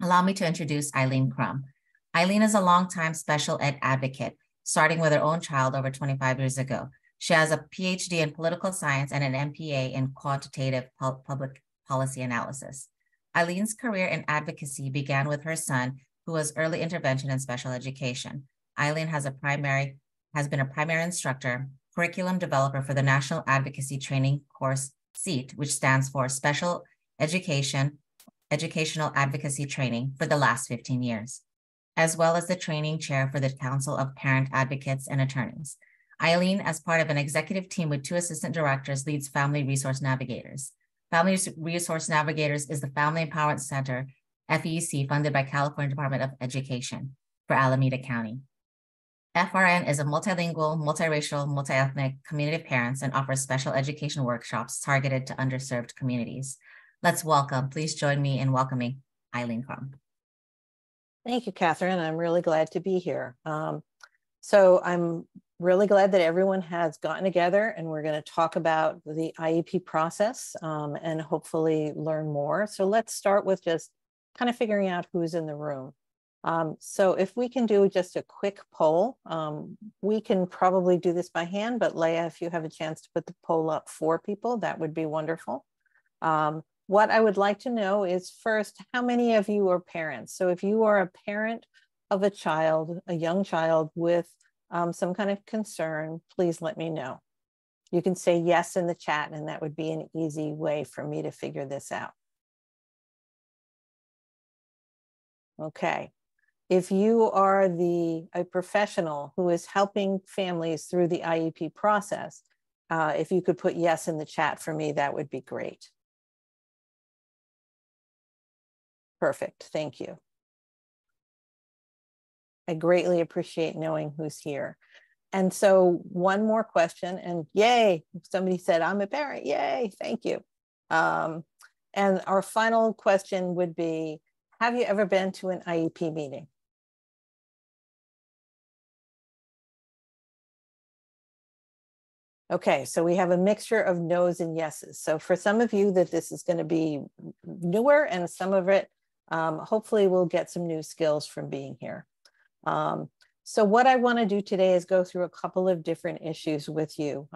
Allow me to introduce Eileen Crumm. Eileen is a longtime special ed advocate, starting with her own child over 25 years ago. She has a PhD in political science and an MPA in quantitative public policy analysis. Eileen's career in advocacy began with her son, who was early intervention in special education. Eileen has been a primary instructor, curriculum developer for the National Advocacy Training course SEAT, which stands for Special Educational Advocacy Training, for the last 15 years, as well as the training chair for the Council of Parent Advocates and Attorneys. Eileen, as part of an executive team with 2 assistant directors, leads Family Resource Navigators. Family Resource Navigators is the Family Empowerment Center, FEC, funded by California Department of Education for Alameda County. FRN is a multilingual, multiracial, multiethnic community of parents and offers special education workshops targeted to underserved communities. Let's please join me in welcoming Eileen Crumm. Thank you, Catherine. I'm really glad to be here. So I'm really glad that everyone has gotten together and we're going to talk about the IEP process and hopefully learn more. So let's start with just kind of figuring out who's in the room. So if we can do just a quick poll, we can probably do this by hand, but Leah, if you have a chance to put the poll up for people, that would be wonderful. What I would like to know is first, how many of you are parents? So if you are a parent of a child, a young child with some kind of concern, please let me know. You can say yes in the chat, and that would be an easy way for me to figure this out. Okay. If you are a professional who is helping families through the IEP process, if you could put yes in the chat for me, that would be great. Perfect, thank you. I greatly appreciate knowing who's here. And so one more question, and yay, somebody said, I'm a parent, yay, thank you. And our final question would be, have you ever been to an IEP meeting? Okay, so we have a mixture of no's and yeses. So for some of you that this is going to be newer, and some of it, hopefully we'll get some new skills from being here. So what I want to do today is go through a couple of different issues with you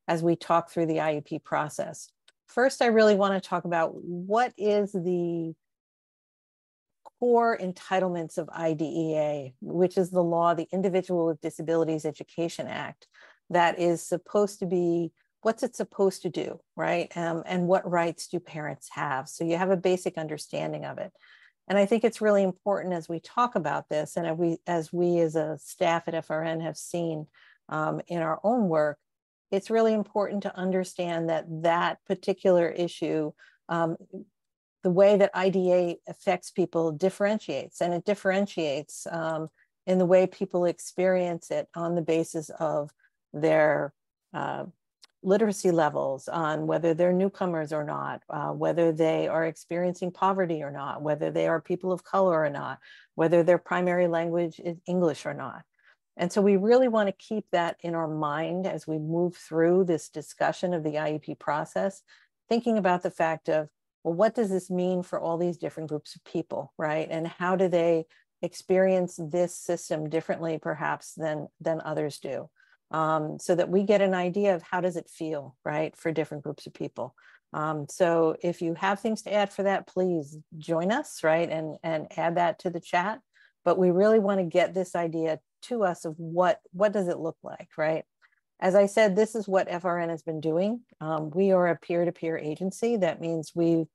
as we talk through the IEP process. First, I really want to talk about what is the core entitlements of IDEA, which is the law, the Individual with Disabilities Education Act, that is supposed to be, what's it supposed to do, right? And what rights do parents have? So you have a basic understanding of it. And I think it's really important as we talk about this, and as we as a staff at FRN have seen in our own work, it's really important to understand that that particular issue, the way that IDEA affects people differentiates, and it differentiates in the way people experience it on the basis of their literacy levels, on whether they're newcomers or not, whether they are experiencing poverty or not, whether they are people of color or not, whether their primary language is English or not. And so we really want to keep that in our mind as we move through this discussion of the IEP process, thinking about the fact of, well, what does this mean for all these different groups of people, right? And how do they experience this system differently perhaps than others do? So that we get an idea of how does it feel, right, for different groups of people. So if you have things to add for that, please join us, right, and add that to the chat. But we really want to get this idea to us of what does it look like, right? As I said, this is what FRN has been doing. We are a peer-to-peer agency. That means we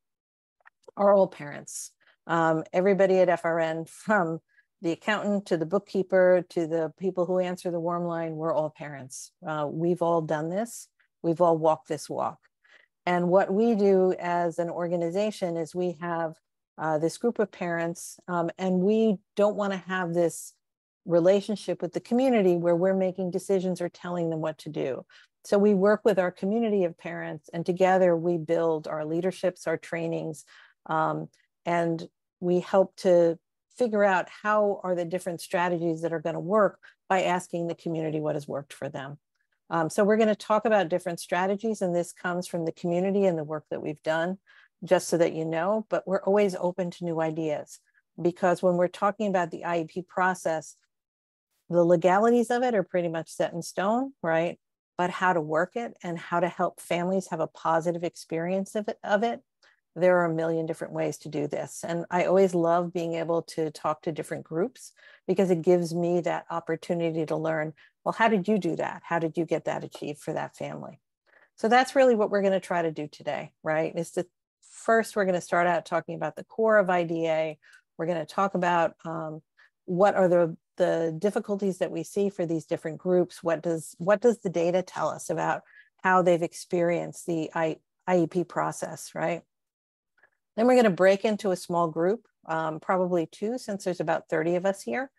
are all parents. Everybody at FRN, from the accountant to the bookkeeper to the people who answer the warm line, we're all parents. We've all done this. We've all walked this walk. And what we do as an organization is we have this group of parents, and we don't want to have this relationship with the community where we're making decisions or telling them what to do. So we work with our community of parents, and together we build our leaderships, our trainings, and we help to figure out how are the different strategies that are going to work by asking the community what has worked for them. So we're going to talk about different strategies, and this comes from the community and the work that we've done, just so that you know, but we're always open to new ideas. because when we're talking about the IEP process, the legalities of it are pretty much set in stone, right? But how to work it and how to help families have a positive experience of it, there are a million different ways to do this. And I always love being able to talk to different groups because it gives me that opportunity to learn, well, how did you do that? How did you get that achieved for that family? So that's really what we're going to try to do today, right? First, we're going to start out talking about the core of IDEA. We're going to talk about what are the difficulties that we see for these different groups. What does the data tell us about how they've experienced the IEP process, right? Then we're going to break into a small group, probably two, since there's about 30 of us here,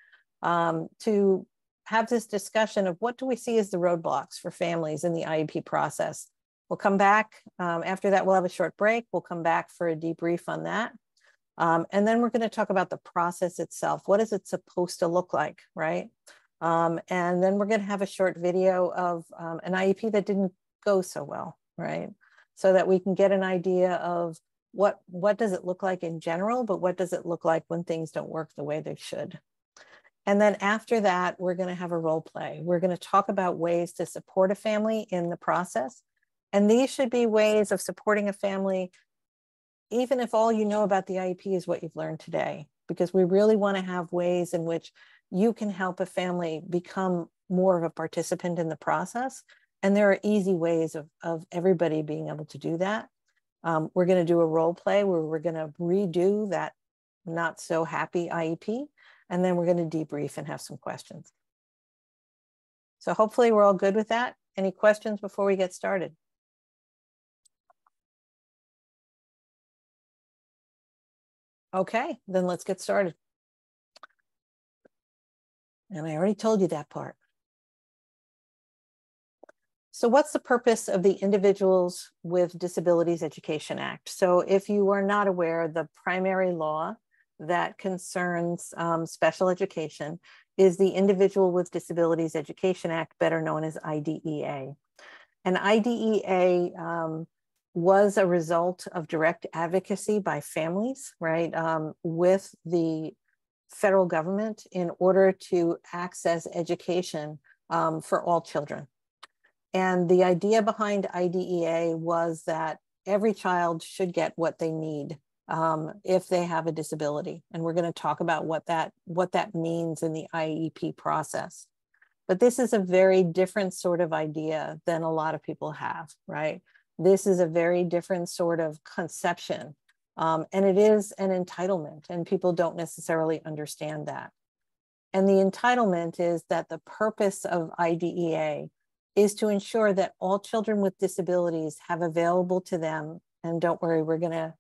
to have this discussion of what do we see as the roadblocks for families in the IEP process. We'll come back. After that, we'll have a short break. We'll come back for a debrief on that. And then we're going to talk about the process itself. What is it supposed to look like, right? And then we're going to have a short video of an IEP that didn't go so well, right? So that we can get an idea of what does it look like in general, but what does it look like when things don't work the way they should? And then after that, we're going to have a role play. We're going to talk about ways to support a family in the process. And these should be ways of supporting a family, even if all you know about the IEP is what you've learned today, because we really want to have ways in which you can help a family become more of a participant in the process. And there are easy ways of everybody being able to do that. We're going to do a role play where we're going to redo that not so happy IEP. And then we're going to debrief and have some questions. So hopefully we're all good with that. Any questions before we get started? Okay, then let's get started. And I already told you that part. So what's the purpose of the Individuals with Disabilities Education Act? So if you are not aware, the primary law that concerns special education is the Individual with Disabilities Education Act, better known as IDEA. And IDEA was a result of direct advocacy by families, right, with the federal government in order to access education for all children. And the idea behind IDEA was that every child should get what they need if they have a disability. And we're going to talk about what that means in the IEP process. But this is a very different sort of idea than a lot of people have, right? This is a very different sort of conception. And it is an entitlement, and people don't necessarily understand that. And the entitlement is that the purpose of IDEA is to ensure that all children with disabilities have available to them, and don't worry, we're gonna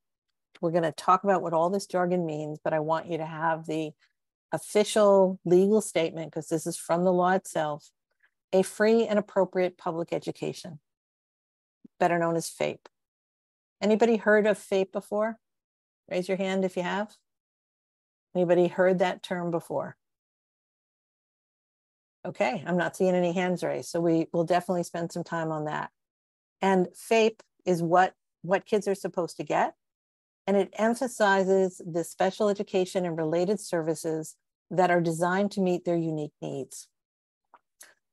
talk about what all this jargon means, but I want you to have the official legal statement, because this is from the law itself, a free and appropriate public education, better known as FAPE. Anybody heard of FAPE before? Raise your hand if you have. Anybody heard that term before? Okay, I'm not seeing any hands raised, so we will definitely spend some time on that. And FAPE is what kids are supposed to get, and it emphasizes the special education and related services that are designed to meet their unique needs.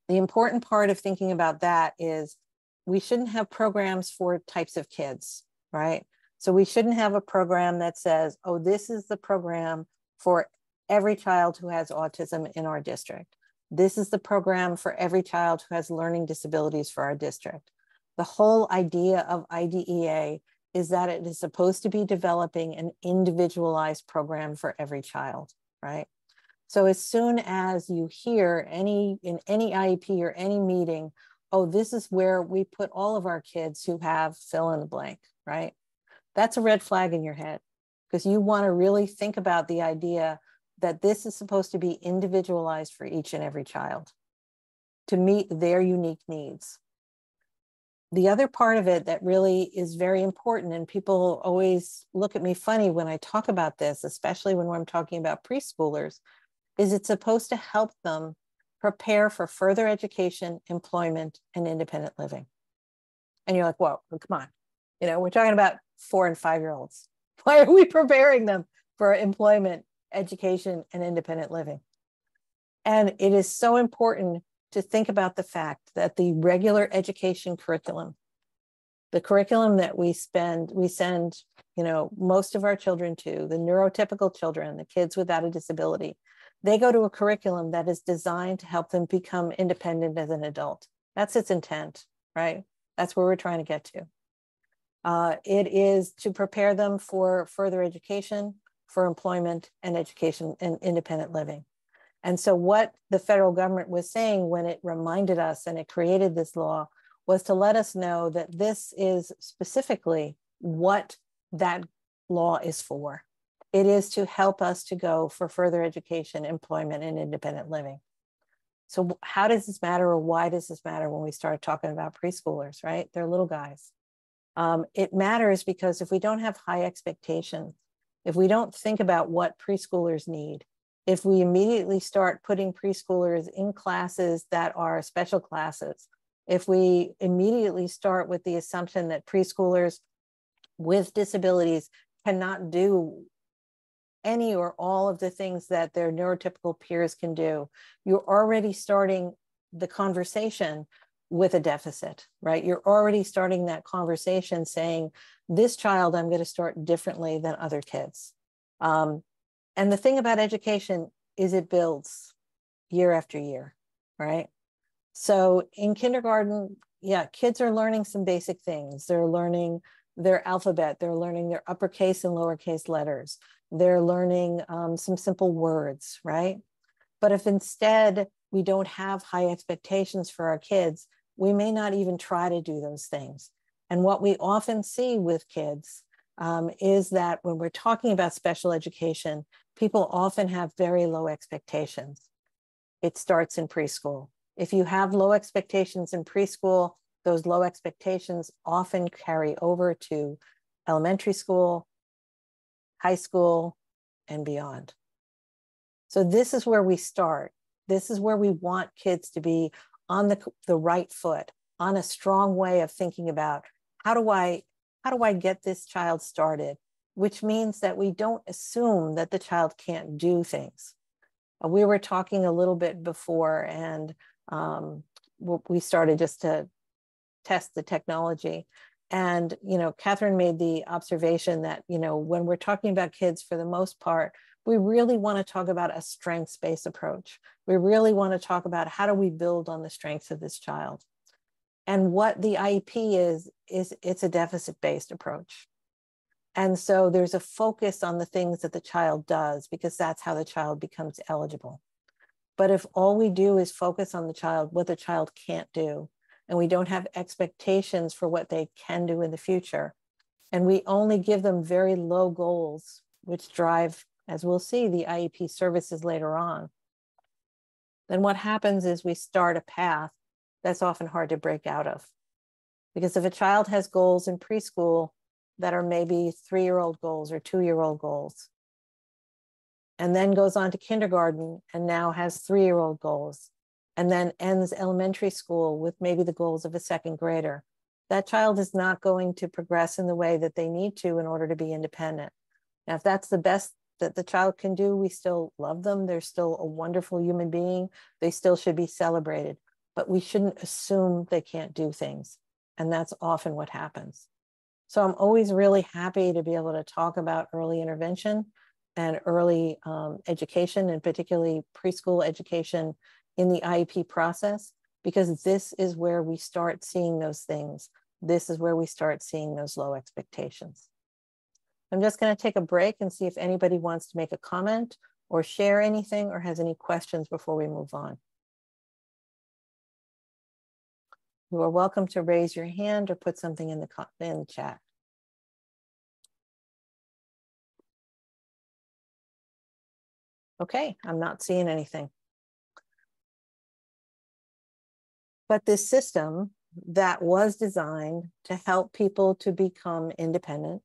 The important part of thinking about that is we shouldn't have programs for types of kids, right? So we shouldn't have a program that says, oh, this is the program for every child who has autism in our district. This is the program for every child who has learning disabilities for our district. The whole idea of IDEA is that it is supposed to be developing an individualized program for every child, right? So as soon as you hear in any IEP or any meeting, oh, this is where we put all of our kids who have fill in the blank, right? That's a red flag in your head, because you want to really think about the idea that this is supposed to be individualized for each and every child to meet their unique needs. The other part of it that really is very important, and people always look at me funny when I talk about this, especially when I'm talking about preschoolers, is it's supposed to help them prepare for further education, employment, and independent living. And you're like, whoa, come on. You know, we're talking about 4- and 5-year-olds. Why are we preparing them for employment education, and independent living. And it is so important to think about the fact that the regular education curriculum, the curriculum that we send, most of our children to, the neurotypical children, the kids without a disability, they go to a curriculum that is designed to help them become independent as an adult. That's its intent, right? That's where we're trying to get to. It is to prepare them for further education, for employment, and education and independent living. And so what the federal government was saying when it reminded us and it created this law was to let us know that this is specifically what that law is for. It is to help us to go for further education, employment, and independent living. So how does this matter, or why does this matter when we start talking about preschoolers, right? They're little guys. It matters because if we don't have high expectations, if we don't think about what preschoolers need, if we immediately start putting preschoolers in classes that are special classes, if we immediately start with the assumption that preschoolers with disabilities cannot do any or all of the things that their neurotypical peers can do, you're already starting the conversation with a deficit, right? You're already starting that conversation saying, this child, I'm going to start differently than other kids. And the thing about education is it builds year after year, right? So in kindergarten, yeah, kids are learning some basic things. They're learning their alphabet. They're learning their uppercase and lowercase letters. They're learning some simple words, right? But if instead we don't have high expectations for our kids, we may not even try to do those things. And what we often see with kids is that when we're talking about special education, people often have very low expectations. It starts in preschool. If you have low expectations in preschool, those low expectations often carry over to elementary school, high school, and beyond. So this is where we start. This is where we want kids to be on the right foot, on a strong way of thinking about how do I get this child started, which means that we don't assume that the child can't do things. We were talking a little bit before, and we started just to test the technology. And, Catherine made the observation that, when we're talking about kids, for the most part, we really want to talk about a strengths-based approach. We really want to talk about how do we build on the strengths of this child. And what the IEP is it's a deficit-based approach. And so there's a focus on the things that the child does, because that's how the child becomes eligible. But if all we do is focus on the child, what the child can't do, and we don't have expectations for what they can do in the future, and we only give them very low goals, which drive, as we'll see, the IEP services later on, then what happens is we start a path that's often hard to break out of. Because if a child has goals in preschool that are maybe 3-year-old goals or 2-year-old goals, and then goes on to kindergarten and now has 3-year-old goals, and then ends elementary school with maybe the goals of a 2nd grader, that child is not going to progress in the way that they need to in order to be independent. Now, if that's the best that the child can do, we still love them. They're still a wonderful human being. They still should be celebrated, but we shouldn't assume they can't do things. And that's often what happens. So I'm always really happy to be able to talk about early intervention and early education, and particularly preschool education in the IEP process, because this is where we start seeing those things. This is where we start seeing those low expectations. I'm just going to take a break and see if anybody wants to make a comment or share anything or has any questions before we move on. You are welcome to raise your hand or put something in the chat. Okay, I'm not seeing anything. But this system that was designed to help people to become independent,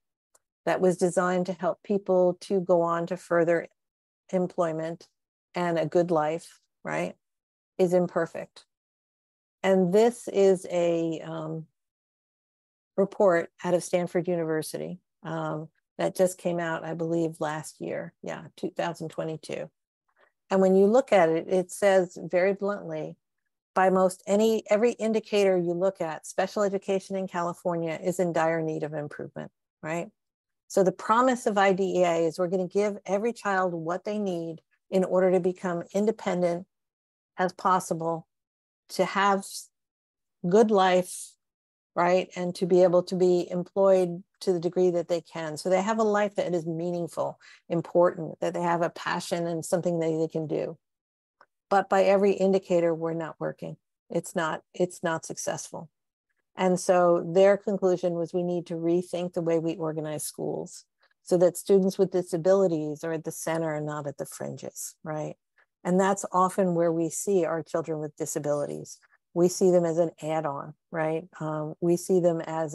that was designed to help people to go on to further employment and a good life, right, is imperfect. And this is a report out of Stanford University that just came out, I believe, last year. Yeah, 2022. And when you look at it, it says very bluntly, by every indicator you look at, special education in California is in dire need of improvement, right? So the promise of IDEA is we're going to give every child what they need in order to become independent as possible, to have good life, right? And to be able to be employed to the degree that they can. So they have a life that is meaningful, important, that they have a passion and something that they can do. But by every indicator, we're not working. It's not successful. And so their conclusion was we need to rethink the way we organize schools so that students with disabilities are at the center and not at the fringes, right? And that's often where we see our children with disabilities. We see them as an add-on, right? We see them as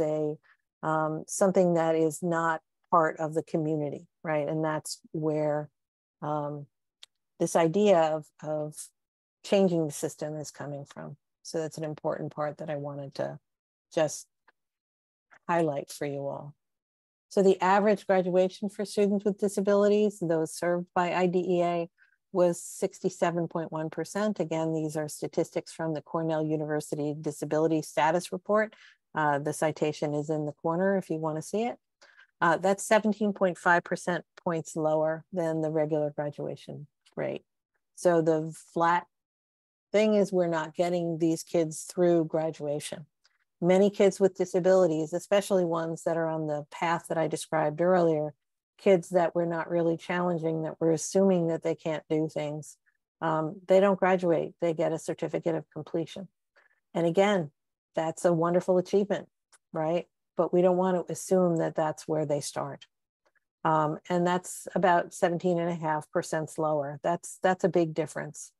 something that is not part of the community, right? And that's where this idea of changing the system is coming from. So that's an important part that I wanted to just highlight for you all. So the average graduation for students with disabilities, those served by IDEA, was 67.1%. Again, these are statistics from the Cornell University Disability Status Report. The citation is in the corner if you want to see it. That's 17.5% points lower than the regular graduation rate. So the flat thing is we're not getting these kids through graduation. Many kids with disabilities, especially ones that are on the path that I described earlier, kids that we're not really challenging, that we're assuming that they can't do things, they don't graduate, they get a certificate of completion. And again, that's a wonderful achievement, right? But we don't want to assume that that's where they start. And that's about 17.5% lower. That's a big difference.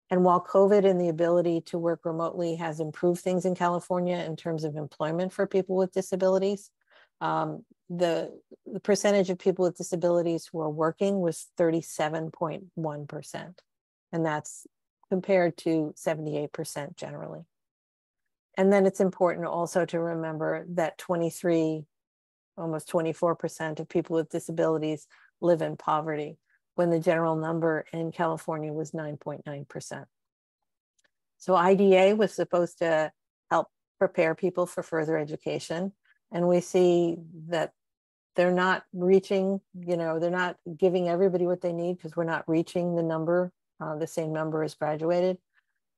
And while COVID and the ability to work remotely has improved things in California in terms of employment for people with disabilities, the percentage of people with disabilities who are working was 37.1%. And that's compared to 78% generally. And then it's important also to remember that almost 24% of people with disabilities live in poverty, when the general number in California was 9.9%. So IDEA was supposed to help prepare people for further education. And we see that they're not reaching, they're not giving everybody what they need because we're not reaching the number, the same number as graduated,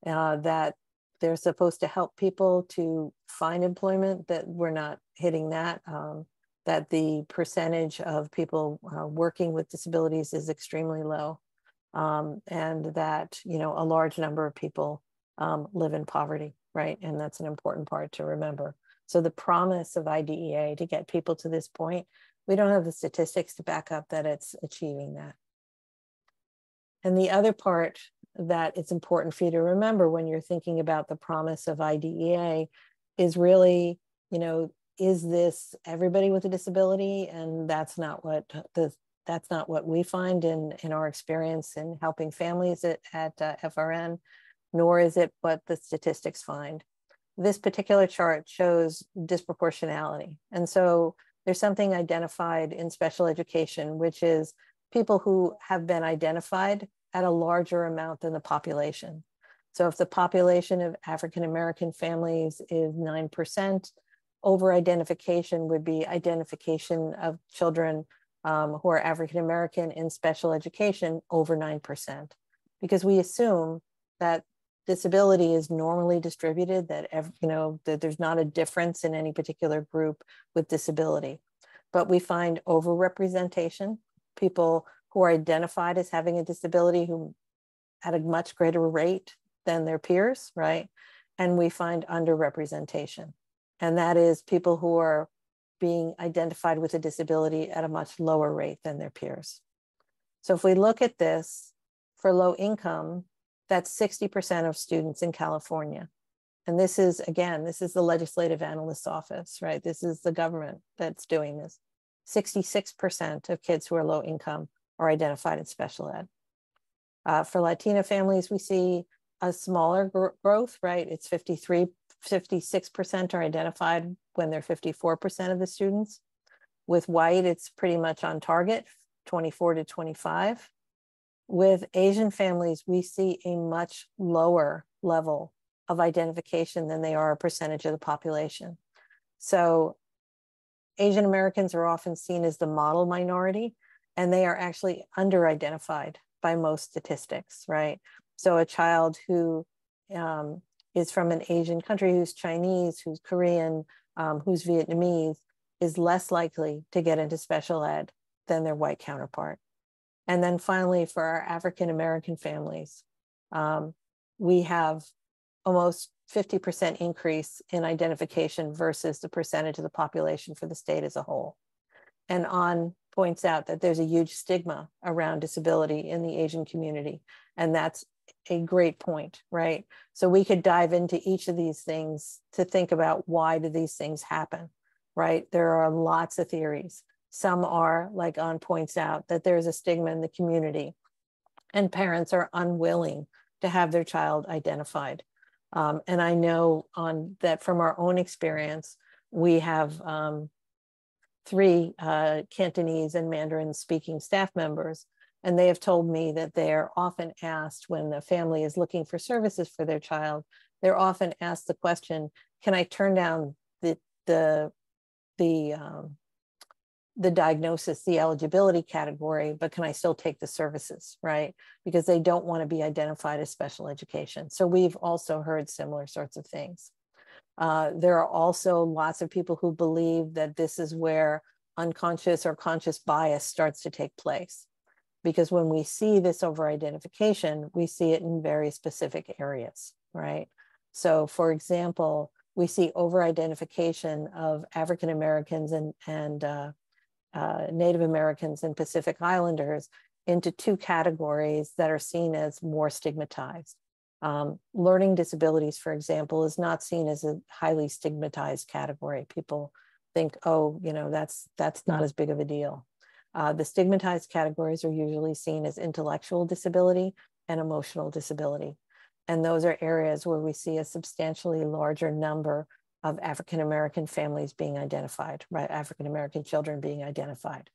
that they're supposed to help people to find employment, that we're not hitting that. That the percentage of people working with disabilities is extremely low, and that a large number of people live in poverty, right? And that's an important part to remember. So the promise of IDEA to get people to this point, we don't have the statistics to back up that it's achieving that. And the other part that it's important for you to remember when you're thinking about the promise of IDEA is really, is this everybody with a disability? And that's not what we find in our experience in helping families at FRN, nor is it what the statistics find. This particular chart shows disproportionality. And so there's something identified in special education, which is people who have been identified at a larger amount than the population. So if the population of African-American families is 9%, over-identification would be identification of children who are African-American in special education over 9%, because we assume that disability is normally distributed, that that there's not a difference in any particular group with disability. But we find overrepresentation, people who are identified as having a disability who at a much greater rate than their peers, right? And we find underrepresentation. And that is people who are being identified with a disability at a much lower rate than their peers. So if we look at this for low income, that's 60% of students in California. And this is the Legislative Analyst's Office, right? This is the government that's doing this. 66% of kids who are low income are identified in special ed. For Latina families, we see a smaller growth, right? It's 56% are identified when they're 54% of the students. With white, it's pretty much on target, 24 to 25. With Asian families, we see a much lower level of identification than they are a percentage of the population. So Asian Americans are often seen as the model minority, and they are actually under-identified by most statistics, right? So a child who is from an Asian country, who's Chinese, who's Korean, who's Vietnamese, is less likely to get into special ed than their white counterpart. And then finally, for our African-American families, we have almost 50% increase in identification versus the percentage of the population for the state as a whole. And On points out that there's a huge stigma around disability in the Asian community. And that's a great point, right? So we could dive into each of these things to think about, why do these things happen, right? There are lots of theories. Some are, like On points out, that there's a stigma in the community and parents are unwilling to have their child identified. And I know that from our own experience, we have 3 Cantonese and Mandarin speaking staff members, and they have told me that they're often asked, when the family is looking for services for their child, they're often asked the question, can I turn down the diagnosis, the eligibility category, but can I still take the services, right? Because they don't want to be identified as special education. So we've also heard similar sorts of things. There are also lots of people who believe that this is where unconscious or conscious bias starts to take place. Because when we see this over-identification, we see it in very specific areas, right? So for example, we see over-identification of African Americans and Native Americans and Pacific Islanders into 2 categories that are seen as more stigmatized. Learning disabilities, for example, is not seen as a highly stigmatized category. People think, oh, that's not as big of a deal. The stigmatized categories are usually seen as intellectual disability and emotional disability. And those are areas where we see a substantially larger number of African-American families being identified, right? African-American children being identified.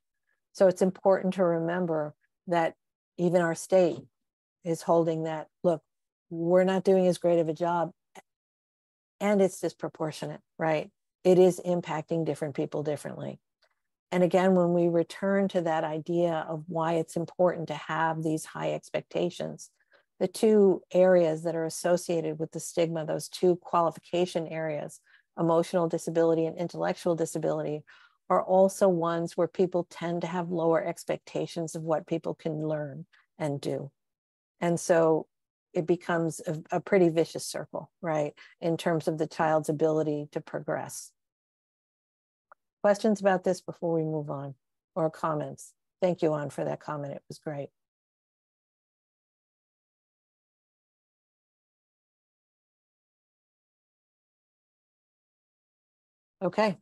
So it's important to remember that even our state is holding that, look, we're not doing as great of a job, and it's disproportionate, right? It is impacting different people differently. And again, when we return to that idea of why it's important to have these high expectations, the 2 areas that are associated with the stigma, those 2 qualification areas, emotional disability and intellectual disability, are also ones where people tend to have lower expectations of what people can learn and do. And so it becomes a pretty vicious circle, right, in terms of the child's ability to progress. Questions about this before we move on, or comments? Thank you, Ann, for that comment. It was great. Okay.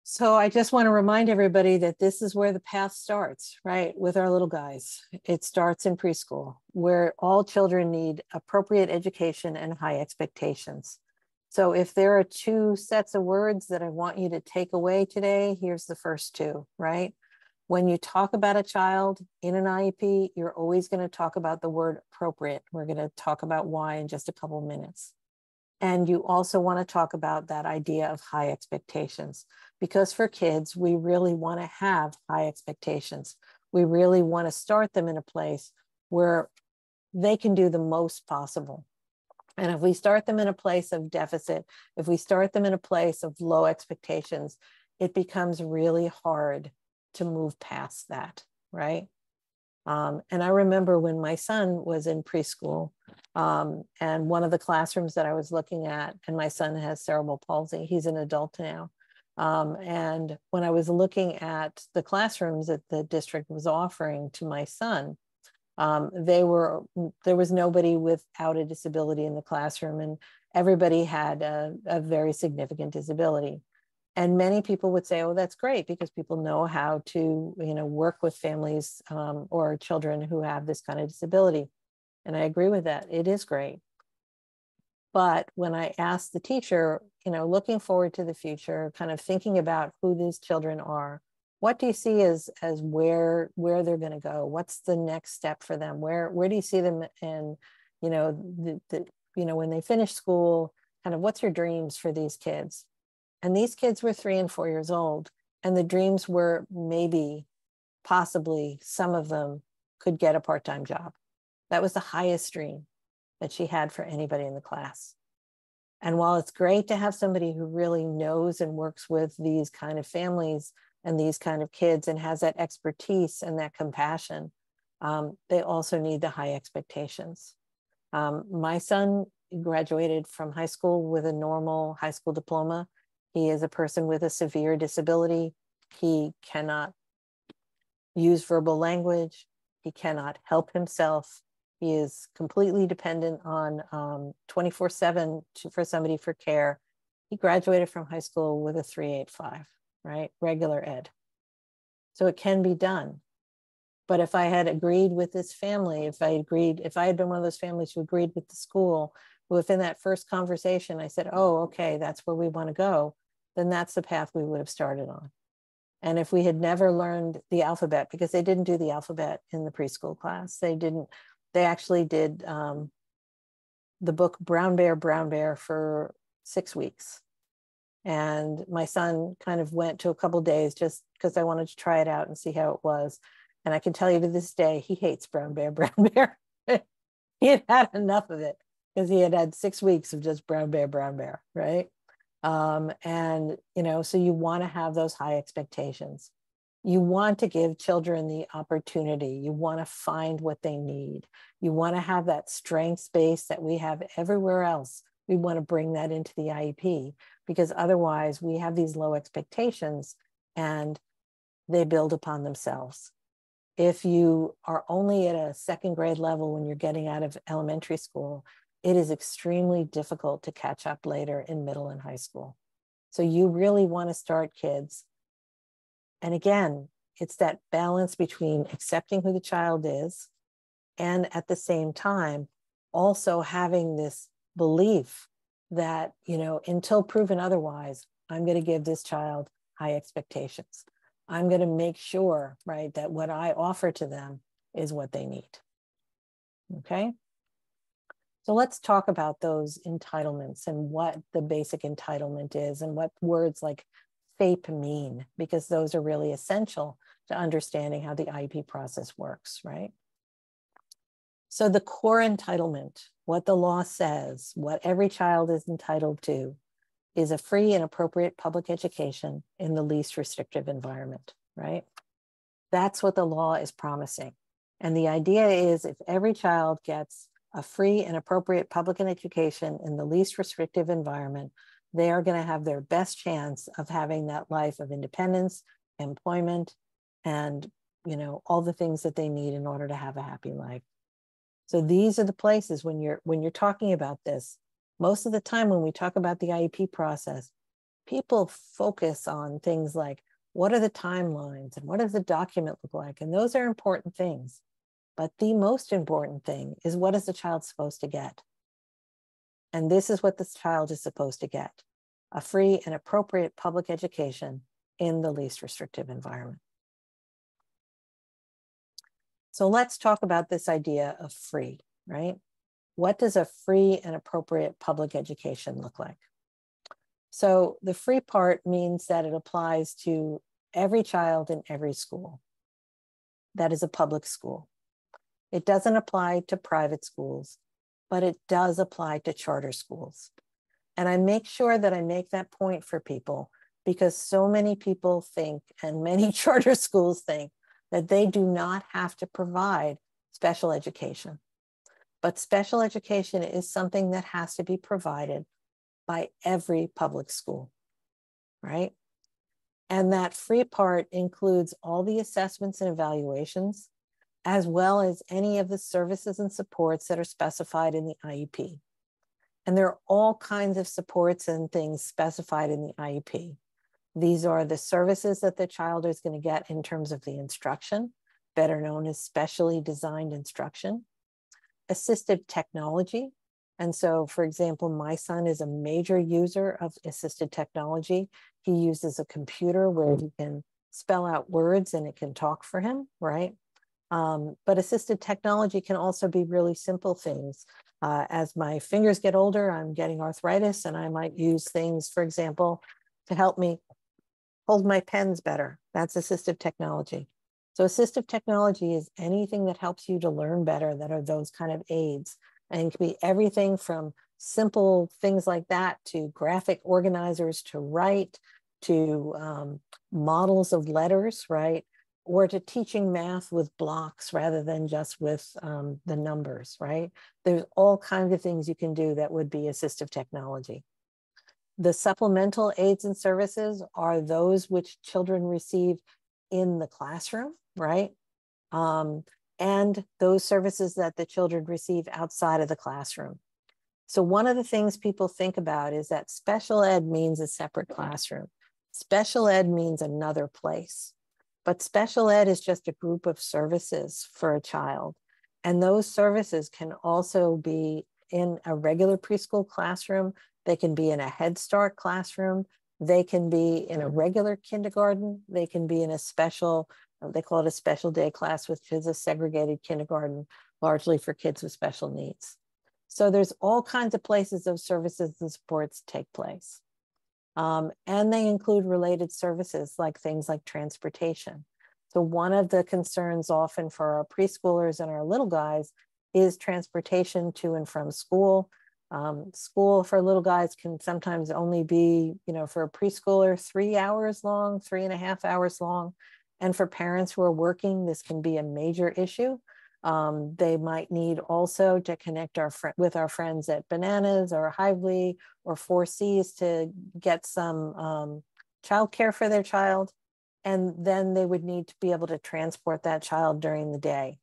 So I just want to remind everybody that this is where the path starts, right, with our little guys. It starts in preschool, where all children need appropriate education and high expectations. So if there are 2 sets of words that I want you to take away today, here's the first 2, right? When you talk about a child in an IEP, you're always going to talk about the word appropriate. We're going to talk about why in just a couple of minutes. And you also want to talk about that idea of high expectations, because for kids, we really want to have high expectations. We really want to start them in a place where they can do the most possible. And if we start them in a place of deficit, if we start them in a place of low expectations, it becomes really hard to move past that, right? And I remember when my son was in preschool, and one of the classrooms that I was looking at, and my son has cerebral palsy, he's an adult now. And when I was looking at the classrooms that the district was offering to my son, there was nobody without a disability in the classroom, and everybody had a very significant disability. And many people would say, oh, that's great, because people know how to, work with families or children who have this kind of disability. And I agree with that. It is great. But when I asked the teacher, looking forward to the future, kind of thinking about who these children are. What do you see as where they're going to go? What's the next step for them? Where do you see them in, when they finish school, kind of what's your dreams for these kids? And these kids were 3 and 4 years old. And the dreams were maybe, possibly, some of them could get a part-time job. That was the highest dream that she had for anybody in the class. And while it's great to have somebody who really knows and works with these kind of families and these kind of kids and has that expertise and that compassion, they also need the high expectations. My son graduated from high school with a normal high school diploma. He is a person with a severe disability. He cannot use verbal language. He cannot help himself. He is completely dependent on 24/7 for somebody for care. He graduated from high school with a 3.85, right? Regular ed. So it can be done. But if I had agreed with this family, if I had been one of those families who agreed with the school, within that first conversation, I said, oh, okay, that's where we want to go, then that's the path we would have started on. And if we had never learned the alphabet, because they didn't do the alphabet in the preschool class, they actually did the book Brown Bear for 6 weeks. And my son kind of went to a couple days just because I wanted to try it out and see how it was. And I can tell you to this day, he hates Brown Bear. He had had enough of it because he had had 6 weeks of just Brown Bear, right? So you want to have those high expectations. You want to give children the opportunity. You want to find what they need. You want to have that strengths base that we have everywhere else. We want to bring that into the IEP, because otherwise we have these low expectations and they build upon themselves. If you are only at a 2nd grade level when you're getting out of elementary school, it is extremely difficult to catch up later in middle and high school. So you really want to start kids. And again, it's that balance between accepting who the child is and at the same time, also having this belief that, until proven otherwise, I'm going to give this child high expectations. I'm going to make sure, right, that what I offer to them is what they need. Okay. So let's talk about those entitlements and what the basic entitlement is and what words like FAPE mean, because those are really essential to understanding how the IEP process works, right? So the core entitlement, what the law says, what every child is entitled to, is a free and appropriate public education in the least restrictive environment, right? That's what the law is promising. And the idea is if every child gets a free and appropriate public education in the least restrictive environment, they are going to have their best chance of having that life of independence, employment, and all the things that they need in order to have a happy life. So these are the places when you're talking about this. Most of the time when we talk about the IEP process, people focus on things like, what are the timelines and what does the document look like? And those are important things. But the most important thing is, what is the child supposed to get? And this is what this child is supposed to get: a free and appropriate public education in the least restrictive environment. So let's talk about this idea of free, right? What does a free and appropriate public education look like? So the free part means that it applies to every child in every school that is a public school. It doesn't apply to private schools, but it does apply to charter schools. And I make sure that I make that point for people, because so many people think, and many charter schools think, that they do not have to provide special education. But special education is something that has to be provided by every public school, right? And that free part includes all the assessments and evaluations, as well as any of the services and supports that are specified in the IEP. And there are all kinds of supports and things specified in the IEP. These are the services that the child is going to get in terms of the instruction, better known as specially designed instruction, assistive technology, And so, for example, my son is a major user of assisted technology. He uses a computer where he can spell out words and it can talk for him, right? But assisted technology can also be really simple things. As my fingers get older, I'm getting arthritis, and I might use things, for example, to help me hold my pens better. That's assistive technology. So assistive technology is anything that helps you to learn better that are those kind of aids. And it can be everything from simple things like that to graphic organizers to write, to models of letters, right? Or to teaching math with blocks rather than just with the numbers, right? There's all kinds of things you can do that would be assistive technology. The supplemental aids and services are those which children receive in the classroom, right? And those services that the children receive outside of the classroom. So one of the things people think about is that special ed means a separate classroom. Special ed means another place. But special ed is just a group of services for a child. And those services can also be in a regular preschool classroom. They can be in a Head Start classroom. They can be in a regular kindergarten. They can be in a special, they call it a special day class, which is a segregated kindergarten, largely for kids with special needs. So there's all kinds of places those services and supports take place. And they include related services like things like transportation. So one of the concerns often for our preschoolers and our little guys is transportation to and from school. School for little guys can sometimes only be, for a preschooler, 3 hours long, 3.5 hours long. And for parents who are working, this can be a major issue. They might need also to connect with our friends at Bananas or Hively or 4Cs to get some childcare for their child. And then they would need to be able to transport that child during the day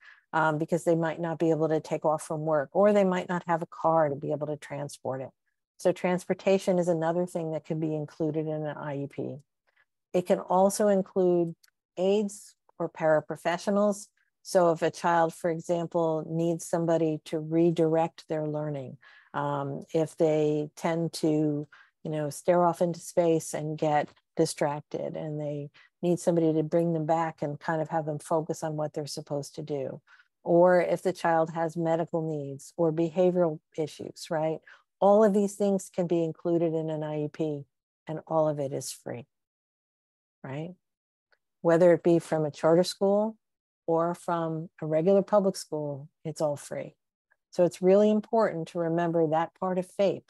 because they might not be able to take off from work, or they might not have a car to be able to transport it. So transportation is another thing that can be included in an IEP. It can also include aides or paraprofessionals. So if a child, for example, needs somebody to redirect their learning, if they tend to, stare off into space and get distracted, and they need somebody to bring them back and kind of have them focus on what they're supposed to do. Or if the child has medical needs or behavioral issues, right? All of these things can be included in an IEP, and all of it is free, right? Whether it be from a charter school or from a regular public school, it's all free. So it's really important to remember that part of FAPE.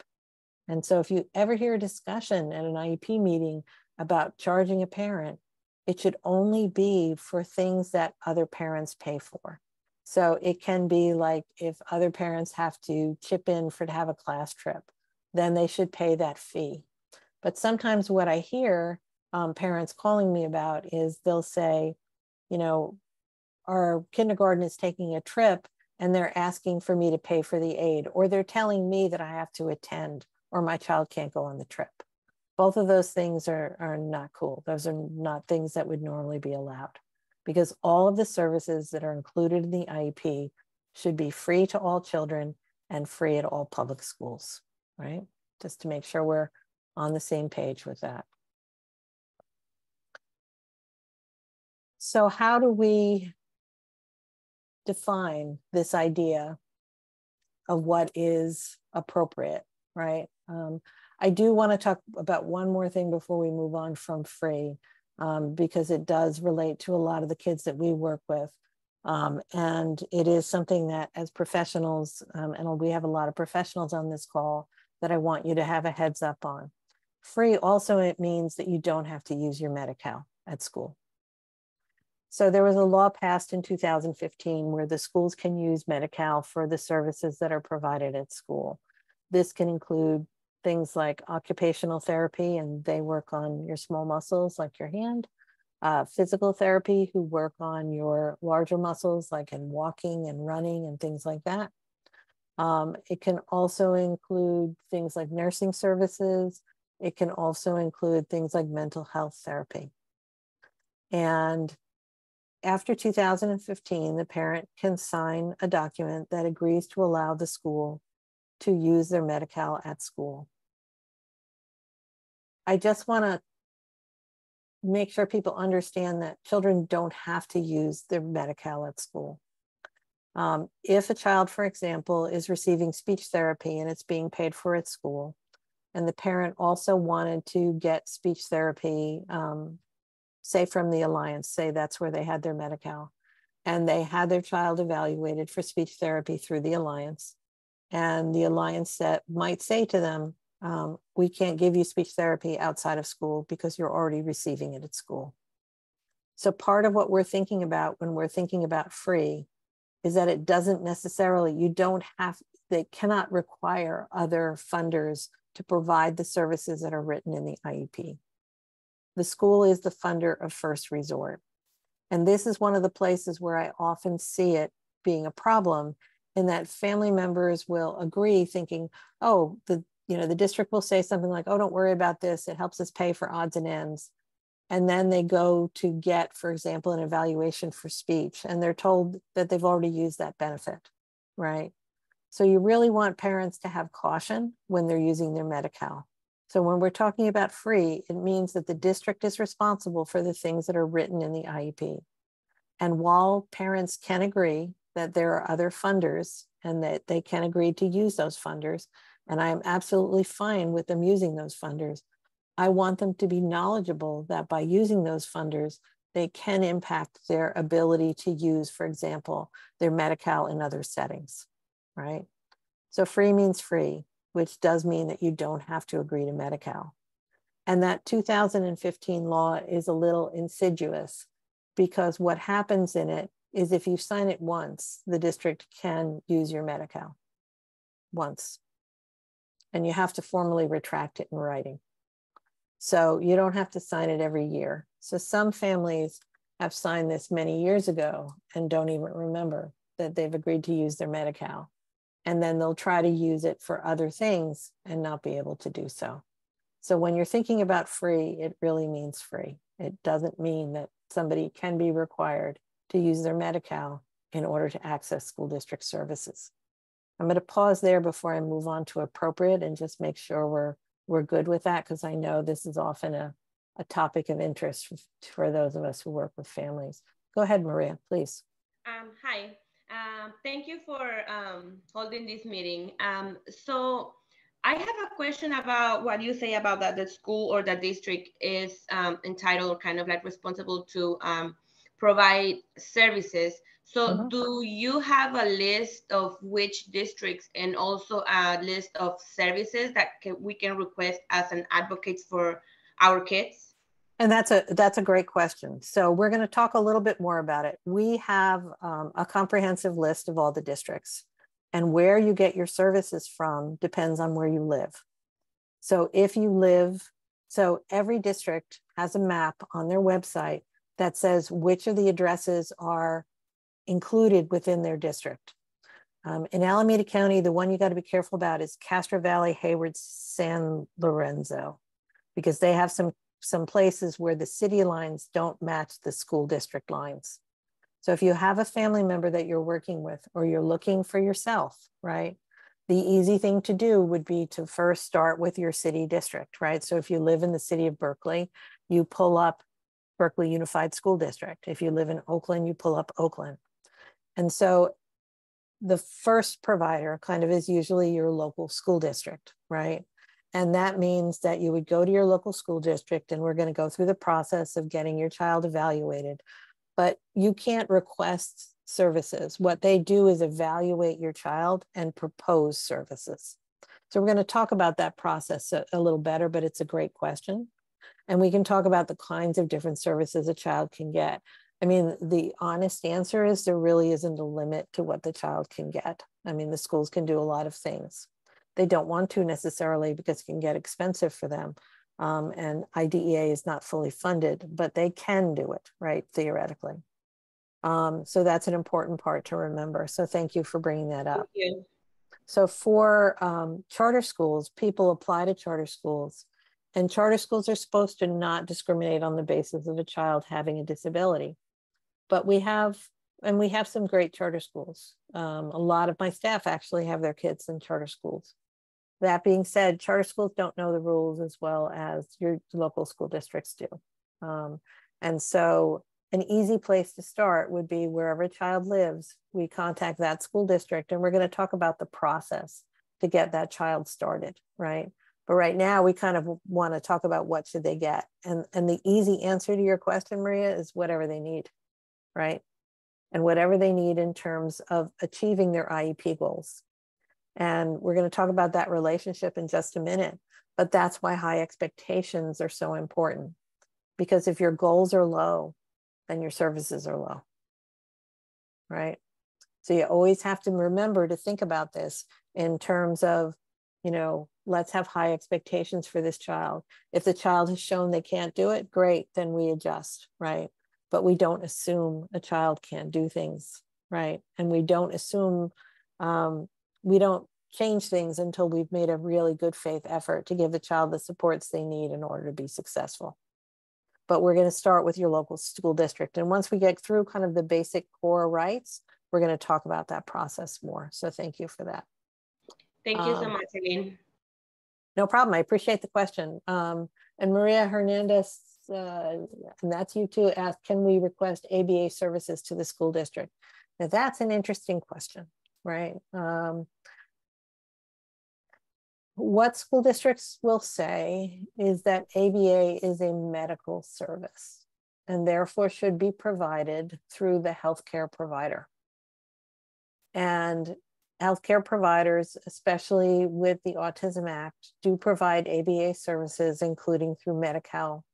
And so if you ever hear a discussion at an IEP meeting about charging a parent, it should only be for things that other parents pay for. So it can be like if other parents have to chip in to have a class trip, then they should pay that fee. But sometimes what I hear parents calling me about is they'll say, our kindergarten is taking a trip and they're asking for me to pay for the aid, or they're telling me that I have to attend or my child can't go on the trip. Both of those things are not cool. Those are not things that would normally be allowed, because all of the services that are included in the IEP should be free to all children and free at all public schools, right? Just to make sure we're on the same page with that. So how do we define this idea of what is appropriate, right? I do want to talk about one more thing before we move on from free, because it does relate to a lot of the kids that we work with. And it is something that as professionals, and we have a lot of professionals on this call, that I want you to have a heads up on. Free also, it means that you don't have to use your Medi-Cal at school. So there was a law passed in 2015 where the schools can use Medi-Cal for the services that are provided at school. This can include things like occupational therapy, and they work on your small muscles like your hand, physical therapy, who work on your larger muscles like in walking and running and things like that. It can also include things like nursing services. It can also include things like mental health therapy. And after 2015, the parent can sign a document that agrees to allow the school to use their Medi-Cal at school. I just want to make sure people understand that children don't have to use their Medi-Cal at school. If a child, for example, is receiving speech therapy and it's being paid for at school, and the parent also wanted to get speech therapy, say from the Alliance, say that's where they had their Medi-Cal, and they had their child evaluated for speech therapy through the Alliance, and the Alliance might say to them, we can't give you speech therapy outside of school because you're already receiving it at school. So part of what we're thinking about when we're thinking about free is that it doesn't necessarily, they cannot require other funders to provide the services that are written in the IEP. The school is the funder of first resort. And this is one of the places where I often see it being a problem, in that family members will agree thinking, oh, the district will say something like, oh, don't worry about this. It helps us pay for odds and ends. And then they go to get, for example, an evaluation for speech, and they're told that they've already used that benefit, right? So you really want parents to have caution when they're using their Medi-Cal. So when we're talking about free, it means that the district is responsible for the things that are written in the IEP. And while parents can agree that there are other funders and that they can agree to use those funders, and I am absolutely fine with them using those funders, I want them to be knowledgeable that by using those funders, they can impact their ability to use, for example, their Medi-Cal in other settings, right? So free means free, which does mean that you don't have to agree to Medi-Cal. And that 2015 law is a little insidious, because what happens in it is if you sign it once, the district can use your Medi-Cal once. And you have to formally retract it in writing. So you don't have to sign it every year. So some families have signed this many years ago and don't even remember that they've agreed to use their Medi-Cal. And then they'll try to use it for other things and not be able to do so. So when you're thinking about free, it really means free. It doesn't mean that somebody can be required to use their Medi-Cal in order to access school district services. I'm going to pause there before I move on to appropriate and just make sure we're good with that, because I know this is often a topic of interest for those of us who work with families. Go ahead, Maria, please. Hi, thank you for holding this meeting. So I have a question about what you say about that the school or the district is entitled, kind of like responsible to provide services. So do you have a list of which districts and also a list of services that we can request as an advocate for our kids? And that's a great question. So we're going to talk a little bit more about it. We have a comprehensive list of all the districts, and where you get your services from depends on where you live. So so every district has a map on their website that says which of the addresses are included within their district. In Alameda County, the one you got to be careful about is Castro Valley, Hayward, San Lorenzo, because they have some places where the city lines don't match the school district lines. So if you have a family member that you're working with, or you're looking for yourself, right? The easy thing to do would be to first start with your city district, right? So if you live in the city of Berkeley, you pull up Berkeley Unified School District. If you live in Oakland, you pull up Oakland. And so the first provider kind of is usually your local school district, right? And that means that you would go to your local school district, and we're going to go through the process of getting your child evaluated. But you can't request services. What they do is evaluate your child and propose services. So we're going to talk about that process a little better, but it's a great question. And we can talk about the kinds of different services a child can get. I mean, the honest answer is there really isn't a limit to what the child can get. I mean, the schools can do a lot of things. They don't want to necessarily because it can get expensive for them. And IDEA is not fully funded, but they can do it, right, theoretically. So that's an important part to remember. So thank you for bringing that up. Thank you. So for charter schools, people apply to charter schools, and charter schools are supposed to not discriminate on the basis of a child having a disability. But we have some great charter schools. A lot of my staff actually have their kids in charter schools. That being said, charter schools don't know the rules as well as your local school districts do. And so an easy place to start would be wherever a child lives, we contact that school district, and we're going to talk about the process to get that child started, right? But right now we kind of want to talk about what should they get. And the easy answer to your question, Maria, is whatever they need, right? And whatever they need in terms of achieving their IEP goals. And we're going to talk about that relationship in just a minute, but that's why high expectations are so important. Because if your goals are low, then your services are low, right? So you always have to remember to think about this in terms of, you know, let's have high expectations for this child. If the child has shown they can't do it, great, then we adjust, right? But we don't assume a child can't do things, right? And we don't assume, we don't change things until we've made a really good faith effort to give the child the supports they need in order to be successful. But we're going to start with your local school district. And once we get through kind of the basic core rights, we're going to talk about that process more. So thank you for that. Thank you so much, Eileen. No problem. I appreciate the question. And Maria Hernandez, and that's you too, asked, can we request ABA services to the school district? Now that's an interesting question, right? What school districts will say is that ABA is a medical service and therefore should be provided through the healthcare provider. And healthcare providers, especially with the Autism Act, do provide ABA services, including through Medi-Cal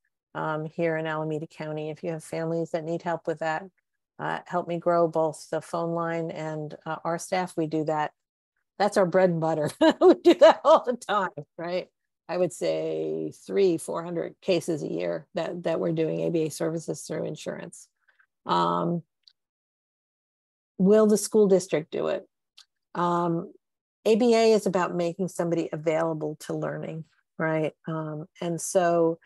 here in Alameda County. If you have families that need help with that, help me grow both the phone line and our staff, we do that. That's our bread and butter. We do that all the time, right? I would say 300-400 cases a year that we're doing ABA services through insurance. Will the school district do it? ABA is about making somebody available to learning, right? And so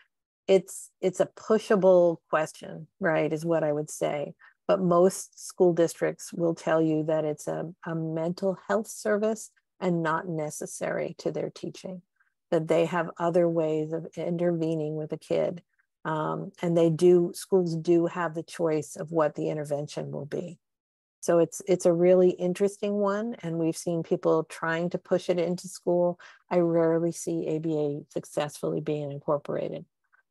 it's a pushable question, right, is what I would say. But most school districts will tell you that it's a mental health service and not necessary to their teaching, that they have other ways of intervening with a kid. And schools do have the choice of what the intervention will be. So it's a really interesting one, and we've seen people trying to push it into school. I rarely see ABA successfully being incorporated.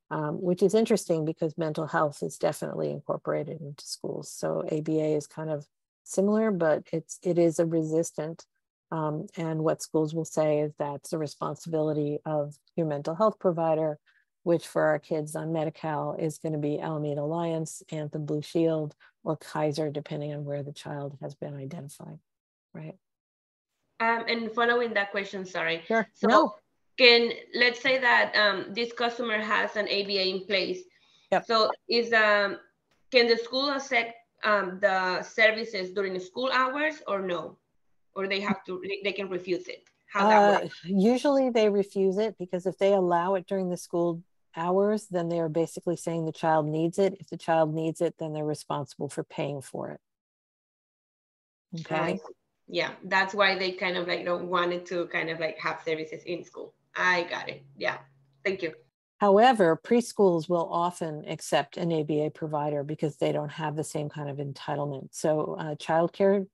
Which is interesting because mental health is definitely incorporated into schools. So ABA is kind of similar, but it is a resistant. And what schools will say is that's the responsibility of your mental health provider, which for our kids on Medi-Cal is going to be Alameda Alliance, Anthem Blue Shield, or Kaiser, depending on where the child has been identified, right? And following that question, sorry. Sure. So, no. Let's say that this customer has an ABA in place. Yep. So can the school accept the services during the school hours or no? Or they can refuse it? How that works? Usually they refuse it because if they allow it during the school hours, then they are basically saying the child needs it. If the child needs it, then they're responsible for paying for it. Okay. Yeah, that's why they kind of like don't want it to kind of like have services in school. I got it. Yeah, thank you. However, preschools will often accept an ABA provider because they don't have the same kind of entitlement. So childcare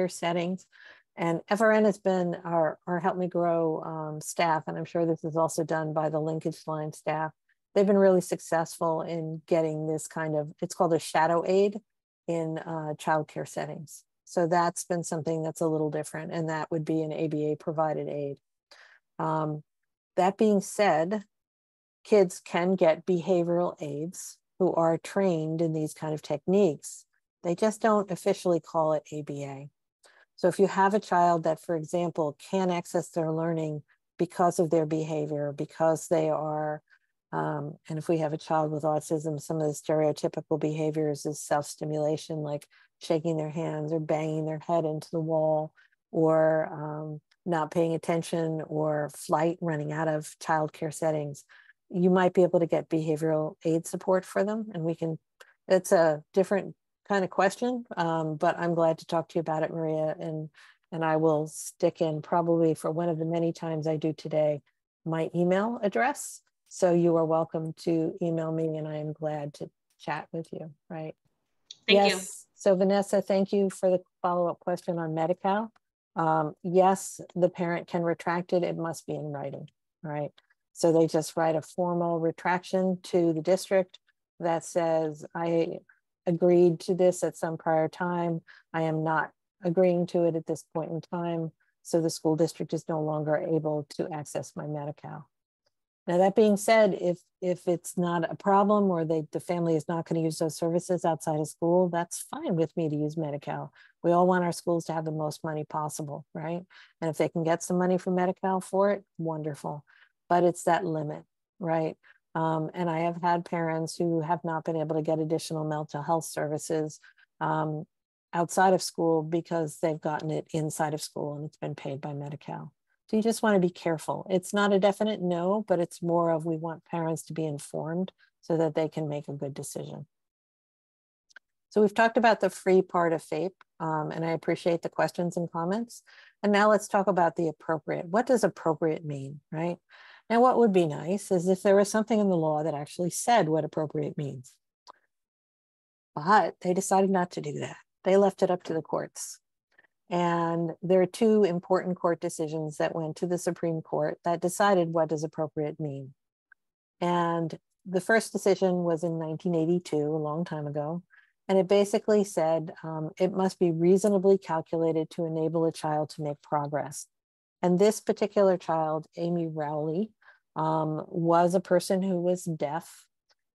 settings, and FRN has been our Help Me Grow staff, and I'm sure this is also done by the linkage line staff. They've been really successful in getting this kind of, it's called a shadow aid in childcare settings. So that's been something that's a little different, and that would be an ABA provided aid. That being said, kids can get behavioral aides who are trained in these kind of techniques. They just don't officially call it ABA. So if you have a child that, for example, can't access their learning because of their behavior, because they are, and if we have a child with autism, some of the stereotypical behaviors is self-stimulation, like shaking their hands or banging their head into the wall, or not paying attention, or flight, running out of childcare settings. You might be able to get behavioral aid support for them, and it's a different kind of question, but I'm glad to talk to you about it, Maria, and I will stick in probably for one of the many times I do today, my email address. So you are welcome to email me, and I am glad to chat with you, right? Thank you. So Vanessa, thank you for the follow-up question on Medi-Cal. Yes, the parent can retract it. It must be in writing, right? So they just write a formal retraction to the district that says, I agreed to this at some prior time. I am not agreeing to it at this point in time. So the school district is no longer able to access my Medi-Cal. Now, that being said, if it's not a problem or the family is not going to use those services outside of school, that's fine with me to use Medi-Cal. We all want our schools to have the most money possible, right? And if they can get some money from Medi-Cal for it, wonderful. But it's that limit, right? And I have had parents who have not been able to get additional mental health services outside of school because they've gotten it inside of school and it's been paid by Medi-Cal. So you just want to be careful. It's not a definite no, but it's more of we want parents to be informed so that they can make a good decision. So we've talked about the free part of FAPE, and I appreciate the questions and comments. And now let's talk about the appropriate. What does appropriate mean, right? Now, what would be nice is if there was something in the law that actually said what appropriate means. But they decided not to do that. They left it up to the courts. And there are two important court decisions that went to the Supreme Court that decided what does appropriate mean. And the first decision was in 1982, a long time ago. And it basically said it must be reasonably calculated to enable a child to make progress. And this particular child, Amy Rowley, was a person who was deaf.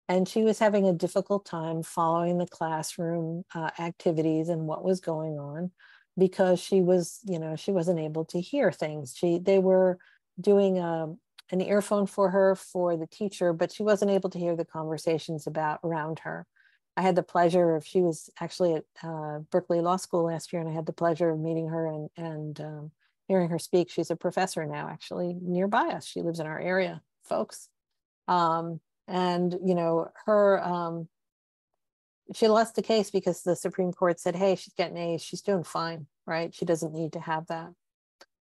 And she was having a difficult time following the classroom activities and what was going on, because she was, she wasn't able to hear things. They were doing an earphone for her for the teacher, but she wasn't able to hear the conversations around her. I had the pleasure of, she was actually at Berkeley Law School last year, and I had the pleasure of meeting her and hearing her speak. She's a professor now, actually nearby us. She lives in our area, folks. And she lost the case because the Supreme Court said, hey, she's getting A's, she's doing fine, right? She doesn't need to have that.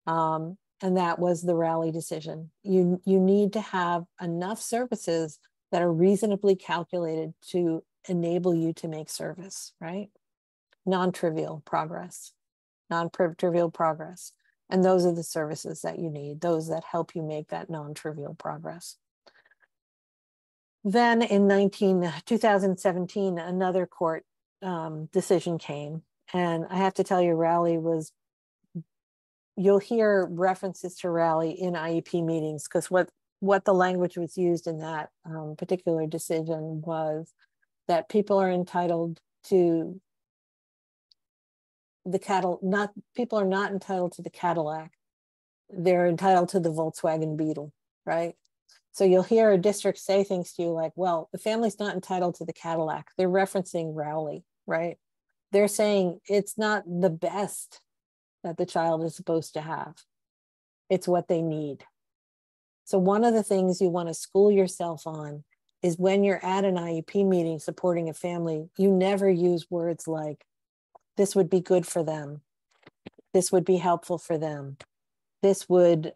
And that was the Rowley decision. You need to have enough services that are reasonably calculated to enable you to make service, right? Non-trivial progress. And those are the services that you need, those that help you make that non-trivial progress. Then in 2017, another court decision came. And I have to tell you, Rowley was, you'll hear references to Rowley in IEP meetings, because what the language was used in that particular decision was that people are entitled to people are not entitled to the Cadillac. They're entitled to the Volkswagen Beetle, right? So you'll hear a district say things to you like, well, the family's not entitled to the Cadillac. They're referencing Rowley, right? They're saying it's not the best that the child is supposed to have. It's what they need. So one of the things you want to school yourself on is when you're at an IEP meeting supporting a family, you never use words like, this would be good for them. This would be helpful for them. This would,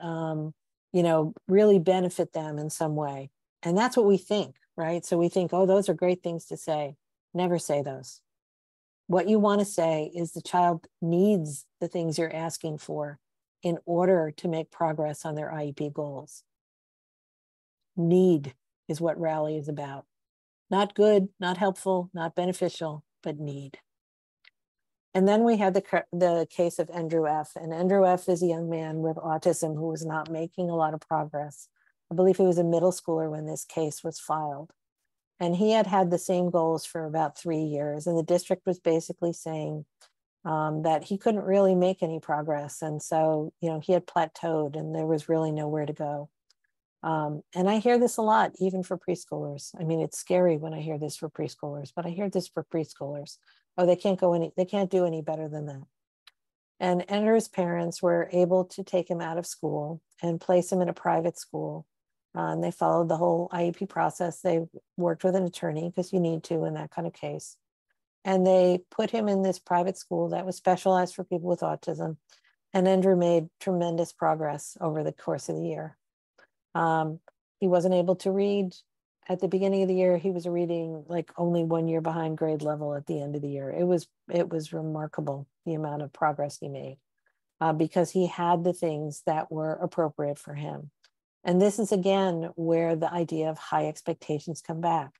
really benefit them in some way. And that's what we think, right? So we think, oh, those are great things to say. Never say those. What you want to say is the child needs the things you're asking for in order to make progress on their IEP goals. Need is what Rowley is about. Not good, not helpful, not beneficial, but need. And then we had the case of Andrew F. And Andrew F. is a young man with autism who was not making a lot of progress. I believe he was a middle schooler when this case was filed. And he had the same goals for about 3 years. And the district was basically saying that he couldn't really make any progress. And so, he had plateaued and there was really nowhere to go. And I hear this a lot, even for preschoolers. I mean, it's scary when I hear this for preschoolers, but I hear this for preschoolers. Oh, they can't do any better than that. And Andrew's parents were able to take him out of school and place him in a private school. And they followed the whole IEP process. They worked with an attorney because you need to in that kind of case. And they put him in this private school that was specialized for people with autism. And Andrew made tremendous progress over the course of the year. He wasn't able to read at the beginning of the year. He was reading like only 1 year behind grade level at the end of the year. It was remarkable, the amount of progress he made, because he had the things that were appropriate for him. And this is again where the idea of high expectations come back,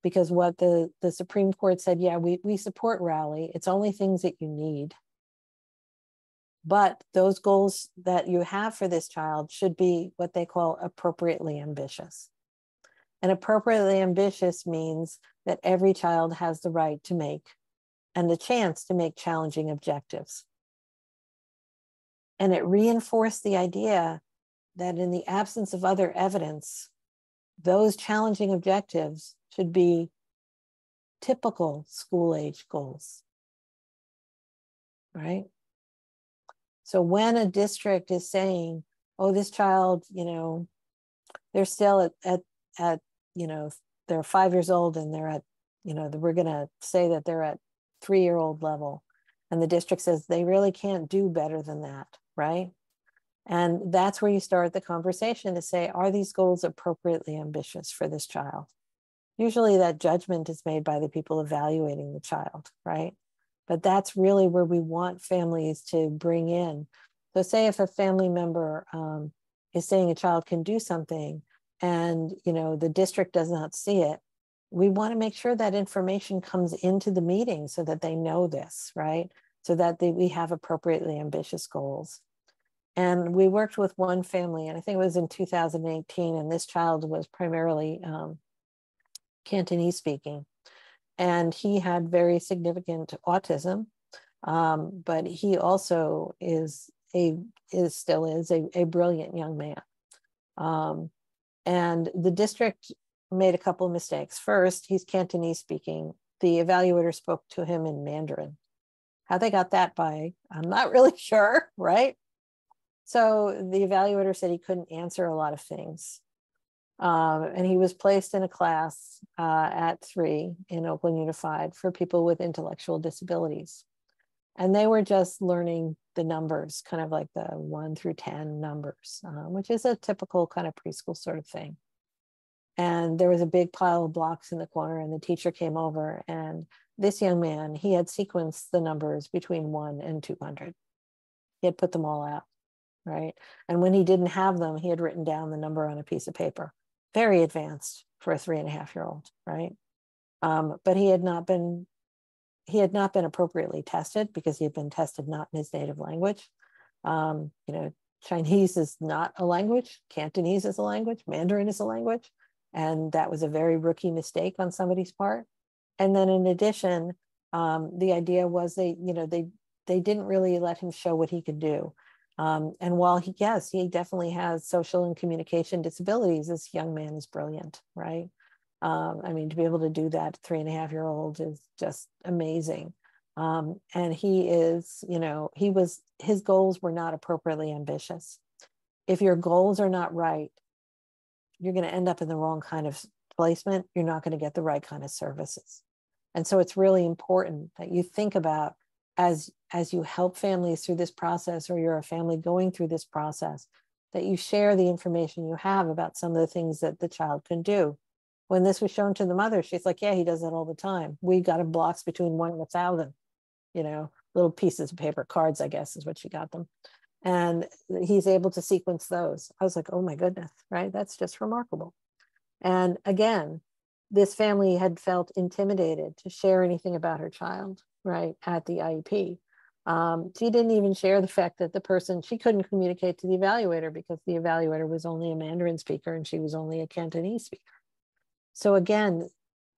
because what the Supreme Court said, yeah, we support Rally. It's only things that you need. But those goals that you have for this child should be what they call appropriately ambitious. And appropriately ambitious means that every child has the right to make and the chance to make challenging objectives. And it reinforced the idea that in the absence of other evidence, those challenging objectives should be typical school-age goals, right? So when a district is saying, oh, this child, you know, they're still at you know, they're 5 years old and they're at, you know, we're going to say that they're at 3-year-old level. And the district says they really can't do better than that, right? And that's where you start the conversation to say, are these goals appropriately ambitious for this child? Usually that judgment is made by the people evaluating the child, right? But that's really where we want families to bring in. So say if a family member is saying a child can do something and, you know, the district does not see it, we want to make sure that information comes into the meeting so that they know this, right? So that we have appropriately ambitious goals. And we worked with one family, and I think it was in 2018, and this child was primarily Cantonese speaking. And he had very significant autism, but he also still is a brilliant young man. And the district made a couple of mistakes. First, he's Cantonese speaking. The evaluator spoke to him in Mandarin. How they got that by, I'm not really sure, right? So the evaluator said he couldn't answer a lot of things. And he was placed in a class at 3 in Oakland Unified for people with intellectual disabilities. And they were just learning the numbers, kind of like the 1 through 10 numbers, which is a typical kind of preschool sort of thing. And there was a big pile of blocks in the corner, and the teacher came over, and this young man, he had sequenced the numbers between 1 and 200. He had put them all out, right? And when he didn't have them, he had written down the number on a piece of paper. Very advanced for a 3.5-year-old, right? But he had not been appropriately tested because he had been tested not in his native language. You know, Chinese is not a language, Cantonese is a language, Mandarin is a language, and that was a very rookie mistake on somebody's part. And then in addition, the idea was they didn't really let him show what he could do. And while he definitely has social and communication disabilities, this young man is brilliant, right? I mean, to be able to do that 3.5-year-old is just amazing. And he is, you know, his goals were not appropriately ambitious. If your goals are not right, you're going to end up in the wrong kind of placement. You're not going to get the right kind of services. And so it's really important that you think about, as you help families through this process, or you're a family going through this process, that you share the information you have about some of the things that the child can do. When this was shown to the mother, she's like, yeah, he does that all the time. We got him blocks between 1 and 1,000, you know, little pieces of paper, cards, I guess is what she got them. And he's able to sequence those. I was like, oh my goodness, right? That's just remarkable. And again, this family had felt intimidated to share anything about her child, right, at the IEP. She didn't even share the fact that she couldn't communicate to the evaluator because the evaluator was only a Mandarin speaker and she was only a Cantonese speaker. So again,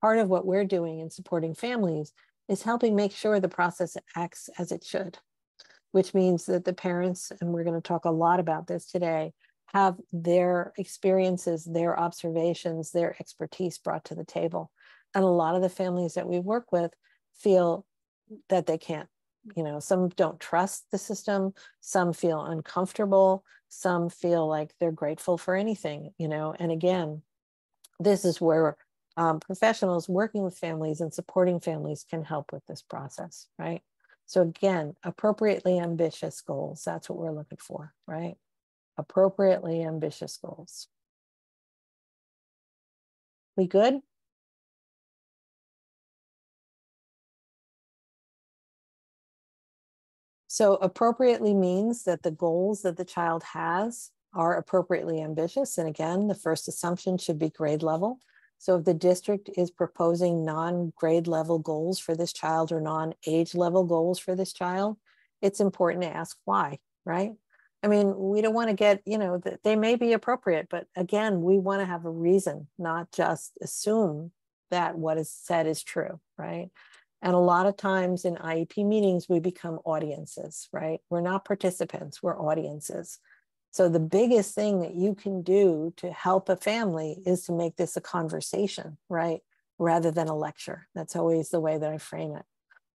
part of what we're doing in supporting families is helping make sure the process acts as it should, which means that the parents, and we're going to talk a lot about this today, have their experiences, their observations, their expertise brought to the table. And a lot of the families that we work with feel that they can't, you know, some don't trust the system, some feel uncomfortable, some feel like they're grateful for anything, you know. And again, this is where professionals working with families and supporting families can help with this process, right? So again, appropriately ambitious goals, that's what we're looking for, right? Appropriately ambitious goals. We good? So appropriately means that the goals that the child has are appropriately ambitious. And again, the first assumption should be grade level. So if the district is proposing non-grade level goals for this child or non-age level goals for this child, it's important to ask why, right? I mean, we don't want to get, you know, that they may be appropriate, but again, we want to have a reason, not just assume that what is said is true, right? And a lot of times in IEP meetings, we become audiences, right? We're not participants, we're audiences. So the biggest thing that you can do to help a family is to make this a conversation, right? Rather than a lecture. That's always the way that I frame it.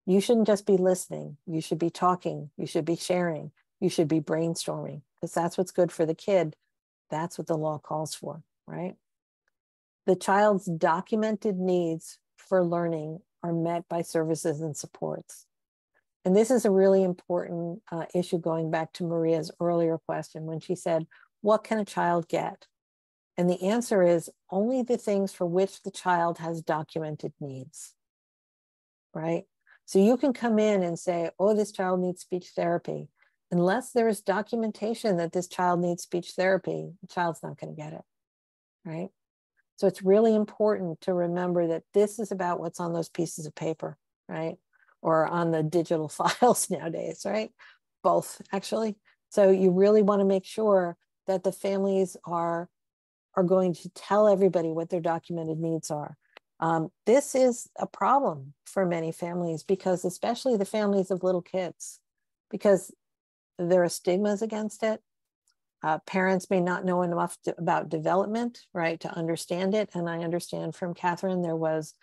You shouldn't just be listening. You should be talking. You should be sharing. You should be brainstorming, because that's what's good for the kid. That's what the law calls for, right? The child's documented needs for learning are met by services and supports. And this is a really important issue, going back to Maria's earlier question when she said, what can a child get? And the answer is only the things for which the child has documented needs, right? So you can come in and say, oh, this child needs speech therapy. Unless there is documentation that this child needs speech therapy, the child's not going to get it, right? So it's really important to remember that this is about what's on those pieces of paper, right? Or on the digital files nowadays, right? Both, actually. So you really want to make sure that the families are going to tell everybody what their documented needs are. This is a problem for many families, because especially the families of little kids, because there are stigmas against it. Parents may not know enough about development, right, to understand it. And I understand from Catherine, there was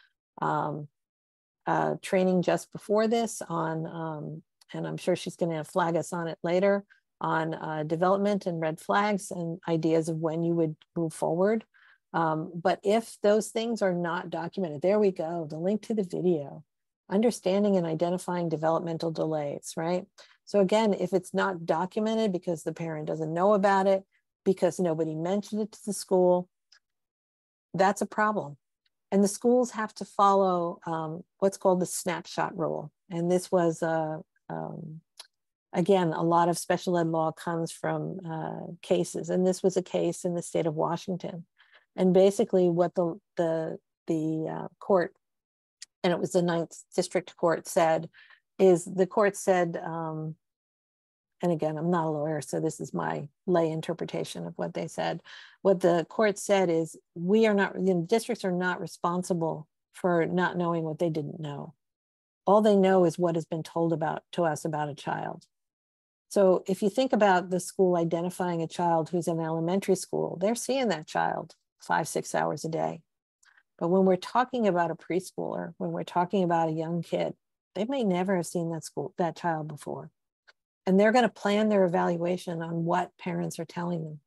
training just before this on, and I'm sure she's going to flag us on it later, on development and red flags and ideas of when you would move forward. But if those things are not documented, there we go, the link to the video, understanding and identifying developmental delays, right? So again, if it's not documented because the parent doesn't know about it, because nobody mentioned it to the school, that's a problem. And the schools have to follow what's called the snapshot rule. And this was, again, a lot of special ed law comes from cases. And this was a case in the state of Washington. And basically what the court, and it was the 9th District Court, said is, the court said, and again, I'm not a lawyer, so this is my lay interpretation of what they said. What the court said is, we are not, the districts are not responsible for not knowing what they didn't know. All they know is what has been told to us about a child. So if you think about the school identifying a child who's in elementary school, they're seeing that child 5-6 hours a day. But when we're talking about a preschooler, when we're talking about a young kid, they may never have seen that child before. And they're going to plan their evaluation on what parents are telling them.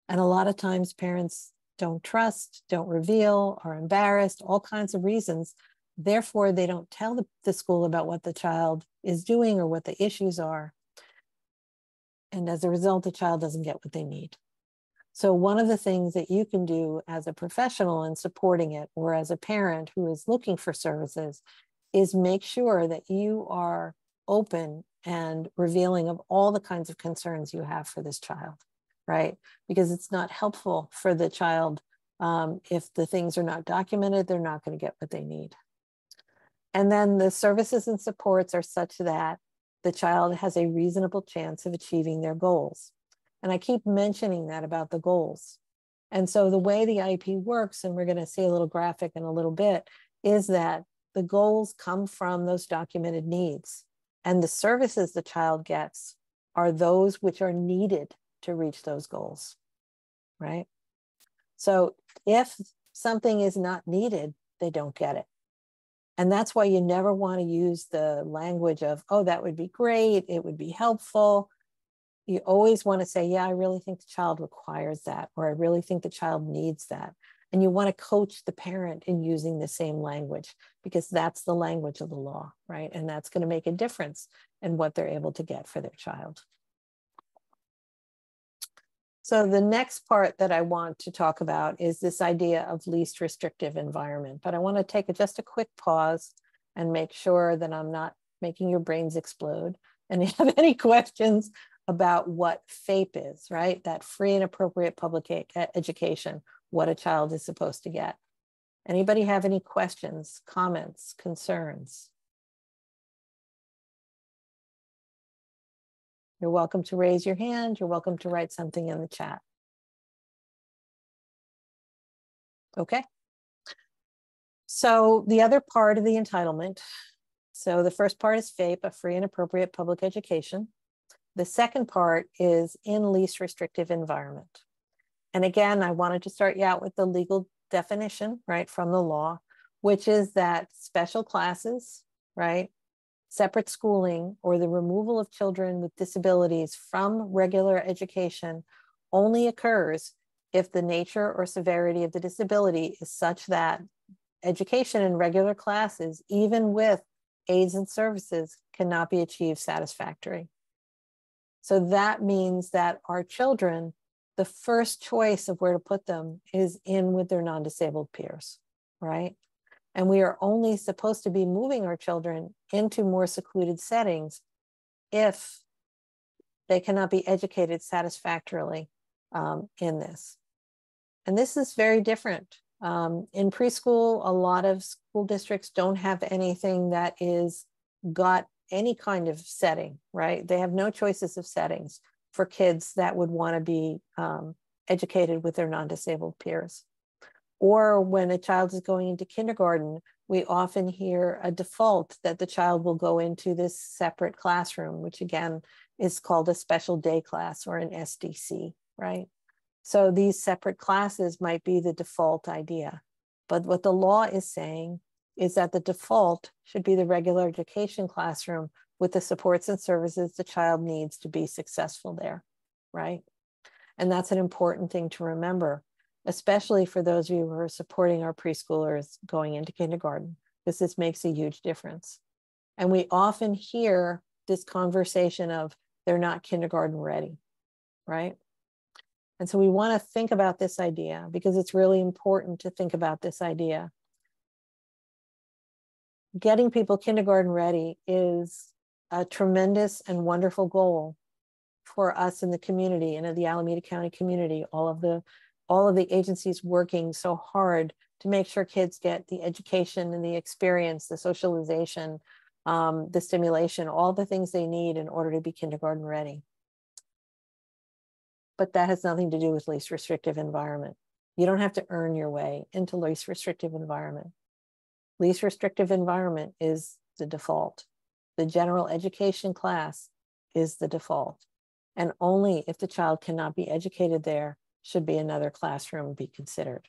And a lot of times parents don't trust, don't reveal, are embarrassed, all kinds of reasons. Therefore, they don't tell the school about what the child is doing or what the issues are. And as a result, the child doesn't get what they need. So one of the things that you can do as a professional in supporting it, or as a parent who is looking for services, is make sure that you are open and revealing of all the kinds of concerns you have for this child, right? Because it's not helpful for the child if the things are not documented, they're not going to get what they need. And then the services and supports are such that the child has a reasonable chance of achieving their goals. And I keep mentioning that about the goals. And so the way the IEP works, and we're going to see a little graphic in a little bit, is that the goals come from those documented needs. And the services the child gets are those which are needed to reach those goals, right? So if something is not needed, they don't get it. And that's why you never want to use the language of, oh, that would be great, it would be helpful. You always want to say, yeah, I really think the child requires that, or I really think the child needs that. And you want to coach the parent in using the same language, because that's the language of the law, right? And that's going to make a difference in what they're able to get for their child. So the next part that I want to talk about is this idea of least restrictive environment. But I want to take just a quick pause and make sure that I'm not making your brains explode. And if you have any questions about what FAPE is, right? That free and appropriate public education, what a child is supposed to get. Anybody have any questions, comments, concerns? You're welcome to raise your hand. You're welcome to write something in the chat. Okay. So the other part of the entitlement. So the first part is FAPE, a free and appropriate public education. The second part is in least restrictive environment. And again, I wanted to start you out with the legal definition, right, from the law, which is that special classes, right, separate schooling, or the removal of children with disabilities from regular education only occurs if the nature or severity of the disability is such that education in regular classes, even with aids and services, cannot be achieved satisfactorily. So that means that our children, the first choice of where to put them is in with their non-disabled peers, right? And we are only supposed to be moving our children into more secluded settings if they cannot be educated satisfactorily in this. And this is very different. In preschool, a lot of school districts don't have anything that is got any kind of setting, right? They have no choices of settings for kids that would want to be educated with their non-disabled peers. Or when a child is going into kindergarten, we often hear a default that the child will go into this separate classroom, which again is called a special day class or an SDC, right? So these separate classes might be the default idea. But what the law is saying is that the default should be the regular education classroom with the supports and services the child needs to be successful there, right? And that's an important thing to remember, especially for those of you who are supporting our preschoolers going into kindergarten, because this makes a huge difference. And we often hear this conversation of they're not kindergarten ready, right? And so we want to think about this idea because it's really important to think about this idea. Getting people kindergarten ready is a tremendous and wonderful goal for us in the community and in the Alameda County community, all of the agencies working so hard to make sure kids get the education and the experience, the socialization, the stimulation, all the things they need in order to be kindergarten ready. But that has nothing to do with least restrictive environment. You don't have to earn your way into least restrictive environment. Least restrictive environment is the default. The general education class is the default. And only if the child cannot be educated there should be another classroom be considered.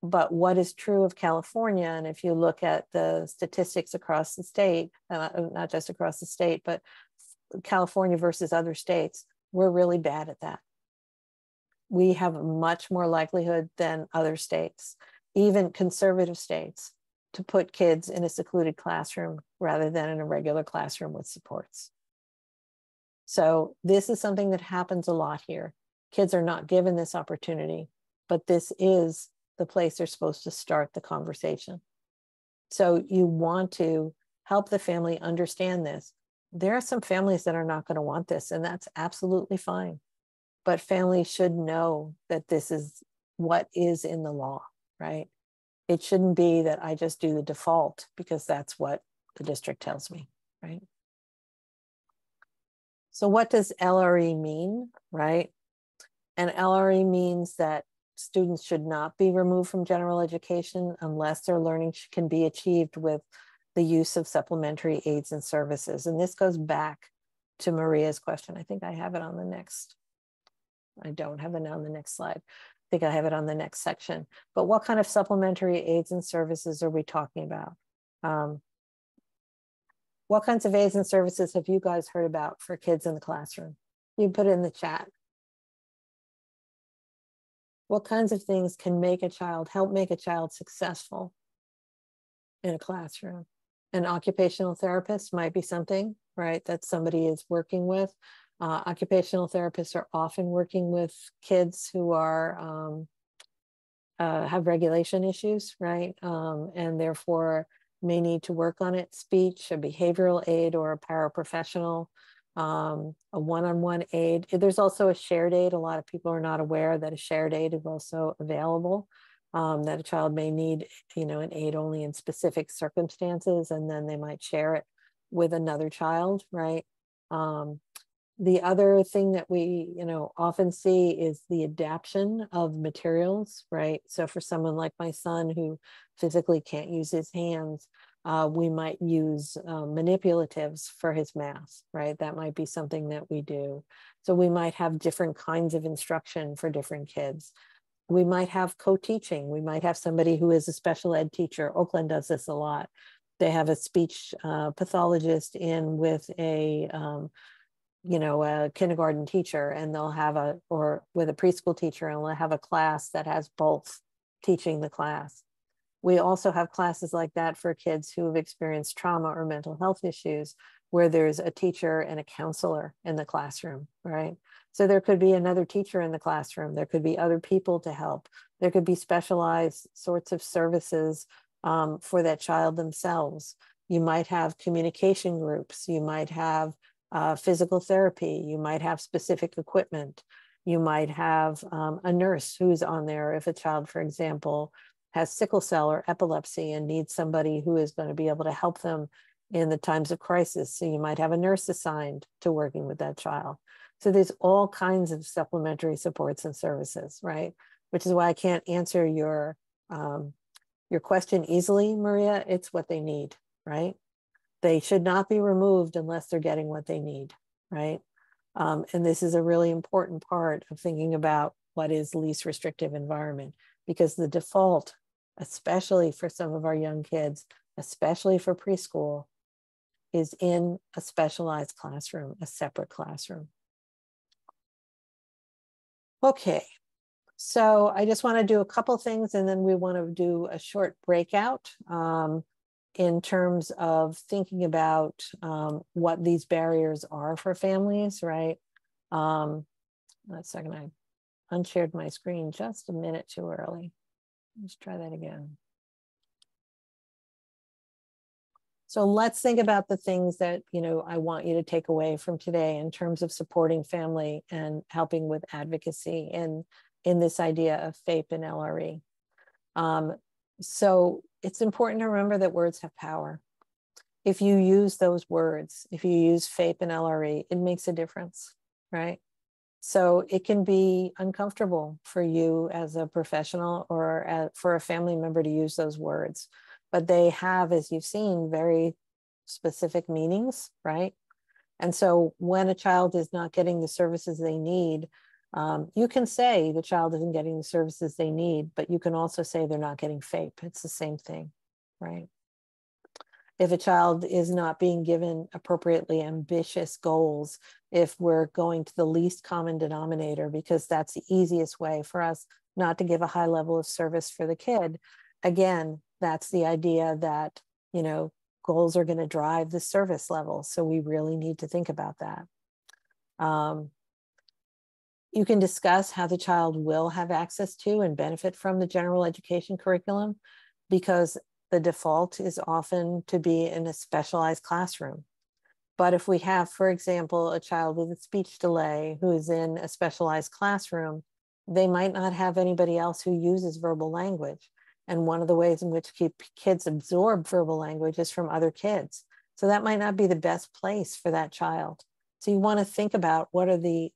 But what is true of California, and if you look at the statistics across the state, not just across the state, but California versus other states, we're really bad at that. We have much more likelihood than other states, even conservative states, to put kids in a secluded classroom rather than in a regular classroom with supports. So this is something that happens a lot here. Kids are not given this opportunity, but this is the place they're supposed to start the conversation. So you want to help the family understand this. There are some families that are not going to want this, and that's absolutely fine. But families should know that this is what is in the law, right? It shouldn't be that I just do the default because that's what the district tells me, right? So what does LRE mean, right? And LRE means that students should not be removed from general education unless their learning can be achieved with the use of supplementary aids and services. And this goes back to Maria's question. I think I have it on the next. I don't have it on the next slide. I think I have it on the next section. But what kind of supplementary aids and services are we talking about? What kinds of aids and services have you guys heard about for kids in the classroom? You put it in the chat. What kinds of things can help make a child successful in a classroom? An occupational therapist might be something, right, that somebody is working with. Occupational therapists are often working with kids who are have regulation issues, right? And therefore may need to work on it. Speech, a behavioral aid, or a paraprofessional, a one-on-one aid. There's also a shared aid. A lot of people are not aware that a shared aid is also available, that a child may need, an aid only in specific circumstances, and then they might share it with another child, right? The other thing that we, often see is the adaptation of materials, right? So for someone like my son who physically can't use his hands, we might use manipulatives for his math, right? That might be something that we do. So we might have different kinds of instruction for different kids. We might have co-teaching. We might have somebody who is a special ed teacher. Oakland does this a lot. They have a speech pathologist in with a kindergarten teacher, and they'll have or with a preschool teacher, and they'll have a class that has both teaching the class. We also have classes like that for kids who have experienced trauma or mental health issues, where there's a teacher and a counselor in the classroom, right? So there could be another teacher in the classroom. There could be other people to help. There could be specialized sorts of services for that child themselves. You might have communication groups. You might have physical therapy. You might have specific equipment. You might have a nurse who's on there if a child, for example, has sickle cell or epilepsy and needs somebody who is going to be able to help them in the times of crisis. So you might have a nurse assigned to working with that child. So there's all kinds of supplementary supports and services, right? Which is why I can't answer your question easily, Maria. It's what they need, right? They should not be removed unless they're getting what they need, right? And this is a really important part of thinking about what is least restrictive environment, because the default, especially for some of our young kids, especially for preschool, is in a specialized classroom, a separate classroom. Okay, so I just want to do a couple things, and then we want to do a short breakout in terms of thinking about what these barriers are for families, right? One second, I unshared my screen just a minute too early. Let's try that again. So let's think about the things that, I want you to take away from today in terms of supporting family and helping with advocacy in this idea of FAPE and LRE. So it's important to remember that words have power. If you use those words, if you use FAPE and LRE, it makes a difference, right? So it can be uncomfortable for you as a professional or for a family member to use those words, but they have, as you've seen, very specific meanings, right? And so when a child is not getting the services they need, you can say the child isn't getting the services they need, but you can also say they're not getting FAPE. It's the same thing, right? If a child is not being given appropriately ambitious goals, if we're going to the least common denominator, because that's the easiest way for us not to give a high level of service for the kid, again, that's the idea that, goals are going to drive the service level. So we really need to think about that. You can discuss how the child will have access to and benefit from the general education curriculum, because the default is often to be in a specialized classroom. But if we have, for example, a child with a speech delay who is in a specialized classroom, they might not have anybody else who uses verbal language. And one of the ways in which kids absorb verbal language is from other kids. So that might not be the best place for that child. So you want to think about what are the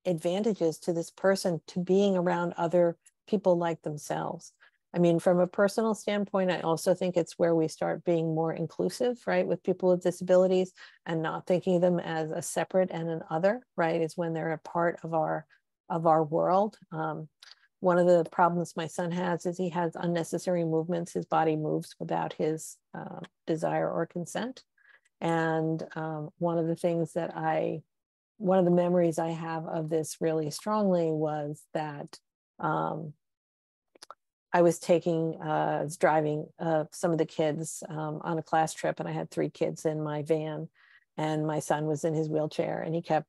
advantages to this person to being around other people like themselves. I mean, from a personal standpoint, I also think it's where we start being more inclusive, right, with people with disabilities, and not thinking of them as a separate and an other, right, is when they're a part of our world. One of the problems my son has is he has unnecessary movements. His body moves without his desire or consent. And one of the memories I have of this really strongly was that I was driving some of the kids on a class trip, and I had 3 kids in my van, and my son was in his wheelchair, and he kept,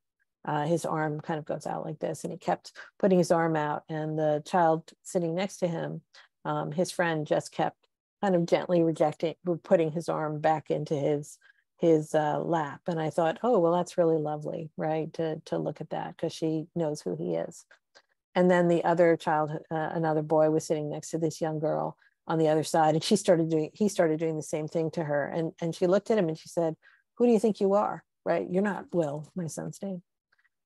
his arm kind of goes out like this, and he kept putting his arm out, and the child sitting next to him, his friend just kept kind of gently putting his arm back into his lap. And I thought, oh, well, that's really lovely, right? To look at that, because she knows who he is. And then the other child, another boy was sitting next to this young girl on the other side, and he started doing the same thing to her. And she looked at him and she said, who do you think you are? Right? You're not Will, my son's name.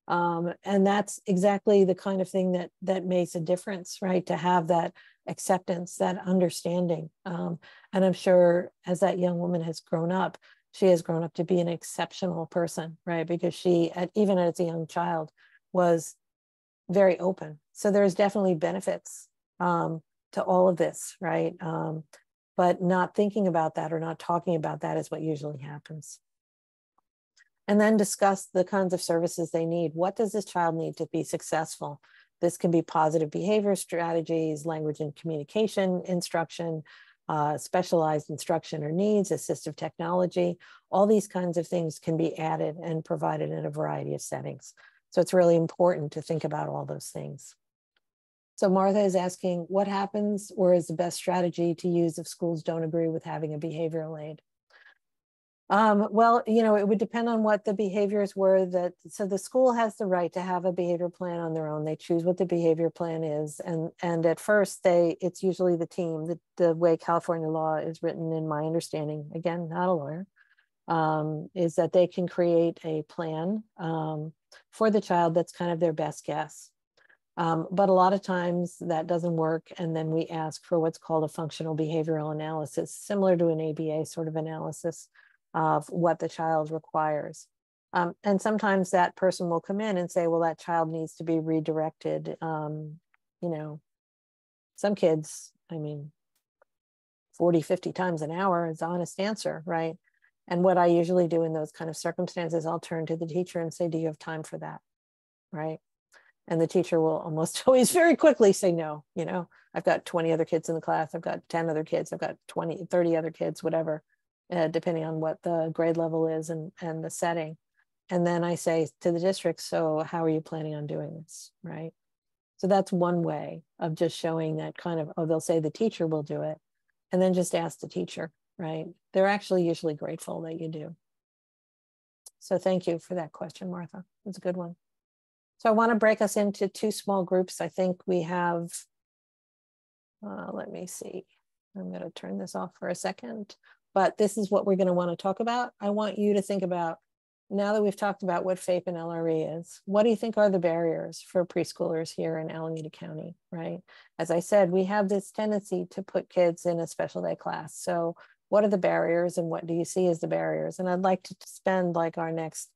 And that's exactly the kind of thing that makes a difference, right? To have that acceptance, that understanding. And I'm sure as that young woman has grown up, she has grown up to be an exceptional person, right? Because she, even as a young child, was very open. So there's definitely benefits to all of this, right? But not thinking about that or not talking about that is what usually happens. And then discuss the kinds of services they need. What does this child need to be successful? This can be positive behavior strategies, language and communication instruction, specialized instruction or needs, assistive technology. All these kinds of things can be added and provided in a variety of settings. So it's really important to think about all those things. So Martha is asking, what happens or is the best strategy to use if schools don't agree with having a behavioral aid? Well, it would depend on what the behaviors were so the school has the right to have a behavior plan on their own. They choose what the behavior plan is. And at first it's usually the team, the way California law is written, in my understanding, again, not a lawyer, is that they can create a plan for the child that's kind of their best guess. But a lot of times that doesn't work. And then we ask for what's called a functional behavioral analysis, similar to an ABA sort of analysis of what the child requires. And sometimes that person will come in and say, well, that child needs to be redirected. Some kids, 40, 50 times an hour is the honest answer, right? And what I usually do in those kind of circumstances, I'll turn to the teacher and say, do you have time for that, right? And the teacher will almost always very quickly say no. I've got 20 other kids in the class, I've got 10 other kids, I've got 20, 30 other kids, whatever. Depending on what the grade level is and the setting. And then I say to the district, so how are you planning on doing this, right? So that's one way of just showing that kind of, they'll say the teacher will do it, and then just ask the teacher, right? They're actually usually grateful that you do. So thank you for that question, Martha. It's a good one. So I want to break us into 2 small groups. I think we have, let me see. I'm going to turn this off for a second. But this is what we're going to want to talk about. I want you to think about, now that we've talked about what FAPE and LRE is, what do you think are the barriers for preschoolers here in Alameda County, right? As I said, we have this tendency to put kids in a special ed class. So what are the barriers and what do you see as the barriers? And I'd like to spend like our next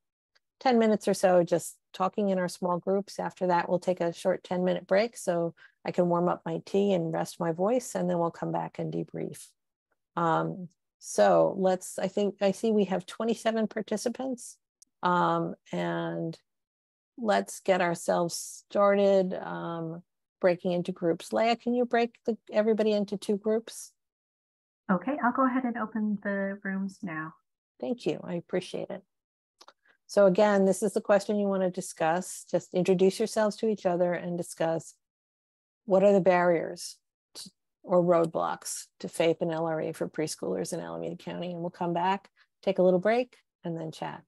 10 minutes or so just talking in our small groups. After that, we'll take a short 10-minute break so I can warm up my tea and rest my voice, and then we'll come back and debrief. So I see we have 27 participants, and let's get ourselves started breaking into groups. Leah, can you break everybody into 2 groups? Okay, I'll go ahead and open the rooms now. Thank you, I appreciate it. So again, this is the question you want to discuss. Just introduce yourselves to each other and discuss what are the barriers or roadblocks to FAPE and LRE for preschoolers in Alameda County. And we'll come back, take a little break, and then chat.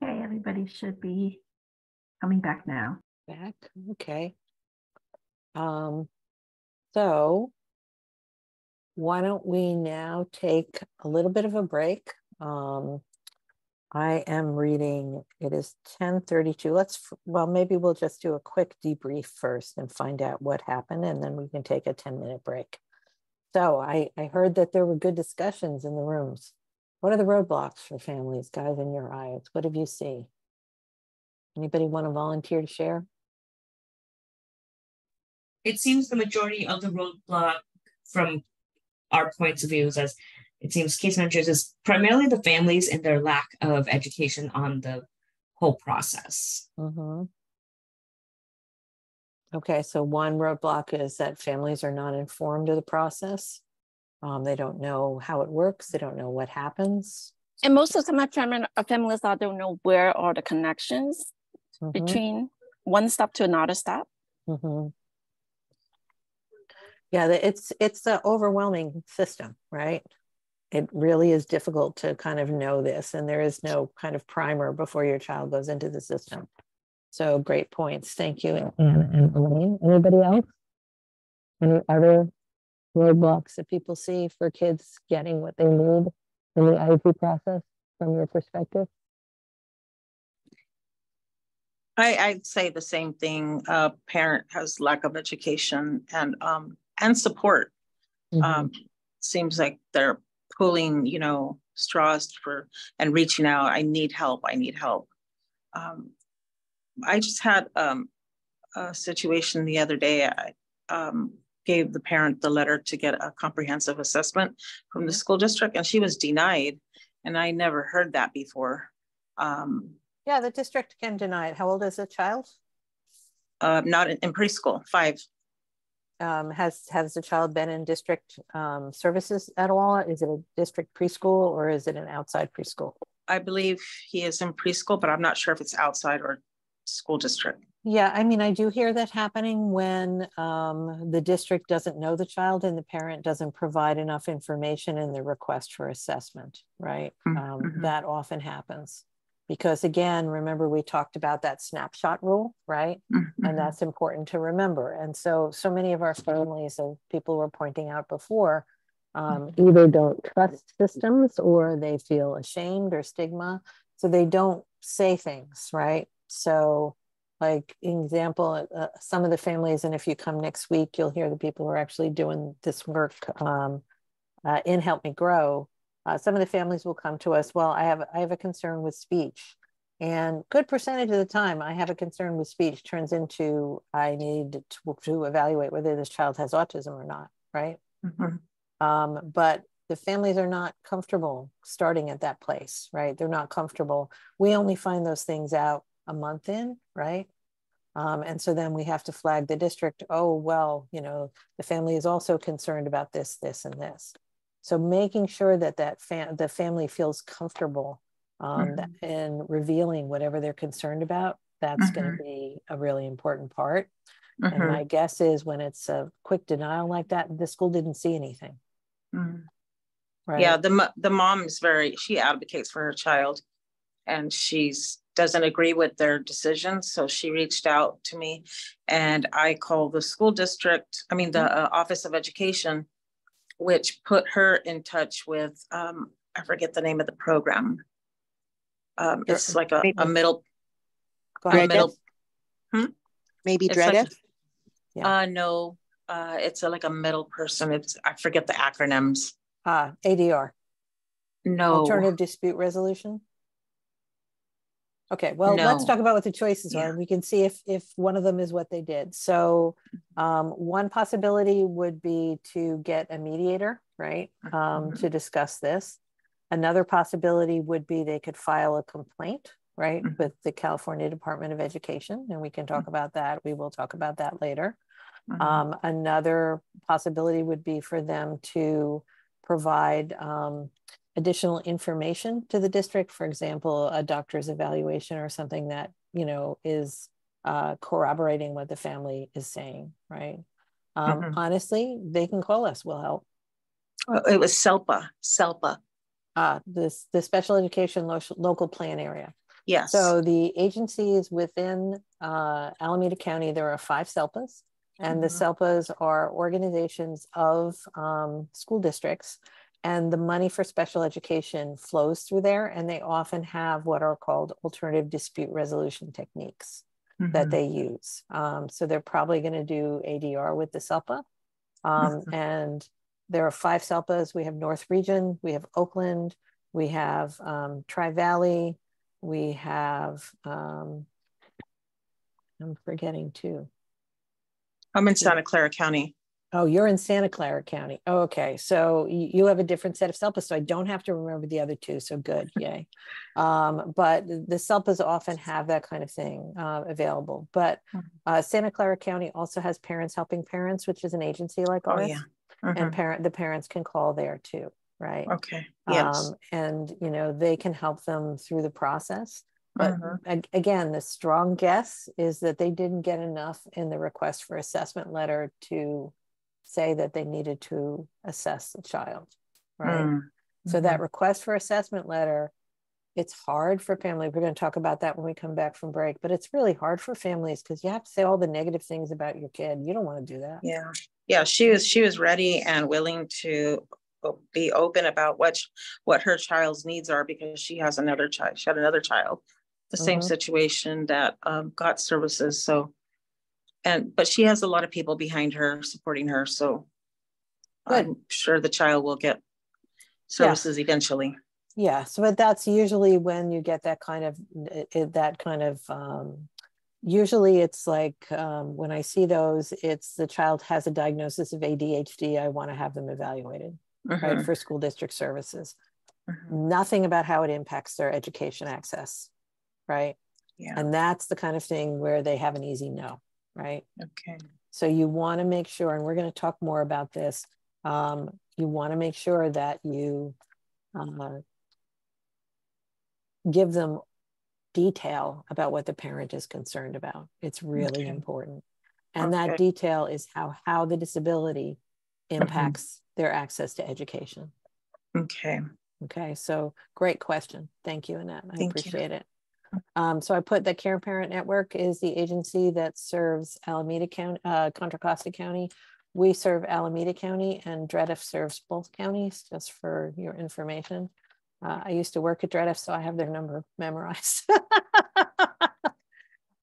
Okay, everybody should be coming back now. Back, okay. So why don't we now take a little bit of a break? I am reading, it is 10:32. Well, maybe we'll just do a quick debrief first and find out what happened, and then we can take a 10-minute break. So I heard that there were good discussions in the rooms. What are the roadblocks for families, guys, in your eyes? What have you seen? Anybody want to volunteer to share? It seems the majority of the roadblock from our points of views, as it seems case managers, is primarily the families and their lack of education on the whole process. Mm-hmm. Okay, so one roadblock is that families are not informed of the process. They don't know how it works. They don't know what happens. And most of the time, families don't know where are the connections between one step to another step. Yeah, it's an overwhelming system, right? It really is difficult to kind of know this, and there is no kind of primer before your child goes into the system. So great points. Thank you, Anne and Elaine. Anybody else? Any other roadblocks that people see for kids getting what they need in the IEP process from your perspective? I'd say the same thing. Parent has lack of education and support. Seems like they're pulling, straws and reaching out. I need help. I need help. I just had a situation the other day. I gave the parent the letter to get a comprehensive assessment from the school district, and she was denied. And I never heard that before. Yeah, the district can deny it. How old is the child? Not in preschool, 5. Has the child been in district services at all? Is it a district preschool or is it an outside preschool? I believe he is in preschool, but I'm not sure if it's outside or school district. Yeah, I mean, I do hear that happening when the district doesn't know the child and the parent doesn't provide enough information in the request for assessment, right? That often happens. Because again, remember we talked about that snapshot rule, right? And that's important to remember. And so many of our families, and people were pointing out before, either don't trust systems or they feel ashamed or stigma. So they don't say things, right? So like example, some of the families, and if you come next week, you'll hear the people who are actually doing this work in Help Me Grow. Some of the families will come to us, well, I have a concern with speech. And good percentage of the time, I have a concern with speech turns into, I need to evaluate whether this child has autism or not, right? But the families are not comfortable starting at that place, right? They're not comfortable. We only find those things out a month in, right? And so then we have to flag the district, oh, well, the family is also concerned about this, this, and this. So making sure that the family feels comfortable in revealing whatever they're concerned about, that's going to be a really important part. And my guess is when it's a quick denial like that, the school didn't see anything. Right? Yeah, the mom is she advocates for her child, and doesn't agree with their decisions. So she reached out to me, and I called the school district, the Office of Education, which put her in touch with, I forget the name of the program. It's like a middle. Maybe dreaded? No, it's like a middle person. I forget the acronyms. ADR. No. Alternative dispute resolution. Okay, well, let's talk about what the choices are. We can see if one of them is what they did. So one possibility would be to get a mediator, right, to discuss this. Another possibility would be they could file a complaint, right, with the California Department of Education, and we can talk about that. We will talk about that later. Another possibility would be for them to provide additional information to the district, for example, a doctor's evaluation or something that, is corroborating what the family is saying, right? Honestly, they can call us, we'll help. It was SELPA. The Special Education Local Plan Area. Yes. So the agencies within Alameda County, there are 5 SELPAs, and the SELPAs are organizations of school districts. And the money for special education flows through there, and they often have what are called alternative dispute resolution techniques that they use. So they're probably going to do ADR with the SELPA. And there are 5 SELPAs. We have North Region, we have Oakland, we have Tri-Valley, we have, I'm forgetting 2. I'm in Santa Clara County. Oh, you're in Santa Clara County. Oh, okay. So you have a different set of SELPAs, so I don't have to remember the other two. So good, yay. But the SELPAs often have that kind of thing available. But Santa Clara County also has Parents Helping Parents, which is an agency like ours. Oh, yeah. And the parents can call there too, right? Okay, yes. And, you know, they can help them through the process. But again, the strong guess is that they didn't get enough in the request for assessment letter to say that they needed to assess the child, right? So that request for assessment letter, it's hard for families. We're going to talk about that when we come back from break, but it's really hard for families because you have to say all the negative things about your kid. You don't want to do that. Yeah. Yeah. She was ready and willing to be open about what her child's needs are, because she has another child. She had another child, the same situation that got services. So, but she has a lot of people behind her supporting her. So good. I'm sure the child will get services eventually. Yeah. So, but that's usually when you get that kind of, usually it's like when I see those, it's the child has a diagnosis of ADHD. I want to have them evaluated, right, for school district services. Nothing about how it impacts their education access, right? Yeah. And that's the kind of thing where they have an easy no, right? Okay. So you want to make sure, and we're going to talk more about this, you want to make sure that you give them detail about what the parent is concerned about. It's really important. And that detail is how the disability impacts their access to education. Okay. Okay, so great question. Thank you, Annette. I appreciate it. So I put the Care Parent Network is the agency that serves Alameda County, Contra Costa County. We serve Alameda County, and DREDF serves both counties, just for your information. I used to work at DREDF, so I have their number memorized.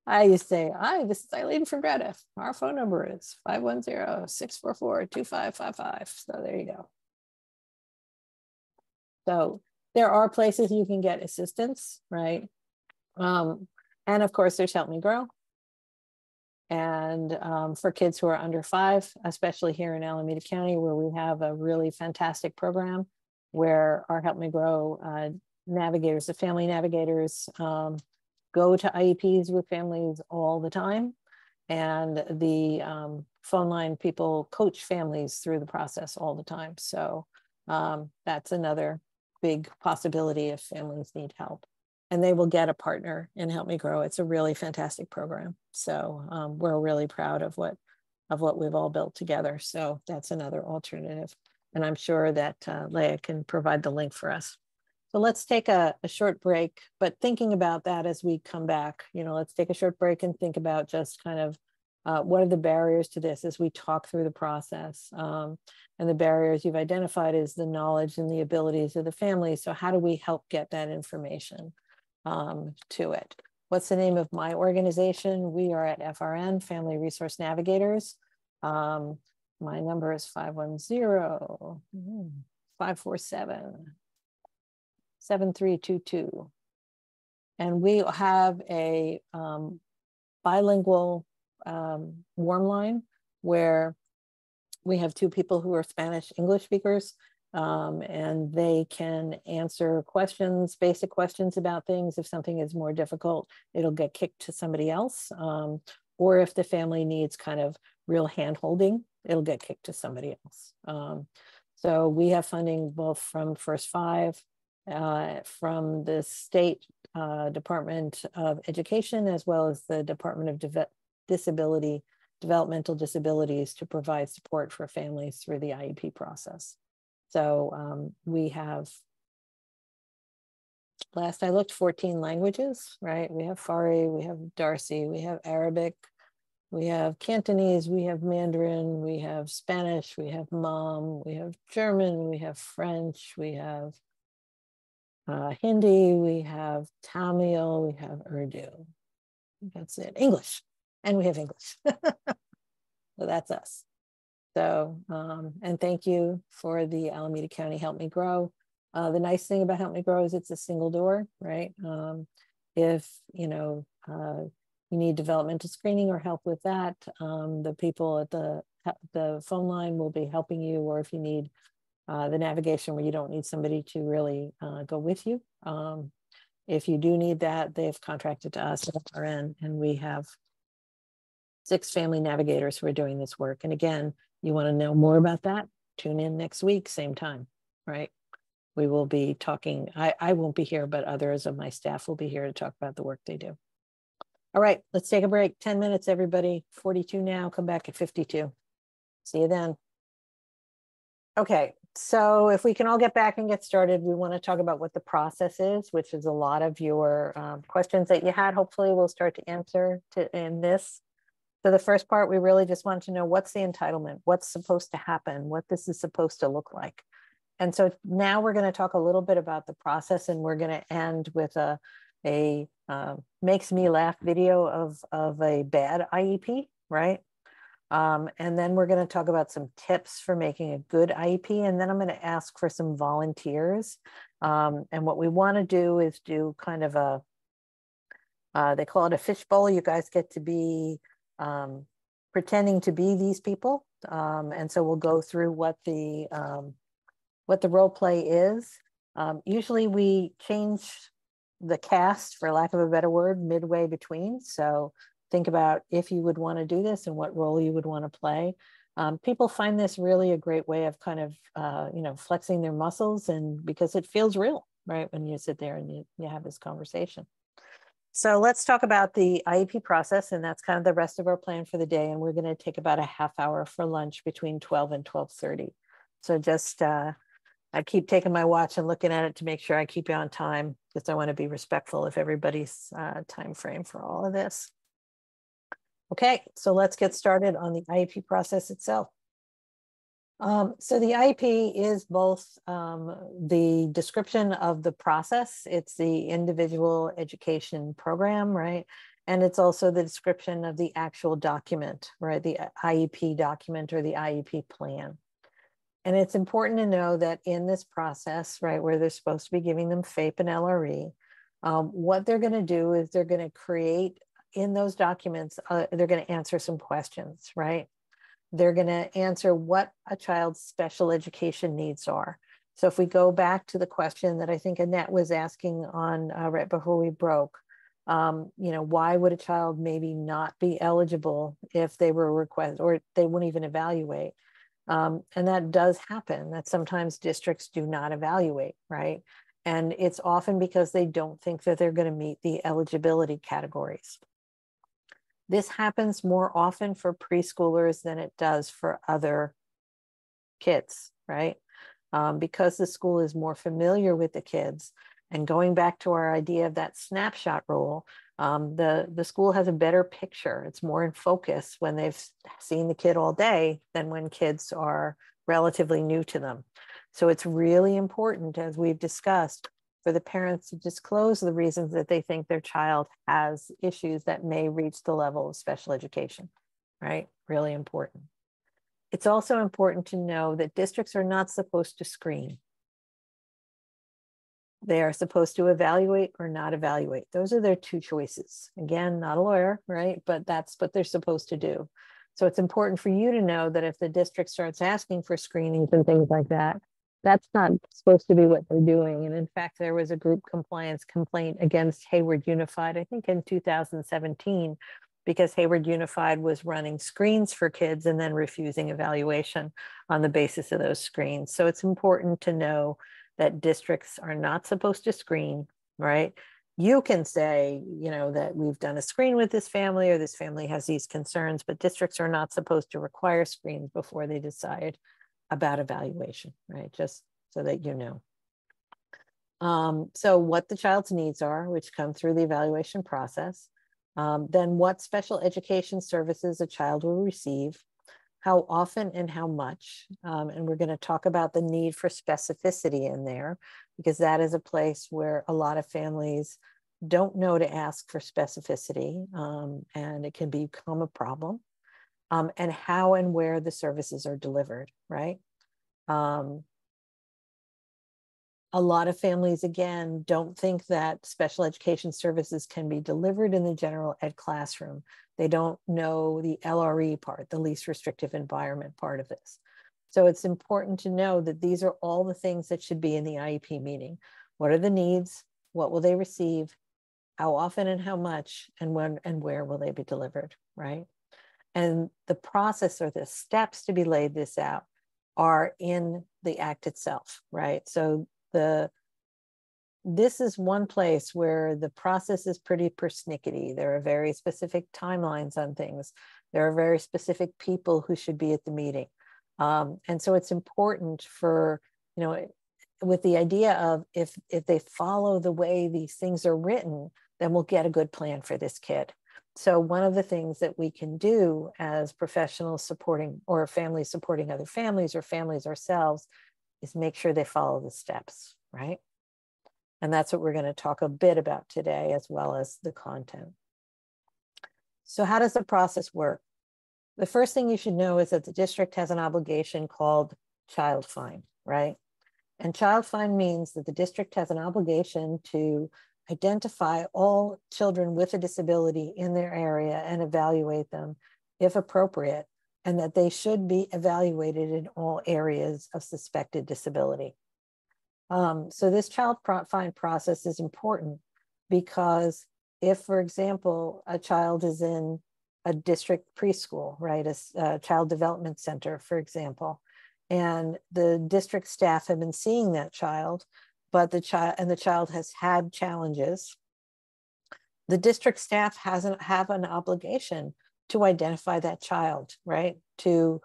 I used to say, hi, this is Eileen from DREDF. Our phone number is 510-644-2555. So there you go. So there are places you can get assistance, right? And of course, there's Help Me Grow. And for kids who are under 5, especially here in Alameda County, where we have a really fantastic program where our Help Me Grow navigators, the family navigators, go to IEPs with families all the time. And the phone line people coach families through the process all the time. So that's another big possibility if families need help. And they will get a partner in Help Me Grow. It's a really fantastic program. So we're really proud of what we've all built together. So that's another alternative. And I'm sure that Leah can provide the link for us. So let's take a short break, but thinking about that as we come back, let's take a short break and think about just kind of what are the barriers to this as we talk through the process. And the barriers you've identified is the knowledge and the abilities of the family. So how do we help get that information to it? What's the name of my organization? We are at FRN, Family Resource Navigators. My number is 510-547-7322. And we have a bilingual warm line where we have 2 people who are Spanish English speakers, and they can answer questions, basic questions about things. If something is more difficult, it'll get kicked to somebody else. Or if the family needs kind of real hand holding, it'll get kicked to somebody else. So we have funding both from First 5, from the state Department of Education, as well as the Department of Developmental Disabilities, to provide support for families through the IEP process. So we have, last I looked, 14 languages, right? We have Fari, we have Darcy, we have Arabic, we have Cantonese, we have Mandarin, we have Spanish, we have Hmong, we have German, we have French, we have Hindi, we have Tamil, we have Urdu. That's it. English, and we have English. So that's us. So, and thank you for the Alameda County Help Me Grow. The nice thing about Help Me Grow is it's a single door, right? If, you need developmental screening or help with that, the people at the the phone line will be helping you, or if you need the navigation where you don't need somebody to really go with you. If you do need that, they've contracted to us at our end, and we have 6 family navigators who are doing this work. And again, you want to know more about that, tune in next week, same time, right? We will be talking, I won't be here, but others of my staff will be here to talk about the work they do. All right, let's take a break. 10 minutes, everybody. 42 now, come back at 52. See you then. Okay, so if we can all get back and get started, we want to talk about what the process is, which is a lot of your questions that you had. Hopefully we'll start to answer in this. So the first part, we really just want to know what's the entitlement, what's supposed to happen, what this is supposed to look like. And so now we're going to talk a little bit about the process, and we're going to end with a makes me laugh video of a bad IEP, right? And then we're going to talk about some tips for making a good IEP. And then I'm going to ask for some volunteers. And what we want to do is do kind of a, they call it a fishbowl. You guys get to be pretending to be these people. And so we'll go through what the role play is. Usually we change the cast, for lack of a better word, midway between. So think about if you would want to do this and what role you would want to play. People find this really a great way of kind of, flexing their muscles, and because it feels real, right? When you sit there and you have this conversation. So let's talk about the IEP process, and that's kind of the rest of our plan for the day. And we're going to take about a half hour for lunch between 12 and 12:30. So just, I keep taking my watch and looking at it to make sure I keep you on time, because I want to be respectful of everybody's time frame for all of this. Okay, so let's get started on the IEP process itself. So the IEP is both the description of the process, it's the individual education program, right? And it's also the description of the actual document, right? The IEP document or the IEP plan. And it's important to know that in this process, right, where they're supposed to be giving them FAPE and LRE, what they're going to do is they're going to create in those documents, they're going to answer some questions, right? They're going to answer what a child's special education needs are. So if we go back to the question that I think Annette was asking on right before we broke, why would a child maybe not be eligible if they were requested, or they wouldn't even evaluate? And that does happen, that sometimes districts do not evaluate, right? And it's often because they don't think that they're going to meet the eligibility categories. This happens more often for preschoolers than it does for other kids, right? Because the school is more familiar with the kids. And going back to our idea of that snapshot rule, the school has a better picture. It's more in focus when they've seen the kid all day than when kids are relatively new to them. So it's really important, as we've discussed, for the parents to disclose the reasons that they think their child has issues that may reach the level of special education, right? Really important. It's also important to know that districts are not supposed to screen. They are supposed to evaluate or not evaluate. Those are their two choices. Again, not a lawyer, right? But that's what they're supposed to do. So it's important for you to know that if the district starts asking for screenings and things like that, that's not supposed to be what they're doing. And in fact, there was a group compliance complaint against Hayward Unified, I think in 2017, because Hayward Unified was running screens for kids and then refusing evaluation on the basis of those screens. So it's important to know that districts are not supposed to screen, right? You can say, that we've done a screen with this family, or this family has these concerns, but districts are not supposed to require screens before they decide about evaluation, right? Just so that you know. So what the child's needs are, which come through the evaluation process, then what special education services a child will receive, how often and how much. And we're going to talk about the need for specificity in there, because that is a place where a lot of families don't know to ask for specificity, and it can become a problem. And how and where the services are delivered, right? A lot of families, again, don't think that special education services can be delivered in the general ed classroom. They don't know the LRE part, the least restrictive environment part of this. So it's important to know that these are all the things that should be in the IEP meeting. What are the needs? What will they receive? How often and how much? And when and where will they be delivered, right? And the process or the steps to be laid this out are in the act itself, right? So this is one place where the process is pretty persnickety. There are very specific timelines on things. There are very specific people who should be at the meeting. And so it's important for, you know, with the idea of if they follow the way these things are written, then we'll get a good plan for this kid. So one of the things that we can do as professionals supporting or families supporting other families or families ourselves is make sure they follow the steps, right? And that's what we're going to talk a bit about today, as well as the content. So how does the process work? The first thing you should know is that the district has an obligation called child find, right? And child find means that the district has an obligation to identify all children with a disability in their area and evaluate them if appropriate, and that they should be evaluated in all areas of suspected disability. So this child find process is important because if, for example, a child is in a district preschool, right, a child development center, for example, and the district staff have been seeing that child, but the child has had challenges, the district staff have an obligation to identify that child, right, to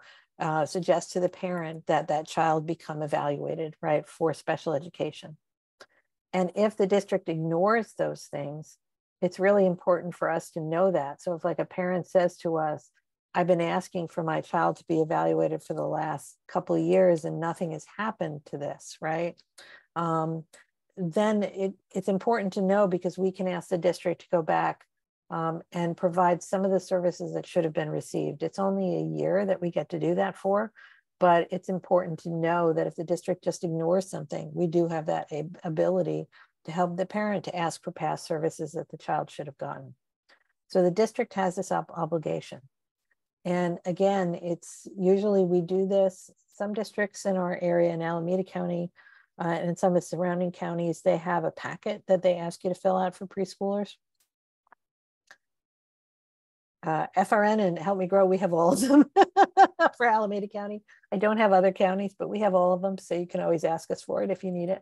suggest to the parent that that child become evaluated, right, for special education. And if the district ignores those things, it's really important for us to know that. So if like a parent says to us, I've been asking for my child to be evaluated for the last couple of years and nothing has happened to this, right? Then it's important to know, because we can ask the district to go back and provide some of the services that should have been received. It's only a year that we get to do that for, but it's important to know that if the district just ignores something, we do have that ability to help the parent to ask for past services that the child should have gotten. So the district has this obligation. And again, it's usually we do this, some districts in our area in Alameda County and in some of the surrounding counties, they have a packet that they ask you to fill out for preschoolers. FRN and Help Me Grow, we have all of them for Alameda County. I don't have other counties, but we have all of them. So you can always ask us for it if you need it.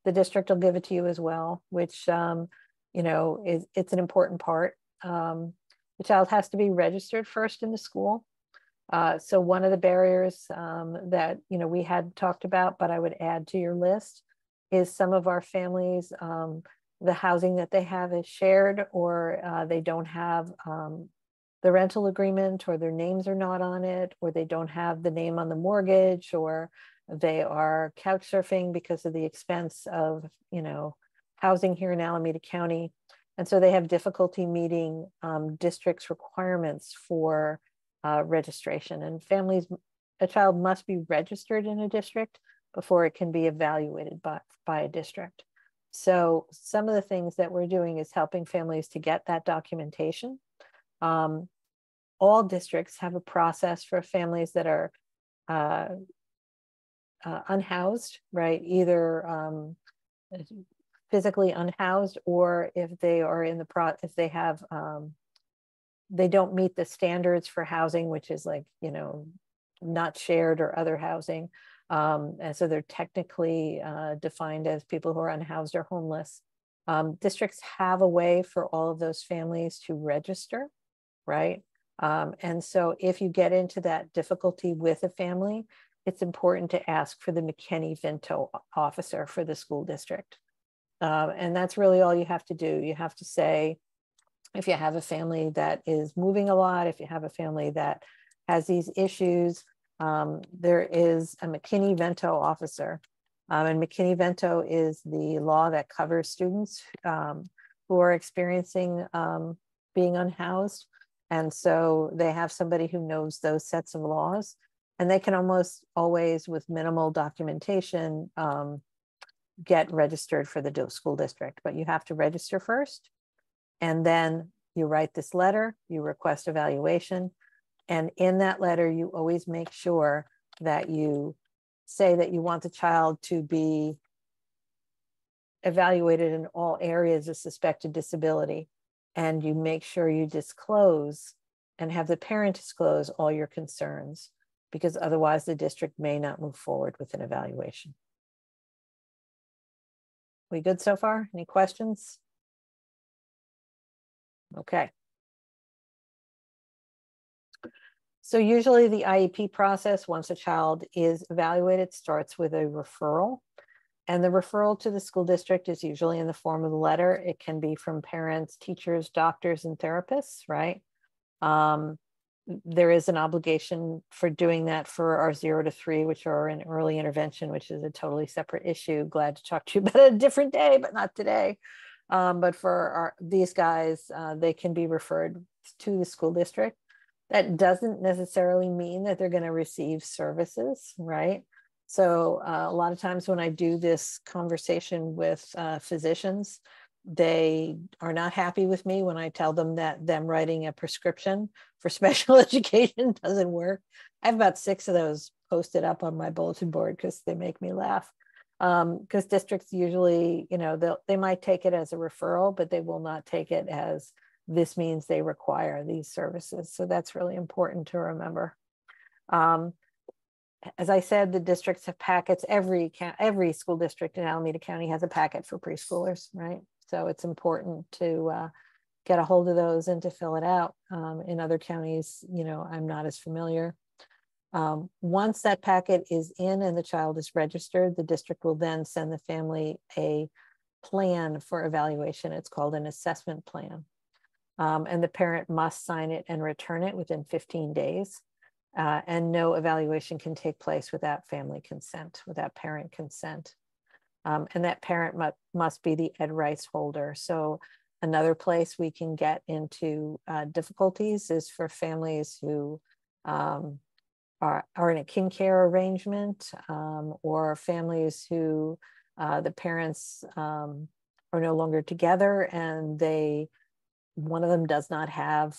The district will give it to you as well, which, you know, it's an important part. The child has to be registered first in the school. So one of the barriers that, you know, we had talked about, but I would add to your list, is some of our families, the housing that they have is shared, or they don't have the rental agreement, or their names are not on it, or they don't have the name on the mortgage, or they are couch surfing because of the expense of, you know, housing here in Alameda County. And so they have difficulty meeting district's requirements for registration. And families, a child must be registered in a district before it can be evaluated by a district. So some of the things that we're doing is helping families to get that documentation. All districts have a process for families that are unhoused, right? Either physically unhoused, or if they are in the if they have they don't meet the standards for housing, which is like, you know, not shared or other housing, and so they're technically defined as people who are unhoused or homeless. Districts have a way for all of those families to register, right? And so if you get into that difficulty with a family, it's important to ask for the McKinney-Vento officer for the school district. And that's really all you have to do. You have to say, if you have a family that is moving a lot, if you have a family that has these issues, there is a McKinney-Vento officer. And McKinney-Vento is the law that covers students who are experiencing being unhoused. And so they have somebody who knows those sets of laws, and they can almost always, with minimal documentation, get registered for the school district. But you have to register first, and then you write this letter, you request evaluation, and in that letter, you always make sure that you say that you want the child to be evaluated in all areas of suspected disability, and you make sure you disclose and have the parent disclose all your concerns, because otherwise the district may not move forward with an evaluation. We good so far? Any questions? Okay. So usually the IEP process, once a child is evaluated, starts with a referral. And the referral to the school district is usually in the form of a letter. It can be from parents, teachers, doctors, and therapists, right? There is an obligation for doing that for our 0 to 3, which are in early intervention, which is a totally separate issue. Glad to talk to you about it a different day, but not today. But for these guys, they can be referred to the school district. That doesn't necessarily mean that they're going to receive services, right? So a lot of times when I do this conversation with physicians, they are not happy with me when I tell them that them writing a prescription for special education doesn't work. I have about 6 of those posted up on my bulletin board because they make me laugh. Because districts usually, you know, they might take it as a referral, but they will not take it as this means they require these services. So that's really important to remember. As I said, the districts have packets. Every school district in Alameda County has a packet for preschoolers, right? So it's important to get a hold of those and to fill it out. In other counties, you know, I'm not as familiar. Once that packet is in and the child is registered, the district will then send the family a plan for evaluation. It's called an assessment plan. And the parent must sign it and return it within 15 days. And no evaluation can take place without family consent, without parent consent. And that parent must be the ed rights holder. So another place we can get into difficulties is for families who are in a kin care arrangement, or families who the parents are no longer together and one of them does not have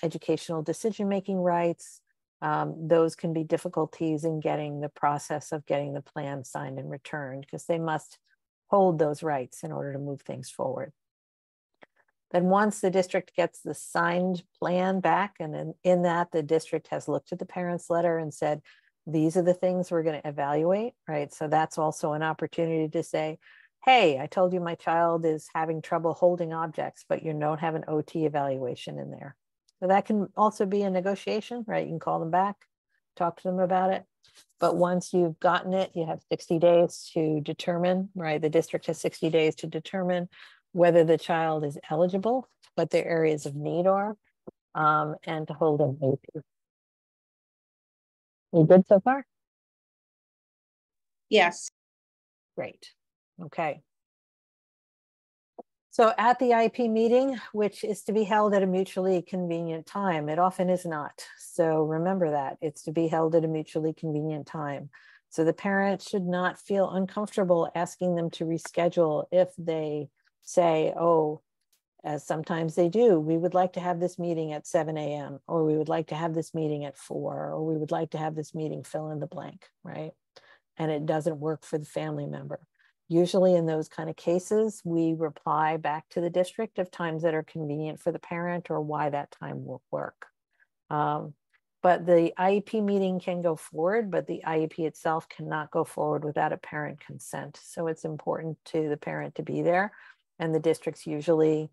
educational decision-making rights. Those can be difficulties in getting the process of getting the plan signed and returned, because they must hold those rights in order to move things forward. Then once the district gets the signed plan back, and in that the district has looked at the parent's letter and said, these are the things we're going to evaluate, right? So that's also an opportunity to say, hey, I told you my child is having trouble holding objects, but you don't have an OT evaluation in there. So that can also be a negotiation, right? You can call them back, talk to them about it. But once you've gotten it, you have 60 days to determine, right? The district has 60 days to determine whether the child is eligible, what their areas of need are, and to hold an OT. You good so far? Yes. Great. Okay. So at the IEP meeting, which is to be held at a mutually convenient time, it often is not. So remember that it's to be held at a mutually convenient time. So the parent should not feel uncomfortable asking them to reschedule if they say, oh, as sometimes they do, we would like to have this meeting at 7 a.m. or we would like to have this meeting at 4, or we would like to have this meeting fill in the blank, right? And it doesn't work for the family member. Usually in those kind of cases, we reply back to the district of times that are convenient for the parent or why that time will work. But the IEP meeting can go forward, but the IEP itself cannot go forward without a parent consent. So it's important to the parent to be there. And the districts usually,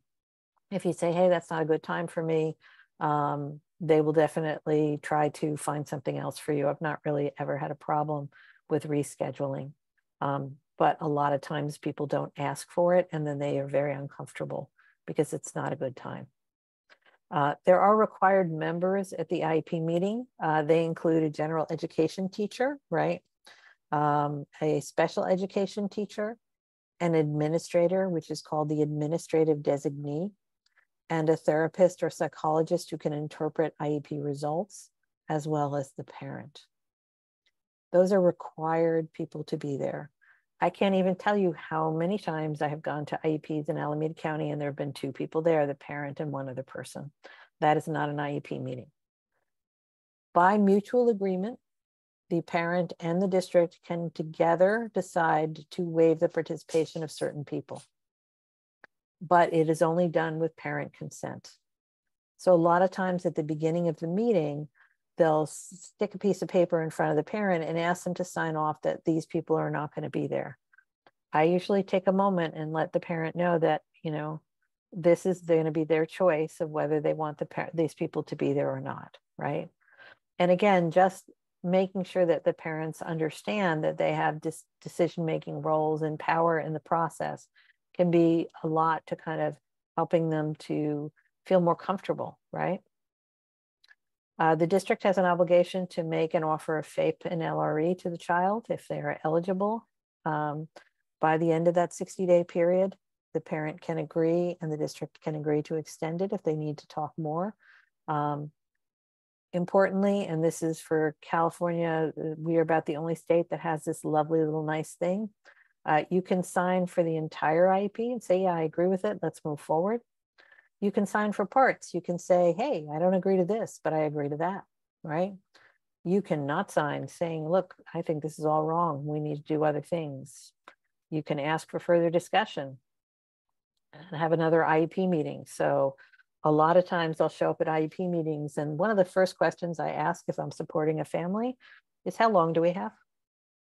if you say, hey, that's not a good time for me, they will definitely try to find something else for you. I've not really ever had a problem with rescheduling. But a lot of times people don't ask for it and then they are very uncomfortable because it's not a good time. There are required members at the IEP meeting. They include a general education teacher, right? A special education teacher, an administrator, which is called the administrative designee, and a therapist or psychologist who can interpret IEP results, as well as the parent. Those are required people to be there. I can't even tell you how many times I have gone to IEPs in Alameda County and there have been two people there, the parent and one other person. That is not an IEP meeting. By mutual agreement, the parent and the district can together decide to waive the participation of certain people. But it is only done with parent consent. So a lot of times at the beginning of the meeting, they'll stick a piece of paper in front of the parent and ask them to sign off that these people are not going to be there. I usually take a moment and let the parent know that, you know, this is going to be their choice of whether they want these people to be there or not, right? And again, just making sure that the parents understand that they have decision-making roles and power in the process can be a lot to kind of helping them to feel more comfortable, right? The district has an obligation to make an offer of FAPE and LRE to the child if they are eligible. By the end of that 60-day period, the parent can agree and the district can agree to extend it if they need to talk more. Importantly, and this is for California, we are about the only state that has this lovely little nice thing. You can sign for the entire IEP and say, yeah, I agree with it. Let's move forward. You can sign for parts. You can say, hey, I don't agree to this, but I agree to that, right? You cannot sign saying, look, I think this is all wrong. We need to do other things. You can ask for further discussion and have another IEP meeting. So a lot of times I'll show up at IEP meetings, and one of the first questions I ask if I'm supporting a family is, how long do we have?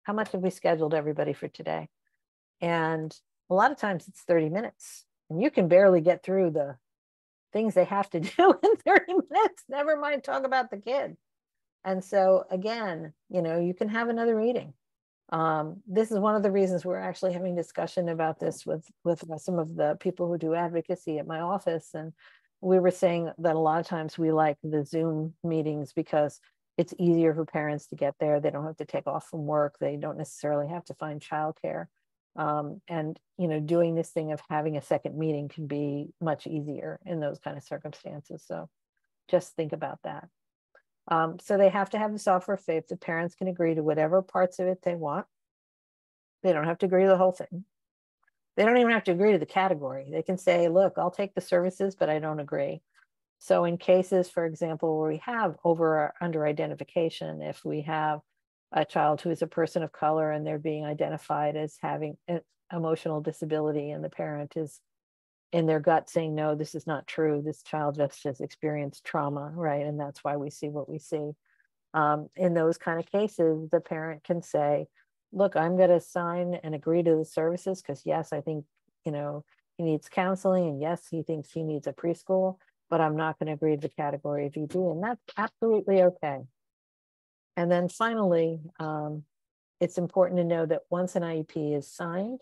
How much have we scheduled everybody for today? And a lot of times it's 30 minutes, and you can barely get through the things they have to do in 30 minutes, never mind talk about the kid. And so again, you know, you can have another meeting. This is one of the reasons we're actually having discussion about this with some of the people who do advocacy at my office. And we were saying that a lot of times we like the Zoom meetings because it's easier for parents to get there. They don't have to take off from work. They don't necessarily have to find childcare. And, you know, doing this thing of having a second meeting can be much easier in those kind of circumstances. So just think about that. So they have to have this offer of FAPE. The parents can agree to whatever parts of it they want. They don't have to agree to the whole thing. They don't even have to agree to the category. They can say, look, I'll take the services, but I don't agree. So in cases, for example, where we have over or under identification, if we have a child who is a person of color and they're being identified as having an emotional disability, and the parent is in their gut saying, no, this is not true. This child just has experienced trauma, right? And that's why we see what we see. In those kind of cases, the parent can say, look, I'm going to sign and agree to the services because yes, I think, you know, he needs counseling, and yes, he thinks he needs a preschool, but I'm not going to agree to the category of ED, and that's absolutely okay. And then finally, it's important to know that once an IEP is signed,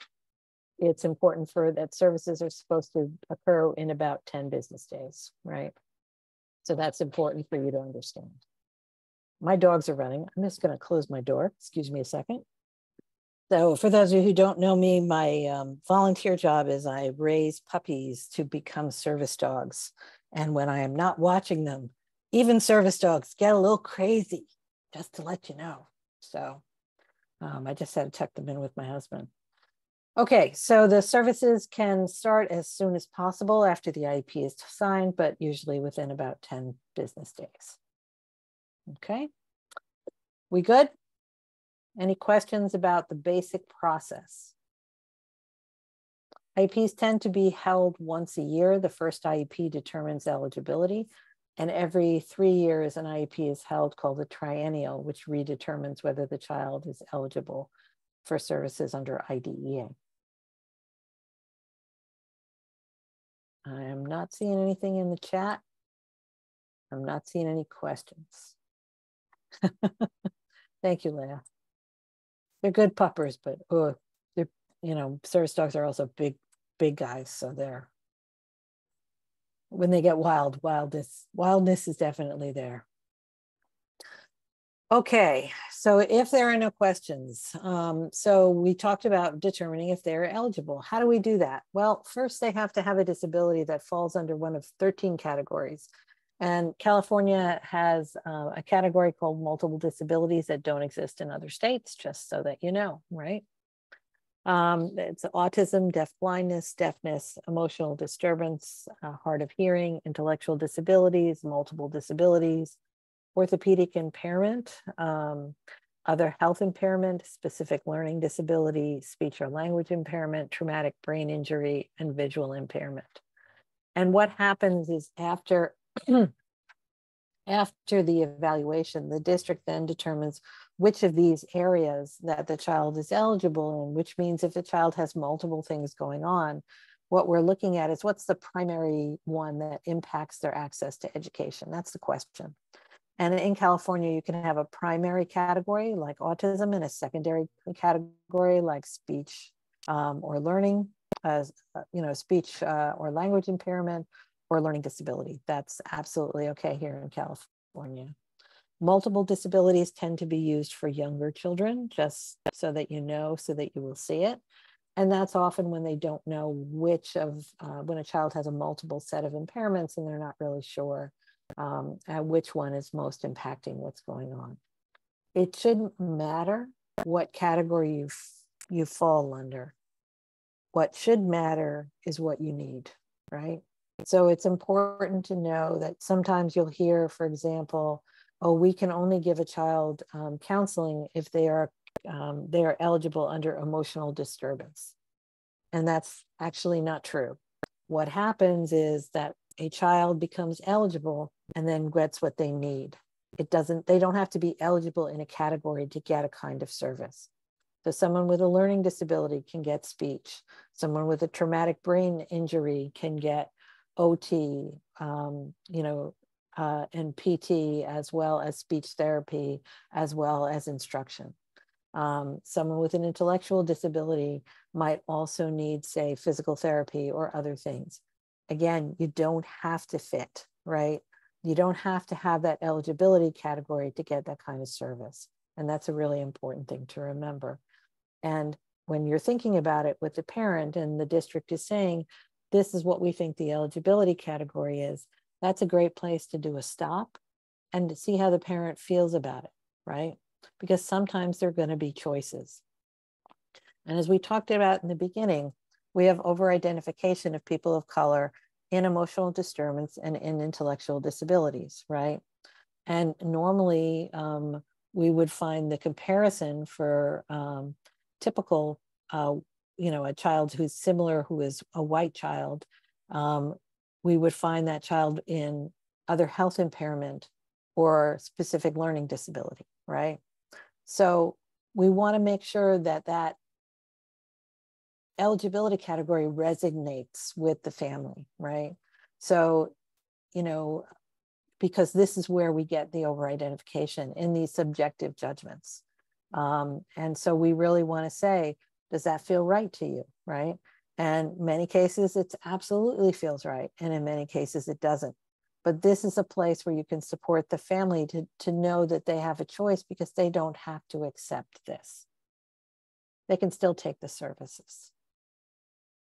it's important for that services are supposed to occur in about 10 business days, right? So that's important for you to understand. My dogs are running. I'm just going to close my door. Excuse me a second. So for those of you who don't know me, my volunteer job is I raise puppies to become service dogs. And when I am not watching them, even service dogs get a little crazy, just to let you know. So I just had to tuck them in with my husband. Okay, so the services can start as soon as possible after the IEP is signed, but usually within about 10 business days. Okay, we good? Any questions about the basic process? IEPs tend to be held once a year. The first IEP determines eligibility, and every 3 years an IEP is held called a triennial, which redetermines whether the child is eligible for services under IDEA. I am not seeing anything in the chat. I'm not seeing any questions. Thank you, Leah. They're good puppers, but they're, you know, service dogs are also big guys. So they're, when they get wildness is definitely there. Okay, so if there are no questions, so we talked about determining if they're eligible. How do we do that? Well, first they have to have a disability that falls under one of 13 categories. And California has a category called multiple disabilities that don't exist in other states, just so that you know, right? It's autism, deafblindness, deafness, emotional disturbance, hard of hearing, intellectual disabilities, multiple disabilities, orthopedic impairment, other health impairment, specific learning disability, speech or language impairment, traumatic brain injury, and visual impairment. And what happens is after the evaluation, the district then determines which of these areas that the child is eligible in, which means if the child has multiple things going on, what we're looking at is what's the primary one that impacts their access to education. That's the question. And in California, you can have a primary category like autism and a secondary category like speech or learning, speech or language impairment or learning disability. That's absolutely okay here in California. Multiple disabilities tend to be used for younger children, just so that you know, so that you will see it. And that's often when they don't know which of, when a child has a multiple set of impairments and they're not really sure which one is most impacting what's going on. It shouldn't matter what category you fall under. What should matter is what you need, right? So it's important to know that sometimes you'll hear, for example, oh, we can only give a child counseling if they are eligible under emotional disturbance. And that's actually not true. What happens is that a child becomes eligible and then gets what they need. They don't have to be eligible in a category to get a kind of service. So someone with a learning disability can get speech. Someone with a traumatic brain injury can get OT, and PT, as well as speech therapy, as well as instruction. Someone with an intellectual disability might also need, say, physical therapy or other things. Again, you don't have to fit, right? You don't have to have that eligibility category to get that kind of service. And that's a really important thing to remember. And when you're thinking about it with the parent and the district is saying, this is what we think the eligibility category is, that's a great place to do a stop and to see how the parent feels about it, right? Because sometimes there are going to be choices. And as we talked about in the beginning, we have over-identification of people of color in emotional disturbance and in intellectual disabilities, right? And normally we would find the comparison for typical, a child who's similar, who is a white child, we would find that child in other health impairment or specific learning disability, right? So we want to make sure that that eligibility category resonates with the family, right? So, because this is where we get the over-identification in these subjective judgments. And so we really want to say, does that feel right to you, right? And many cases, it absolutely feels right. And in many cases, it doesn't. But this is a place where you can support the family to know that they have a choice, because they don't have to accept this. They can still take the services,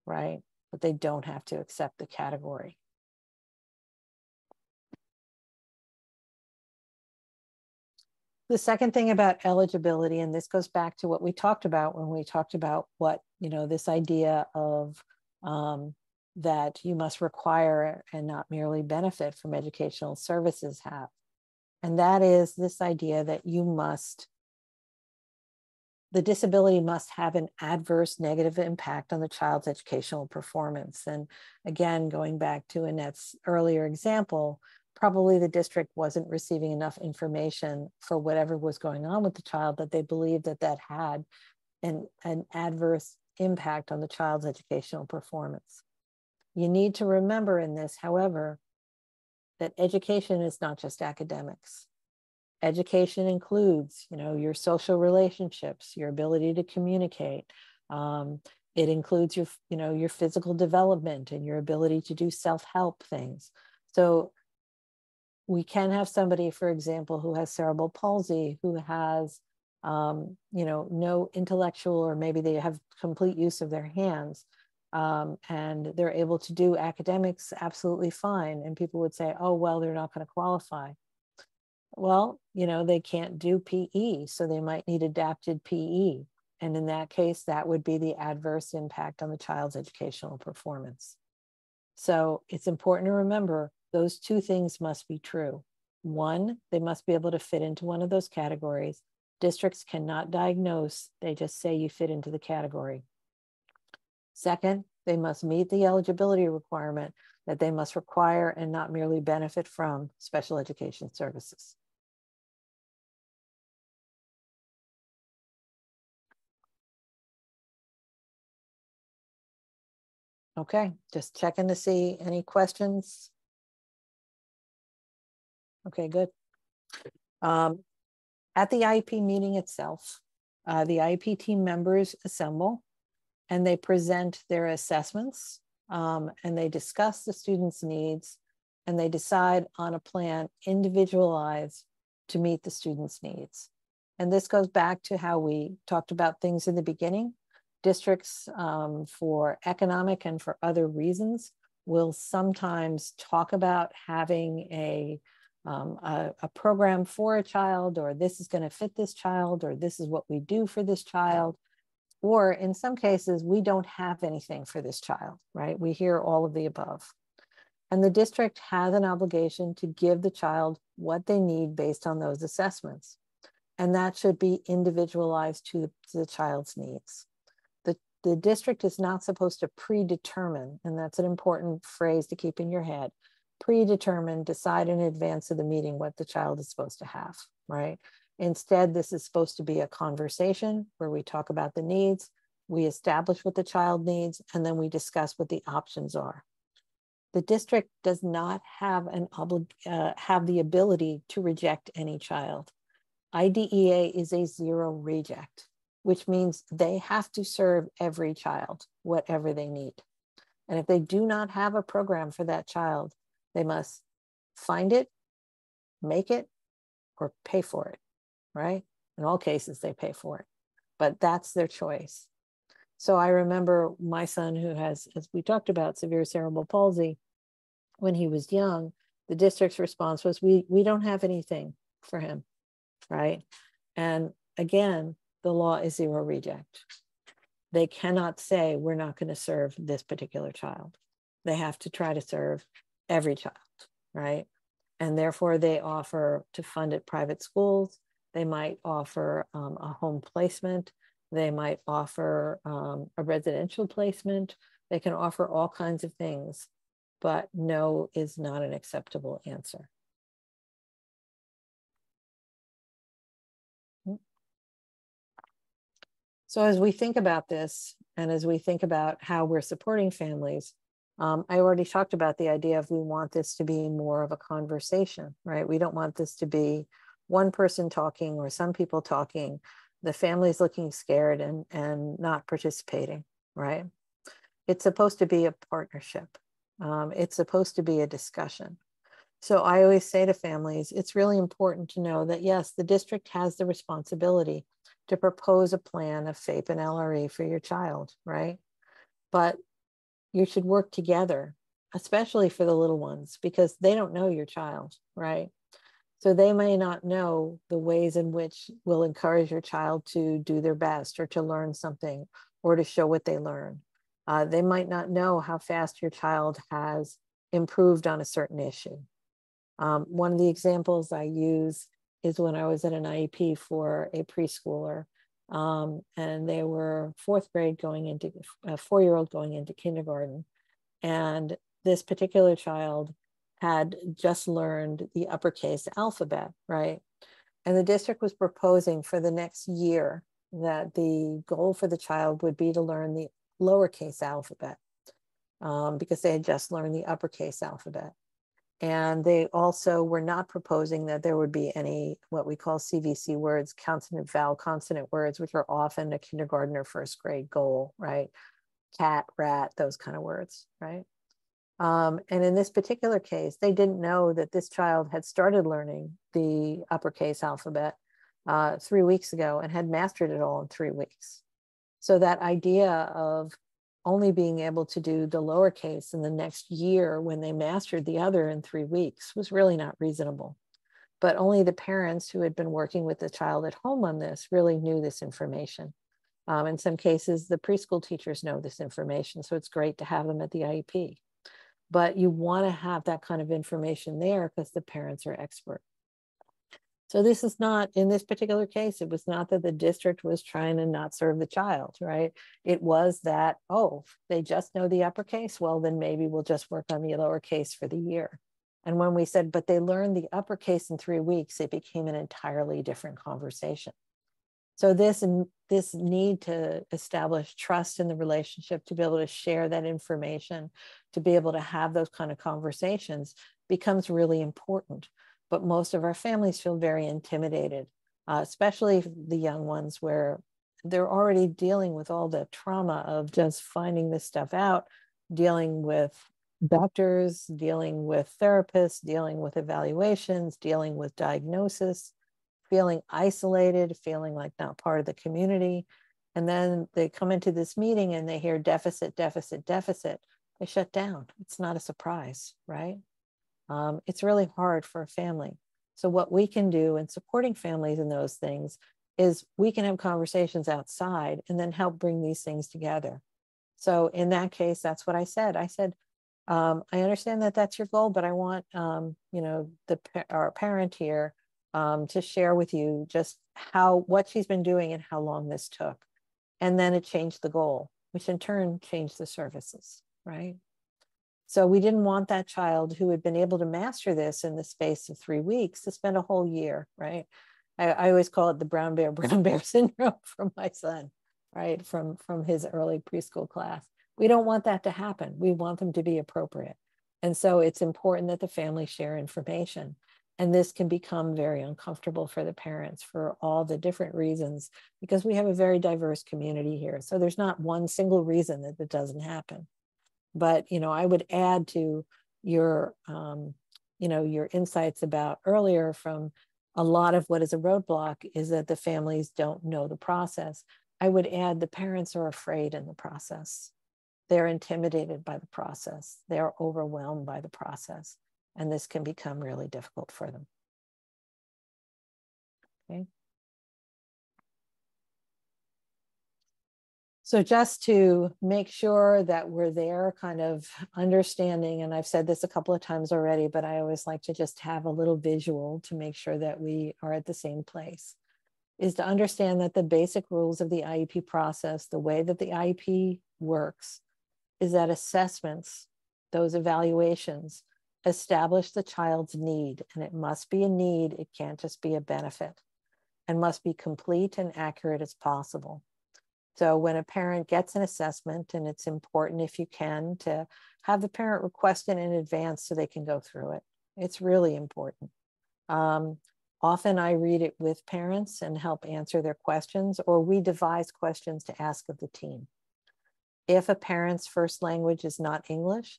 right? But they don't have to accept the category. The second thing about eligibility, and this goes back to what we talked about when we talked about what, this idea of that you must require and not merely benefit from educational services have. And that is this idea that the disability must have an adverse negative impact on the child's educational performance. And again, going back to Annette's earlier example, probably the district wasn't receiving enough information for whatever was going on with the child that they believed that had an adverse impact on the child's educational performance. You need to remember in this, however, that education is not just academics. Education includes, your social relationships, your ability to communicate. It includes your physical development and your ability to do self-help things. So we can have somebody, for example, who has cerebral palsy, who has, no intellectual, or maybe they have complete use of their hands, and they're able to do academics absolutely fine. And people would say, oh, well, they're not going to qualify. Well, they can't do PE, so they might need adapted PE. And in that case, that would be the adverse impact on the child's educational performance. So it's important to remember those two things must be true. One, they must be able to fit into one of those categories. Districts cannot diagnose, they just say you fit into the category. Second, they must meet the eligibility requirement that they must require and not merely benefit from special education services. Okay, just checking to see any questions. Okay, good. At the IEP meeting itself, the IEP team members assemble and they present their assessments and they discuss the students' needs and they decide on a plan individualized to meet the students' needs. And this goes back to how we talked about things in the beginning. Districts for economic and for other reasons will sometimes talk about having a program for a child, or this is going to fit this child, or this is what we do for this child. Or in some cases, we don't have anything for this child, right? We hear all of the above. And the district has an obligation to give the child what they need based on those assessments. And that should be individualized to the child's needs. The district is not supposed to predetermine, and that's an important phrase to keep in your head, predetermine, decide in advance of the meeting what the child is supposed to have, right? Instead, this is supposed to be a conversation where we talk about the needs, we establish what the child needs, and then we discuss what the options are. The district does not have the ability to reject any child. IDEA is a zero reject, which means they have to serve every child, whatever they need. And if they do not have a program for that child, they must find it, make it, or pay for it, right? In all cases, they pay for it, but that's their choice. So I remember my son who has, as we talked about, severe cerebral palsy, when he was young, the district's response was, we don't have anything for him, right? And again, the law is zero reject. They cannot say, we're not going to serve this particular child. They have to try to serve every child, right? And therefore they offer to fund at private schools. They might offer a home placement. They might offer a residential placement. They can offer all kinds of things, but no is not an acceptable answer. So as we think about this, and as we think about how we're supporting families, I already talked about the idea of we want this to be more of a conversation, right? We don't want this to be one person talking or some people talking, the family's looking scared and not participating, right? It's supposed to be a partnership. It's supposed to be a discussion. So I always say to families, it's really important to know that yes, the district has the responsibility to propose a plan of FAPE and LRE for your child, right? But you should work together, especially for the little ones, because they don't know your child, right? So they may not know the ways in which will encourage your child to do their best or to learn something or to show what they learn. They might not know how fast your child has improved on a certain issue. One of the examples I use is when I was at an IEP for a preschooler, and they were fourth grade going into a 4-year-old going into kindergarten. And this particular child had just learned the uppercase alphabet, right? And the district was proposing for the next year that the goal for the child would be to learn the lowercase alphabet because they had just learned the uppercase alphabet. And they also were not proposing that there would be any what we call CVC words, consonant, vowel, consonant words, which are often a kindergarten or first grade goal, right? Cat, rat, those kind of words, right? And in this particular case, they didn't know that this child had started learning the uppercase alphabet 3 weeks ago and had mastered it all in 3 weeks. So that idea of only being able to do the lowercase in the next year when they mastered the other in 3 weeks was really not reasonable. But only the parents who had been working with the child at home on this really knew this information. In some cases, the preschool teachers know this information, so it's great to have them at the IEP. But you want to have that kind of information there because the parents are expert. So this is not, in this particular case, it was not that the district was trying to not serve the child, right? It was that, oh, they just know the uppercase, well, then maybe we'll just work on the lowercase for the year. And when we said, but they learned the uppercase in 3 weeks, it became an entirely different conversation. So this need to establish trust in the relationship, to be able to share that information, to be able to have those kind of conversations becomes really important. But most of our families feel very intimidated, especially the young ones where they're already dealing with all the trauma of just finding this stuff out, dealing with doctors, dealing with therapists, dealing with evaluations, dealing with diagnosis, feeling isolated, feeling like not part of the community. And then they come into this meeting and they hear deficit, deficit, deficit. They shut down. It's not a surprise, right? It's really hard for a family. So what we can do in supporting families in those things is we can have conversations outside and then help bring these things together. So in that case, that's what I said. I said, I understand that that's your goal, but I want, you know, our parent here to share with you just what she's been doing and how long this took. And then it changed the goal, which in turn changed the services, right? So we didn't want that child who had been able to master this in the space of 3 weeks to spend a whole year, right? I always call it the brown bear syndrome from my son, right? From his early preschool class. We don't want that to happen. We want them to be appropriate. And so it's important that the family share information. And this can become very uncomfortable for the parents for all the different reasons, because we have a very diverse community here. So there's not one single reason that it doesn't happen. But, you know, I would add to your, you know, your insights about earlier from a lot of what is a roadblock is that the families don't know the process. I would add the parents are afraid in the process. They're intimidated by the process. They're overwhelmed by the process. And this can become really difficult for them. Okay. So just to make sure that we're there kind of understanding, and I've said this a couple of times already, but I always like to just have a little visual to make sure that we are at the same place, is to understand that the basic rules of the IEP process, the way that the IEP works, is that assessments, those evaluations, establish the child's need, and it must be a need, it can't just be a benefit, and must be complete and accurate as possible. So when a parent gets an assessment, and it's important if you can to have the parent request it in advance so they can go through it. It's really important. Often I read it with parents and help answer their questions, or we devise questions to ask of the team. If a parent's first language is not English,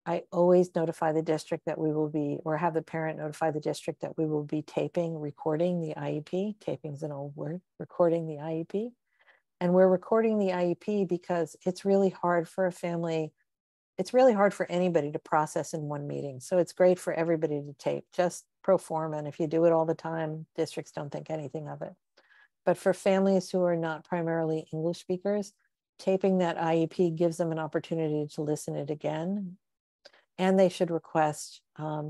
I always notify the district that we will be, or have the parent notify the district that we will be recording the IEP. Taping is an old word, recording the IEP. And we're recording the IEP because it's really hard for a family. It's really hard for anybody to process in one meeting. So it's great for everybody to tape, just pro forma. And if you do it all the time, districts don't think anything of it. But for families who are not primarily English speakers, taping that IEP gives them an opportunity to listen it again. And they should request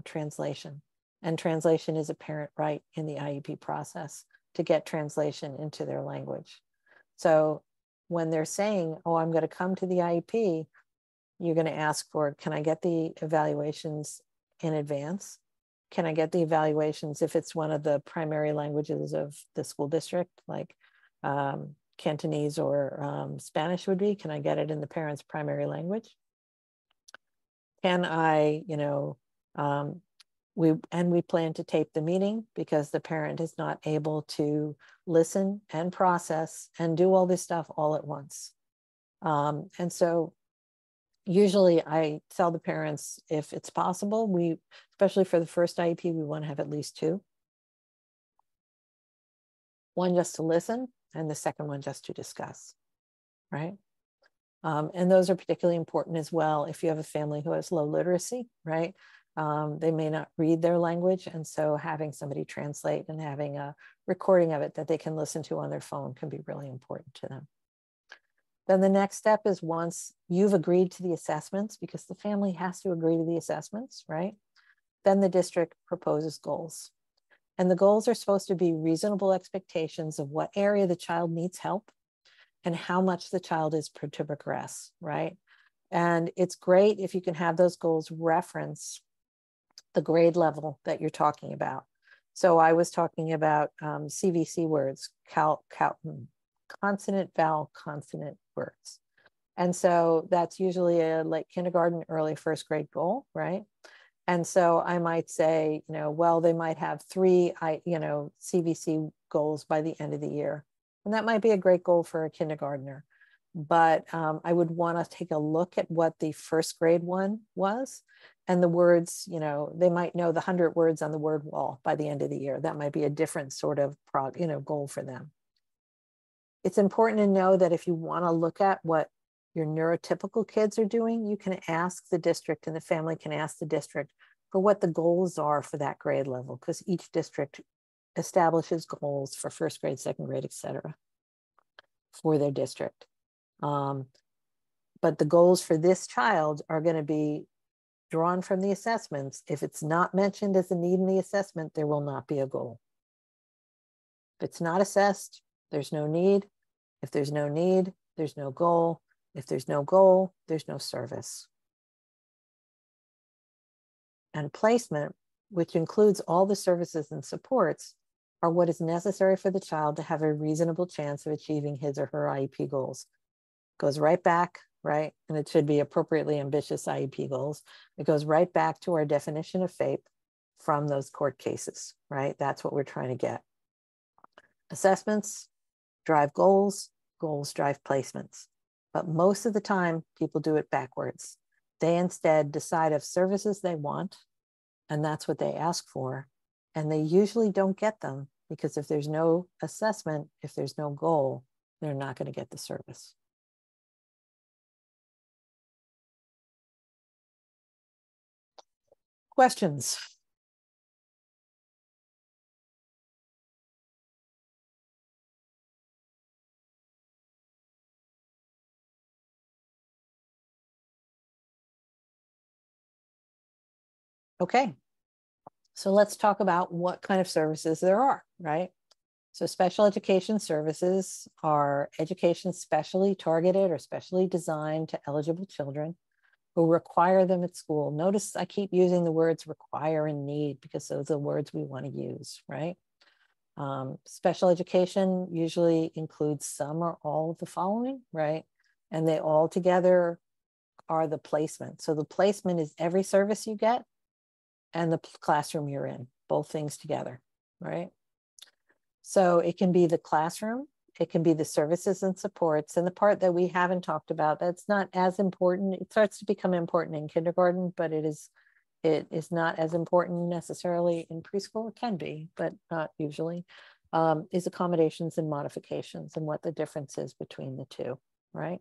translation. And translation is a parent right in the IEP process to get translation into their language. So when they're saying, oh, I'm going to come to the IEP, you're going to ask for, can I get the evaluations in advance? Can I get the evaluations if it's one of the primary languages of the school district, like Cantonese or Spanish would be? Can I get it in the parent's primary language? Can I, you know, we plan to tape the meeting because the parent is not able to listen and process and do all this stuff all at once. And so usually I tell the parents, if it's possible, especially for the first IEP, we want to have at least 2. One just to listen, and the second one just to discuss, right? And those are particularly important as well if you have a family who has low literacy, right? They may not read their language, and so having somebody translate and having a recording of it that they can listen to on their phone can be really important to them. Then the next step is, once you've agreed to the assessments, because the family has to agree to the assessments, right? Then the district proposes goals. And the goals are supposed to be reasonable expectations of what area the child needs help and how much the child is to progress, right? And it's great if you can have those goals reference the grade level that you're talking about. So I was talking about CVC words, consonant, vowel, consonant words. And so that's usually a late kindergarten, early first grade goal, right? And so I might say, well, they might have 3, CVC goals by the end of the year. And that might be a great goal for a kindergartner. But I would want to take a look at what the first grade one was. And the words, they might know the 100 words on the word wall by the end of the year. That might be a different sort of goal for them. It's important to know that if you want to look at what your neurotypical kids are doing, you can ask the district, and the family can ask the district for what the goals are for that grade level, because each district establishes goals for first grade, second grade, et cetera, for their district. But the goals for this child are going to be drawn from the assessments. If it's not mentioned as a need in the assessment, there will not be a goal. If it's not assessed, there's no need. If there's no need, there's no goal. If there's no goal, there's no service. And placement, which includes all the services and supports, are what is necessary for the child to have a reasonable chance of achieving his or her IEP goals. Goes right back, right? And it should be appropriately ambitious IEP goals. It goes right back to our definition of FAPE from those court cases, right? That's what we're trying to get. Assessments drive goals, goals drive placements. But most of the time, people do it backwards. They instead decide of services they want, and that's what they ask for. And they usually don't get them, because if there's no assessment, if there's no goal, they're not going to get the service. Questions? Okay, so let's talk about what kind of services there are, right? So special education services are education specially targeted or specially designed to eligible children who require them at school. Notice I keep using the words require and need, because those are the words we want to use, right? Special education usually includes some or all of the following, right? And they all together are the placement. So the placement is every service you get and the classroom you're in, both things together, right? So it can be the classroom, it can be the services and supports, and the part that we haven't talked about, that's not as important. It starts to become important in kindergarten, but it is not as important necessarily in preschool. It can be, but not usually, is accommodations and modifications and what the difference is between the two, right?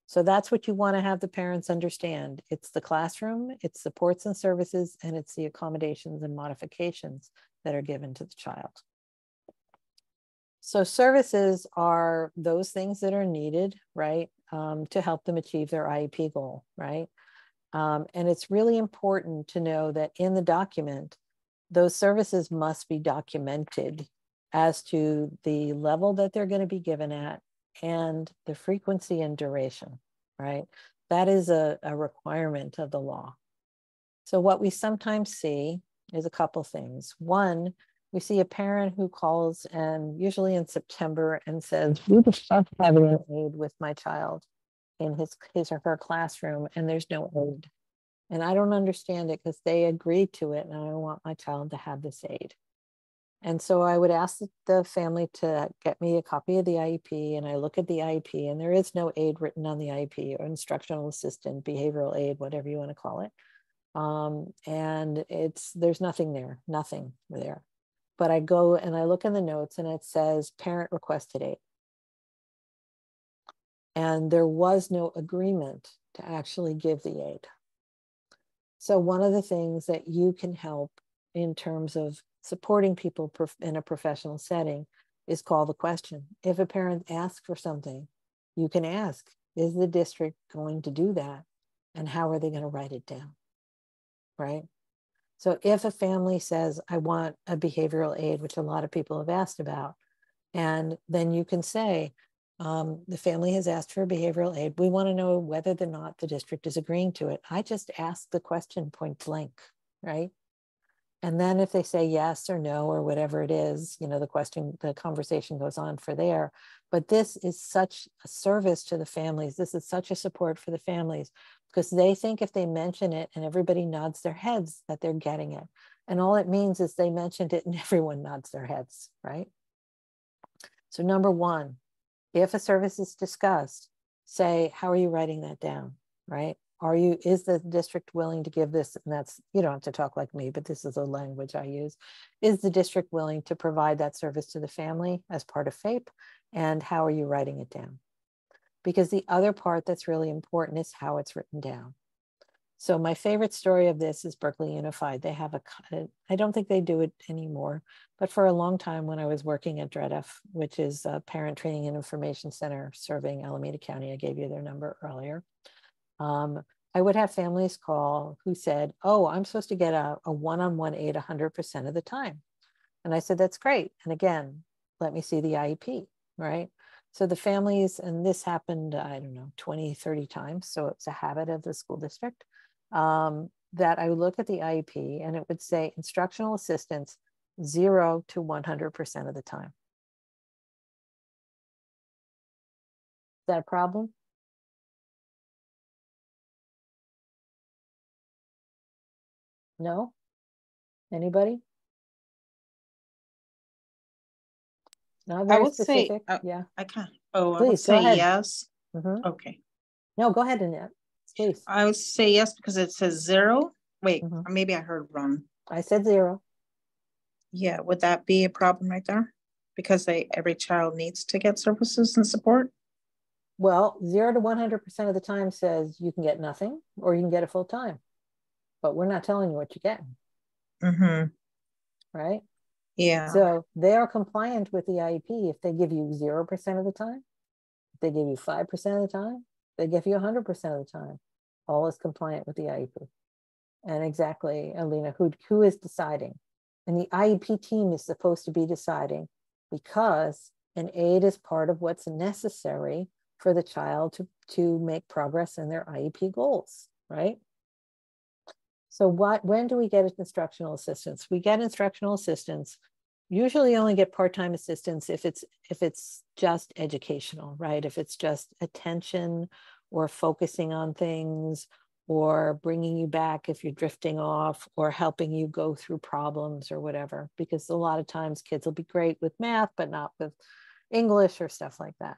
So that's what you want to have the parents understand. It's the classroom, it's supports and services, and it's the accommodations and modifications that are given to the child. So services are those things that are needed, right, to help them achieve their IEP goal, right? And it's really important to know that in the document, those services must be documented as to the level that they're going to be given at and the frequency and duration, right? That is a requirement of the law. So what we sometimes see is a couple things. One, we see a parent who calls, and usually in September, and says, we discussed having an aide with my child in his or her classroom, and there's no aide. And I don't understand it, because they agreed to it, and I want my child to have this aide. And so I would ask the family to get me a copy of the IEP, and I look at the IEP, and there is no aide written on the IEP, or instructional assistant, behavioral aid, whatever you want to call it. And there's nothing there, nothing there. But I go and I look in the notes, and it says parent requested aid. And there was no agreement to actually give the aid. So one of the things that you can help in terms of supporting people in a professional setting is call the question. If a parent asks for something, you can ask, is the district going to do that? And how are they going to write it down? Right? So if a family says, I want a behavioral aid, which a lot of people have asked about, and then you can say, the family has asked for behavioral aid. We want to know whether or not the district is agreeing to it. I just ask the question point blank, right? And then if they say yes or no, or whatever it is, you know, the conversation goes on for there. But this is such a service to the families. This is such a support for the families, because they think if they mention it and everybody nods their heads that they're getting it. And all it means is they mentioned it and everyone nods their heads, right? So number one, if a service is discussed, say, how are you writing that down, right? Is the district willing to give this? And that's, you don't have to talk like me, but this is the language I use. Is the district willing to provide that service to the family as part of FAPE? And how are you writing it down? Because the other part that's really important is how it's written down. So my favorite story of this is Berkeley Unified. They have I don't think they do it anymore, but for a long time when I was working at DREDF, which is a Parent Training and Information Center serving Alameda County, I gave you their number earlier. I would have families call who said, oh, I'm supposed to get a one-on-one aid 100% of the time. And I said, that's great. And again, let me see the IEP, right? So the families, and this happened, I don't know, 20, 30 times. So it's a habit of the school district. That I would look at the IEP and it would say instructional assistance 0 to 100% of the time. Is that a problem? No? Anybody? Not very specific. Yeah. I can't. Oh, Please, I would say yes. Mm-hmm. Okay. No, go ahead, Annette. Please. I would say yes because it says 0. Wait, maybe I heard wrong. I said 0. Yeah, would that be a problem right there? Because every child needs to get services and support? Well, 0 to 100% of the time says you can get nothing or you can get it full time. But we're not telling you what you're getting. Mm-hmm. Right? Yeah. So they are compliant with the IEP if they give you 0% of the time, if they give you 5% of the time, they give you 100% of the time. All is compliant with the IEP. And exactly, Alina, who is deciding? And the IEP team is supposed to be deciding because an aid is part of what's necessary for the child to make progress in their IEP goals, right? So when do we get instructional assistance? We get instructional assistance, usually only get part-time assistance if it's just educational, right? If it's just attention or focusing on things or bringing you back if you're drifting off or helping you go through problems or whatever, because a lot of times kids will be great with math, but not with English or stuff like that.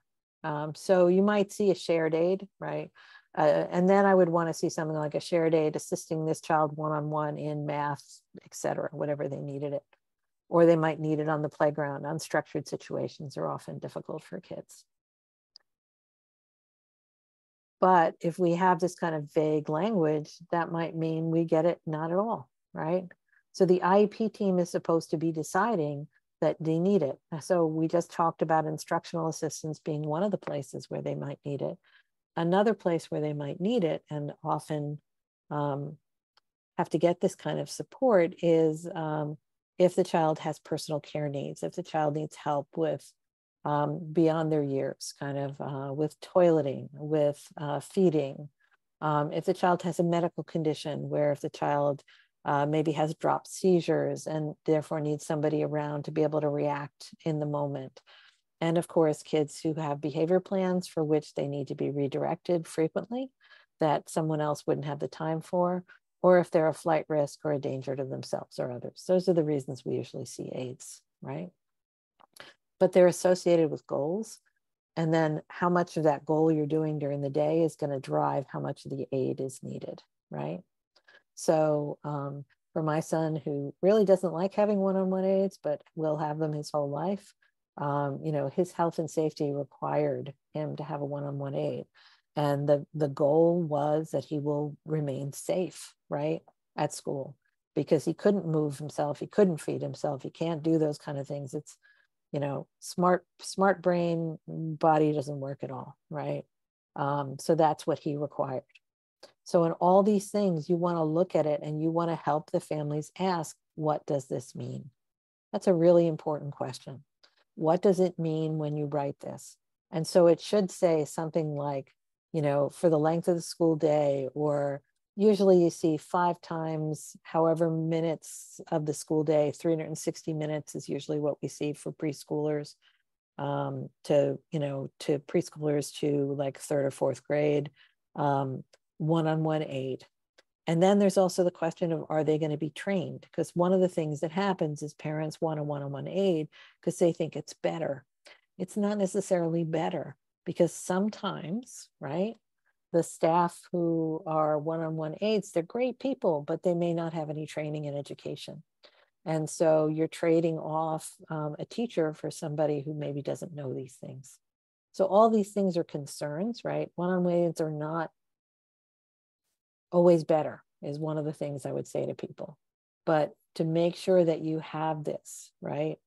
So you might see a shared aid, right? And then I would want to see something like a shared aid assisting this child one-on-one in math, et cetera, whatever they needed it. Or they might need it on the playground. Unstructured situations are often difficult for kids. But if we have this kind of vague language, that might mean we get it not at all, right? So the IEP team is supposed to be deciding that they need it. So we just talked about instructional assistance being one of the places where they might need it. Another place where they might need it and often have to get this kind of support is if the child has personal care needs, if the child needs help with beyond their years, kind of with toileting, with feeding. If the child has a medical condition where if the child maybe has dropped seizures and therefore needs somebody around to be able to react in the moment. And of course, kids who have behavior plans for which they need to be redirected frequently that someone else wouldn't have the time for, or if they're a flight risk or a danger to themselves or others. Those are the reasons we usually see aids, right? But they're associated with goals. And then how much of that goal you're doing during the day is going to drive how much of the aid is needed, right? So for my son, who really doesn't like having one-on-one aids, but will have them his whole life, you know, his health and safety required him to have a one-on-one aid. And the goal was that he will remain safe right, at school, because he couldn't move himself, he couldn't feed himself, he can't do those kind of things. It's, you know, smart brain, body doesn't work at all, right? So that's what he required. So in all these things, you want to look at it and you want to help the families ask, what does this mean? That's a really important question. What does it mean when you write this? And so it should say something like, you know, for the length of the school day, or usually you see 5 times however minutes of the school day, 360 minutes is usually what we see for preschoolers, to preschoolers to like 3rd or 4th grade, one-on-one aid. And then there's also the question of, are they going to be trained? Because one of the things that happens is parents want a one-on-one aid because they think it's better. It's not necessarily better, because sometimes, right, the staff who are one-on-one aides, they're great people, but they may not have any training in education. And so you're trading off a teacher for somebody who maybe doesn't know these things. So all these things are concerns, right? One-on-one aides are not always better, is one of the things I would say to people. But to make sure that you have this, right?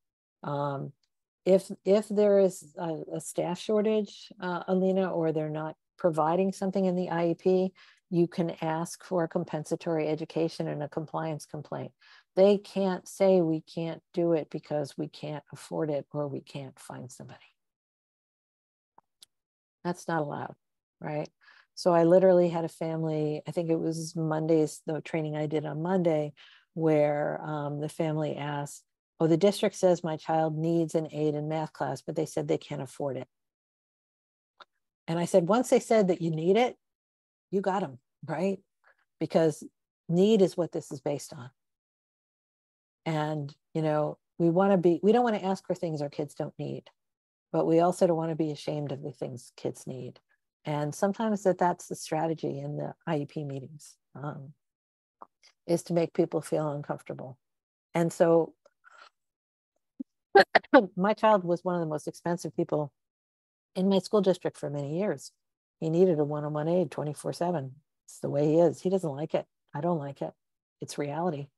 If there is a staff shortage, Alina, or they're not providing something in the IEP, you can ask for a compensatory education and a compliance complaint. They can't say we can't do it because we can't afford it or we can't find somebody. That's not allowed, right? So I literally had a family, I think it was Monday's, the training I did on Monday, where the family asked, oh, the district says my child needs an aid in math class, but they said they can't afford it. And I said, once they said that you need it, you got them, right? Because need is what this is based on. And, you know, we don't want to ask for things our kids don't need, but we also don't want to be ashamed of the things kids need. And sometimes that's the strategy in the IEP meetings, is to make people feel uncomfortable. And so my child was one of the most expensive people in my school district for many years. He needed a one-on-one aid 24/7. It's the way he is. He doesn't like it. I don't like it. It's reality.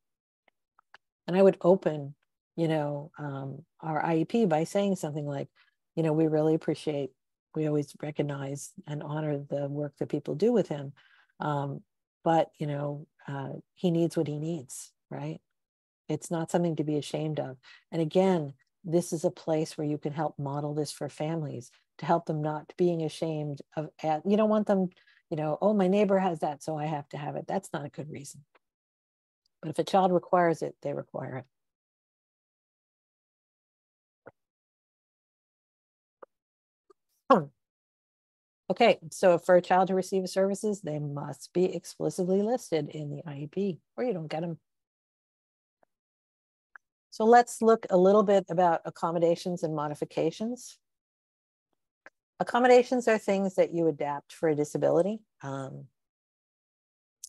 And I would open, you know, our IEP by saying something like, you know, we really appreciate, we always recognize and honor the work that people do with him. But, you know, he needs what he needs, right? It's not something to be ashamed of. And again, this is a place where you can help model this for families, to help them not being ashamed of, you don't want them, you know, oh, my neighbor has that, so I have to have it. That's not a good reason. But if a child requires it, they require it. Okay, so for a child to receive services, they must be explicitly listed in the IEP, or you don't get them. So let's look a little bit about accommodations and modifications. Accommodations are things that you adapt for a disability.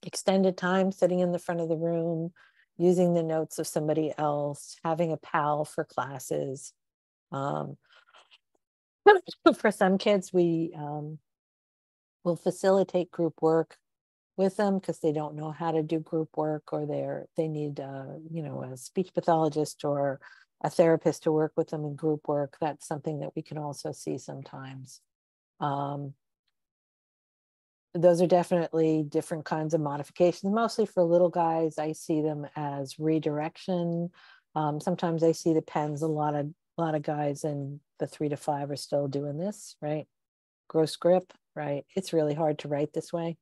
Extended time sitting in the front of the room, using the notes of somebody else, having a pal for classes. For some kids, we will facilitate group work with them because they don't know how to do group work, or they need you know, a speech pathologist or a therapist to work with them in group work. That's something that we can also see sometimes. Those are definitely different kinds of modifications. Mostly for little guys, I see them as redirection. Sometimes I see the pens. A lot of guys in the 3 to 5 are still doing this, right? Gross grip, right? It's really hard to write this way.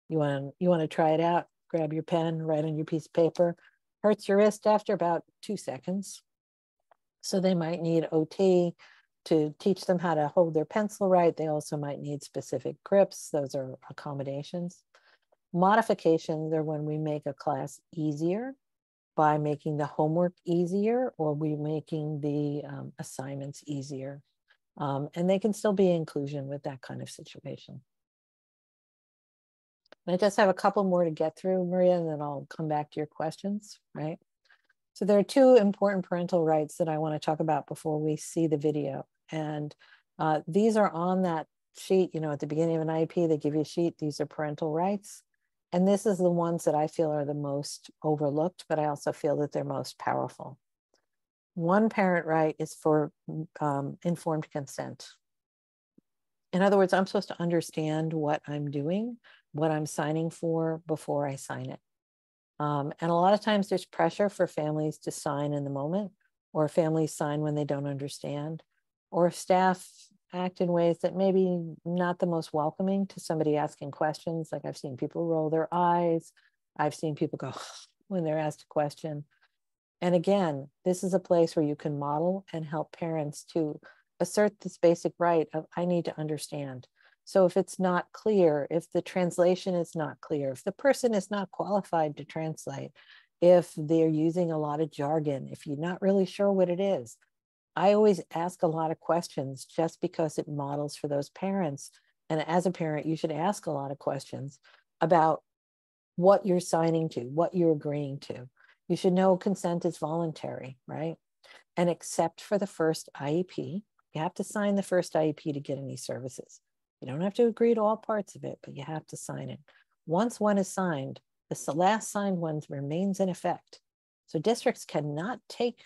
You want to try it out, grab your pen, write on your piece of paper. Hurts your wrist after about 2 seconds. So they might need OT to teach them how to hold their pencil right. They also might need specific grips. Those are accommodations. Modifications are when we make a class easier by making the homework easier, or we making the assignments easier. And they can still be inclusion with that kind of situation. I just have a couple more to get through, Maria, and then I'll come back to your questions, right? So there are 2 important parental rights that I want to talk about before we see the video. And these are on that sheet, you know, at the beginning of an IEP, they give you a sheet. These are parental rights. And this is the ones that I feel are the most overlooked, but I also feel that they're most powerful. One parent right is for informed consent. In other words, I'm supposed to understand what I'm doing, what I'm signing for before I sign it. And a lot of times there's pressure for families to sign in the moment, or families sign when they don't understand, or staff act in ways that maybe not the most welcoming to somebody asking questions. Like I've seen people roll their eyes. I've seen people go when they're asked a question. And again, this is a place where you can model and help parents to assert this basic right of, I need to understand. So if it's not clear, if the translation is not clear, if the person is not qualified to translate, if they're using a lot of jargon, if you're not really sure what it is, I always ask a lot of questions just because it models for those parents. And as a parent, you should ask a lot of questions about what you're signing to, what you're agreeing to. You should know consent is voluntary, right? And except for the first IEP, you have to sign the first IEP to get any services. You don't have to agree to all parts of it, but you have to sign it. Once one is signed, the last signed one remains in effect. So districts cannot take,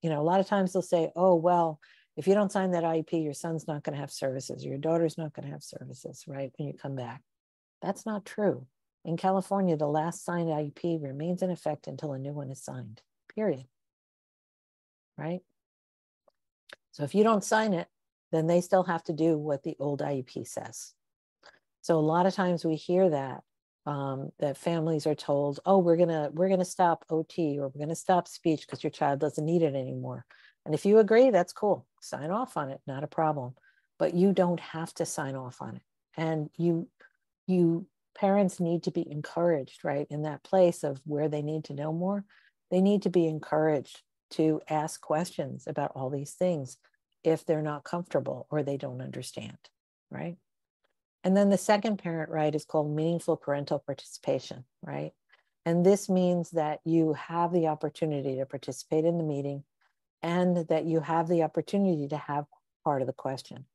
a lot of times they'll say, oh, well, if you don't sign that IEP, your son's not going to have services, or your daughter's not going to have services, right, when you come back. That's not true. In California, the last signed IEP remains in effect until a new one is signed, period. Right? So if you don't sign it, then they still have to do what the old IEP says. So a lot of times we hear that, that families are told, oh, we're gonna stop OT, or we're gonna stop speech because your child doesn't need it anymore. And if you agree, that's cool. Sign off on it, not a problem. But you don't have to sign off on it. And you parents need to be encouraged, right? In that place of where they need to know more, they need to be encouraged to ask questions about all these things if they're not comfortable or they don't understand, right? And then the second parent right is called meaningful parental participation, right? And this means that you have the opportunity to participate in the meeting and that you have the opportunity to have part of the question.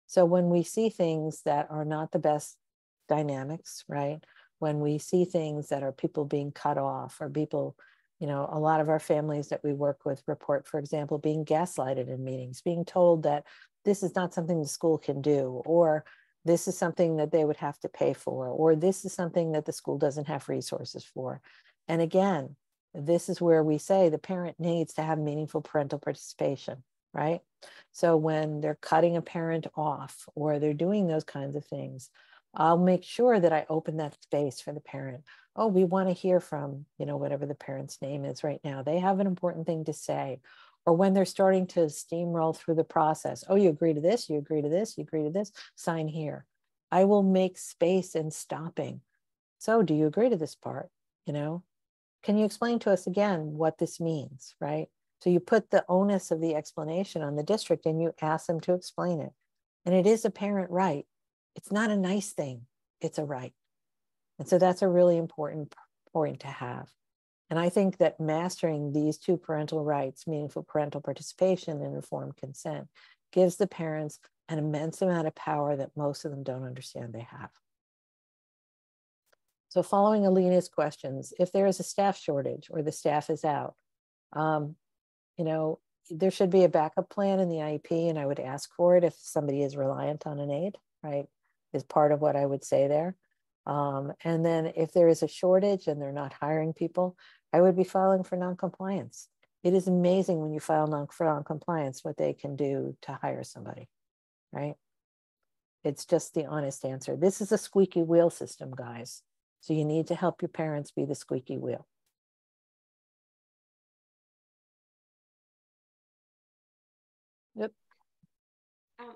So when we see things that are not the best dynamics, right? When we see things that are people being cut off, or people, a lot of our families that we work with report, for example, being gaslighted in meetings, being told that this is not something the school can do, or this is something that they would have to pay for, or this is something that the school doesn't have resources for. And again, this is where we say the parent needs to have meaningful parental participation, right? So when they're cutting a parent off or they're doing those kinds of things, I'll make sure that I open that space for the parent. Oh, we want to hear from, whatever the parent's name is right now. They have an important thing to say. Or when they're starting to steamroll through the process. Oh, you agree to this, you agree to this, you agree to this, sign here. I will make space in stopping. So do you agree to this part? Can you explain to us again what this means, right? So you put the onus of the explanation on the district and you ask them to explain it. And it is a parent right. It's not a nice thing, it's a right. And so that's a really important point to have. And I think that mastering these two parental rights, meaningful parental participation and informed consent, gives the parents an immense amount of power that most of them don't understand they have. So following Alina's questions, if there is a staff shortage or the staff is out, there should be a backup plan in the IEP, and I would ask for it if somebody is reliant on an aide, right, is part of what I would say there. And then if there is a shortage and they're not hiring people, I would be filing for noncompliance. It is amazing when you file for noncompliance what they can do to hire somebody, right? It's just the honest answer. This is a squeaky wheel system, guys. So you need to help your parents be the squeaky wheel. Yep.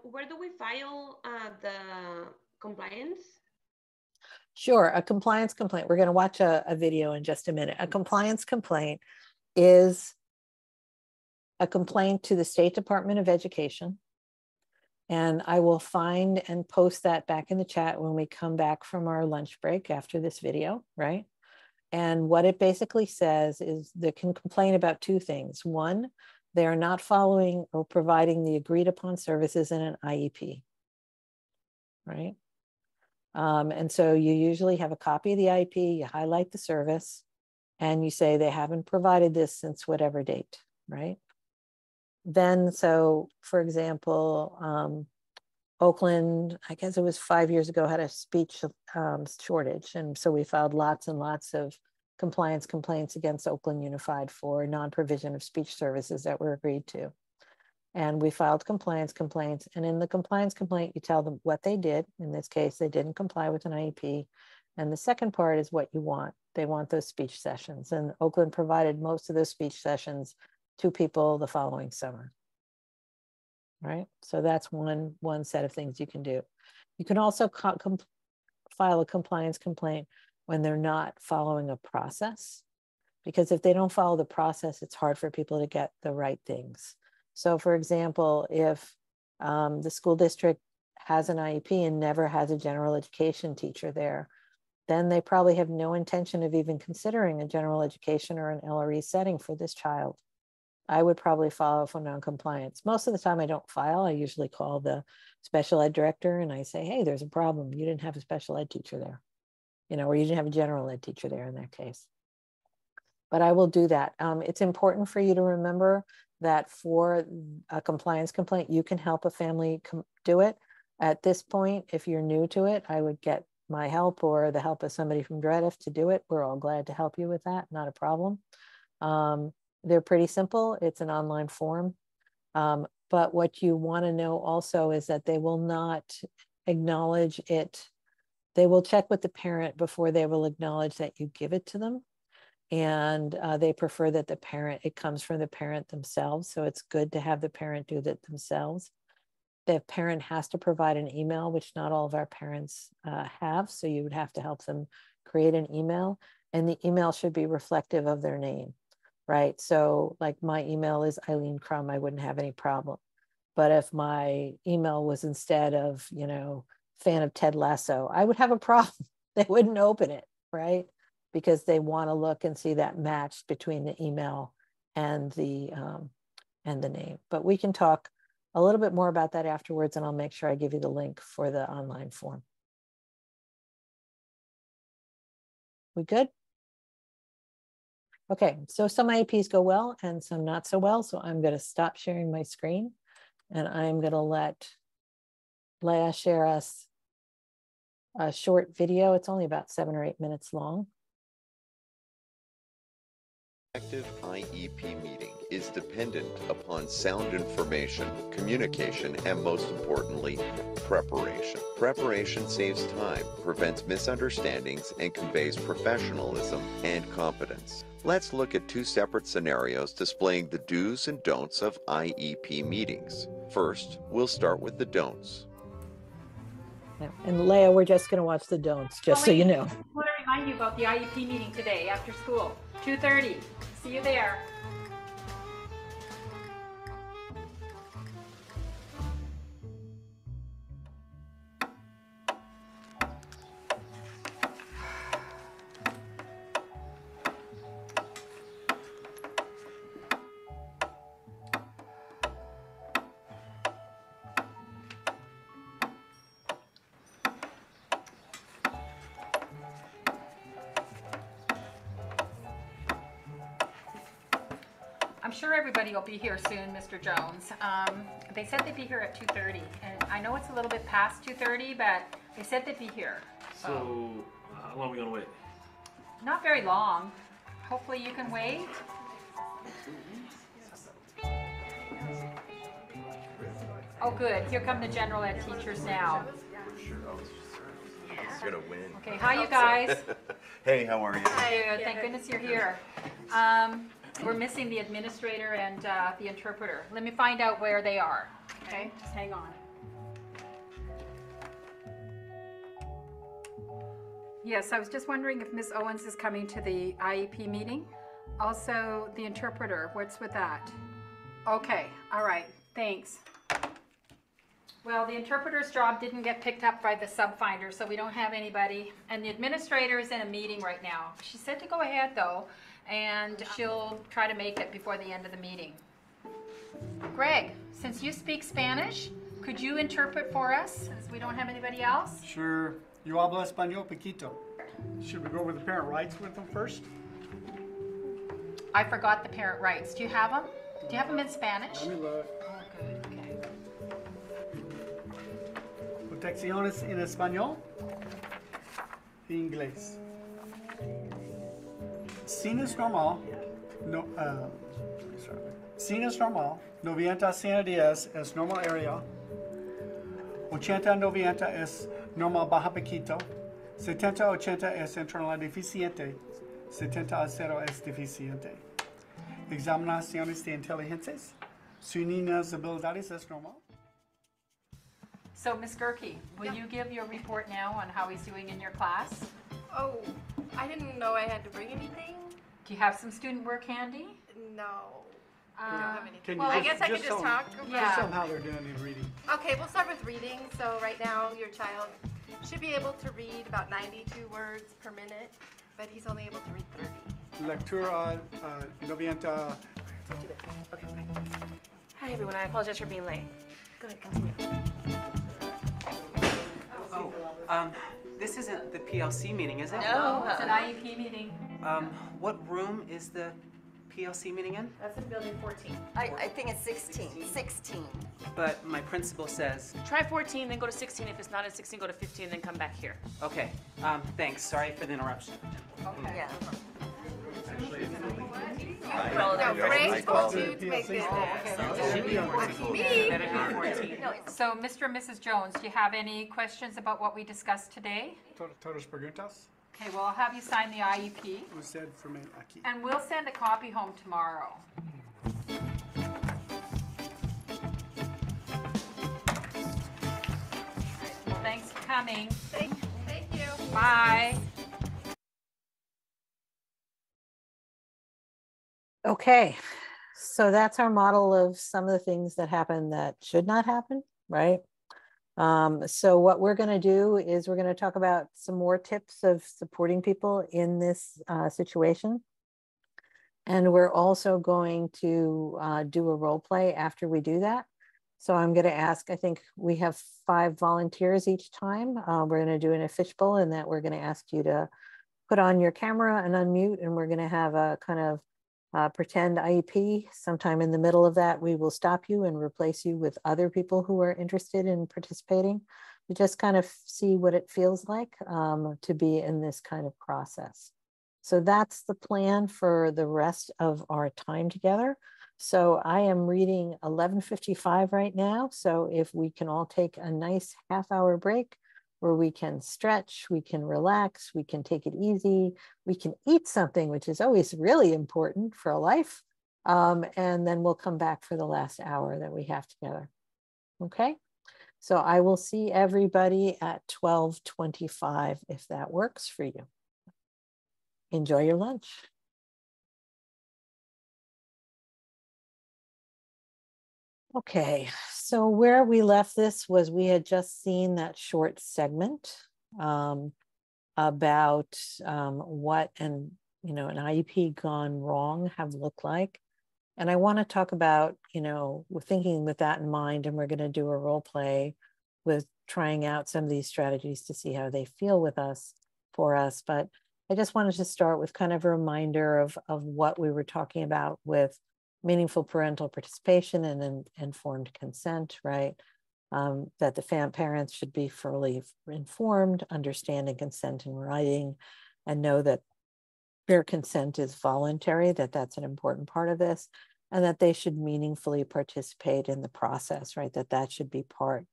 Where do we file the compliance? Sure, a compliance complaint. We're going to watch a video in just a minute. A compliance complaint is a complaint to the State Department of Education. And I will find and post that back in the chat when we come back from our lunch break after this video, right? And what it basically says is they can complain about two things. One, they are not following or providing the agreed upon services in an IEP, right? And so you usually have a copy of the IEP, you highlight the service, and you say they haven't provided this since whatever date, right? Then, so for example, Oakland, I guess it was 5 years ago, had a speech shortage. And so we filed lots and lots of compliance complaints against Oakland Unified for non-provision of speech services that were agreed to. And we filed compliance complaints. And in the compliance complaint, you tell them what they did. In this case, they didn't comply with an IEP. And the second part is what you want. They want those speech sessions. And Oakland provided most of those speech sessions to people the following summer. Right? So that's one set of things you can do. You can also file a compliance complaint when they're not following a process. Because if they don't follow the process, it's hard for people to get the right things. So for example, if the school district has an IEP and never has a general education teacher there, then they probably have no intention of even considering a general education or an LRE setting for this child. I would probably file for non-compliance. Most of the time I don't file. I usually call the special ed director and I say, hey, there's a problem. You didn't have a special ed teacher there, you know, or you didn't have a general ed teacher there in that case. But I will do that. It's important for you to remember that for a compliance complaint, you can help a family do it. At this point, if you're new to it, I would get my help or the help of somebody from DREDF to do it. We're all glad to help you with that, not a problem. They're pretty simple. It's an online form. But what you want to know also is that they will not acknowledge it. They will check with the parent before they will acknowledge that you give it to them. And they prefer that it comes from the parent themselves. So it's good to have the parent do that themselves. The parent has to provide an email, which not all of our parents have. So you would have to help them create an email, and the email should be reflective of their name, right? So like my email is Eileen Crumm, I wouldn't have any problem. But if my email was instead of, you know, fan of Ted Lasso, I would have a problem. They wouldn't open it, right? Because they want to look and see that match between the email and the name. But we can talk a little bit more about that afterwards, and I'll make sure I give you the link for the online form. We good? Okay, so some IEPs go well and some not so well. So I'm going to stop sharing my screen and I'm going to let Leah share us a short video. It's only about 7 or 8 minutes long. Effective IEP meeting is dependent upon sound information, communication, and most importantly, preparation. Preparation saves time, prevents misunderstandings, and conveys professionalism and competence. Let's look at 2 separate scenarios displaying the do's and don'ts of IEP meetings. First, we'll start with the don'ts. And Leah, we're just going to watch the don'ts, just so you know. I want to remind you about the IEP meeting today after school, 2:30. See you there. I'm sure everybody will be here soon, Mr. Jones. They said they'd be here at 2:30, and I know it's a little bit past 2:30, but they said they'd be here. So, how long are we gonna wait? Not very long. Hopefully you can wait. Oh, good. Here come the general ed teachers now. He's gonna win. Okay, hi you guys. Hey, how are you? Hi, thank goodness you're here. We're missing the administrator and the interpreter. Let me find out where they are. Okay, just hang on. Yes, I was just wondering if Ms. Owens is coming to the IEP meeting. Also, the interpreter, what's with that? Okay, all right, thanks. Well, the interpreter's job didn't get picked up by the subfinder, so we don't have anybody. And the administrator is in a meeting right now. She said to go ahead though, and she'll try to make it before the end of the meeting. Greg, since you speak Spanish, could you interpret for us, since we don't have anybody else? Sure. Yo hablo español poquito. Should we go over the parent rights with them first? I forgot the parent rights. Do you have them? Do you have them in Spanish? Let me look. Oh, good. Okay. Protecciones en español y inglés. Sin es normal, no, sin es normal, 90 a 110 es normal area, 80 a 90 es normal baja poquito, 70 a 80 es internal deficiente, 70 a 0 es deficiente. Examinaciones de inteligencias, su niñas habilidades es normal. So, Ms. Gerke, will you give your report now on how he's doing in your class? Oh, I didn't know I had to bring anything. Do you have some student work handy? No. I don't have anything. Well, I guess I could just talk. Just tell them how they're doing in reading. Okay, we'll start with reading. So right now, your child should be able to read about 92 words per minute, but he's only able to read 30. Lectura 90. Okay, hi, everyone. I apologize for being late. Go ahead, continue. This isn't the PLC meeting, is it? No, it's an IEP meeting. What room is the PLC meeting in? That's in building 14. I think it's 16. 16. But my principal says... Try 14, then go to 16. If it's not at 16, go to 15, then come back here. Okay, thanks. Sorry for the interruption. Okay. Yeah. So, Mr. and Mrs. Jones, do you have any questions about what we discussed today? Todas preguntas. Okay, well, I'll have you sign the IEP. Usted for me aquí. And we'll send a copy home tomorrow. Well, thanks for coming. Thank you. Bye. Okay, so that's our model of some of the things that happen that should not happen, right? So what we're going to do is we're going to talk about some more tips of supporting people in this situation. And we're also going to do a role play after we do that. So I'm going to ask, I think we have 5 volunteers each time. We're going to do in a fishbowl, and that we're going to ask you to put on your camera and unmute, and we're going to have a kind of pretend IEP. Sometime in the middle of that, we will stop you and replace you with other people who are interested in participating to just kind of see what it feels like to be in this kind of process. So that's the plan for the rest of our time together. So I am reading 11:55 right now. So if we can all take a nice half-hour break where we can stretch, we can relax, we can take it easy, we can eat something, which is always really important for a life. And then we'll come back for the last hour that we have together. Okay, so I will see everybody at 12:25 if that works for you. Enjoy your lunch. Okay, so where we left this was we had just seen that short segment about what an IEP gone wrong have looked like. And I want to talk about, we're thinking with that in mind, and we're going to do a role play with trying out some of these strategies to see how they feel with us, for us. But I just wanted to start with kind of a reminder of what we were talking about with meaningful parental participation and informed consent, right? That the parents should be fully informed, understanding consent in writing, and know that their consent is voluntary, that that's an important part of this, and that they should meaningfully participate in the process, right? That should be part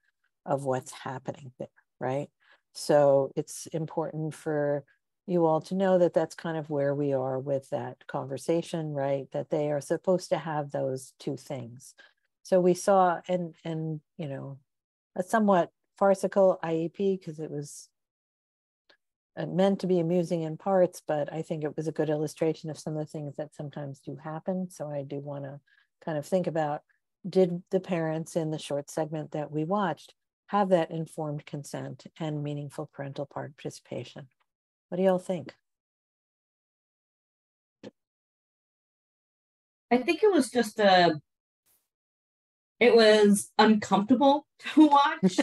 of what's happening there, right? So it's important for you all to know that that's kind of where we are with that conversation, right? That they are supposed to have those two things. So we saw, and a somewhat farcical IEP, because it was meant to be amusing in parts, but I think it was a good illustration of some of the things that sometimes do happen. So I do want to kind of think about, did the parents in the short segment that we watched have that informed consent and meaningful parental participation? What do y'all think? I think it was just it was uncomfortable to watch.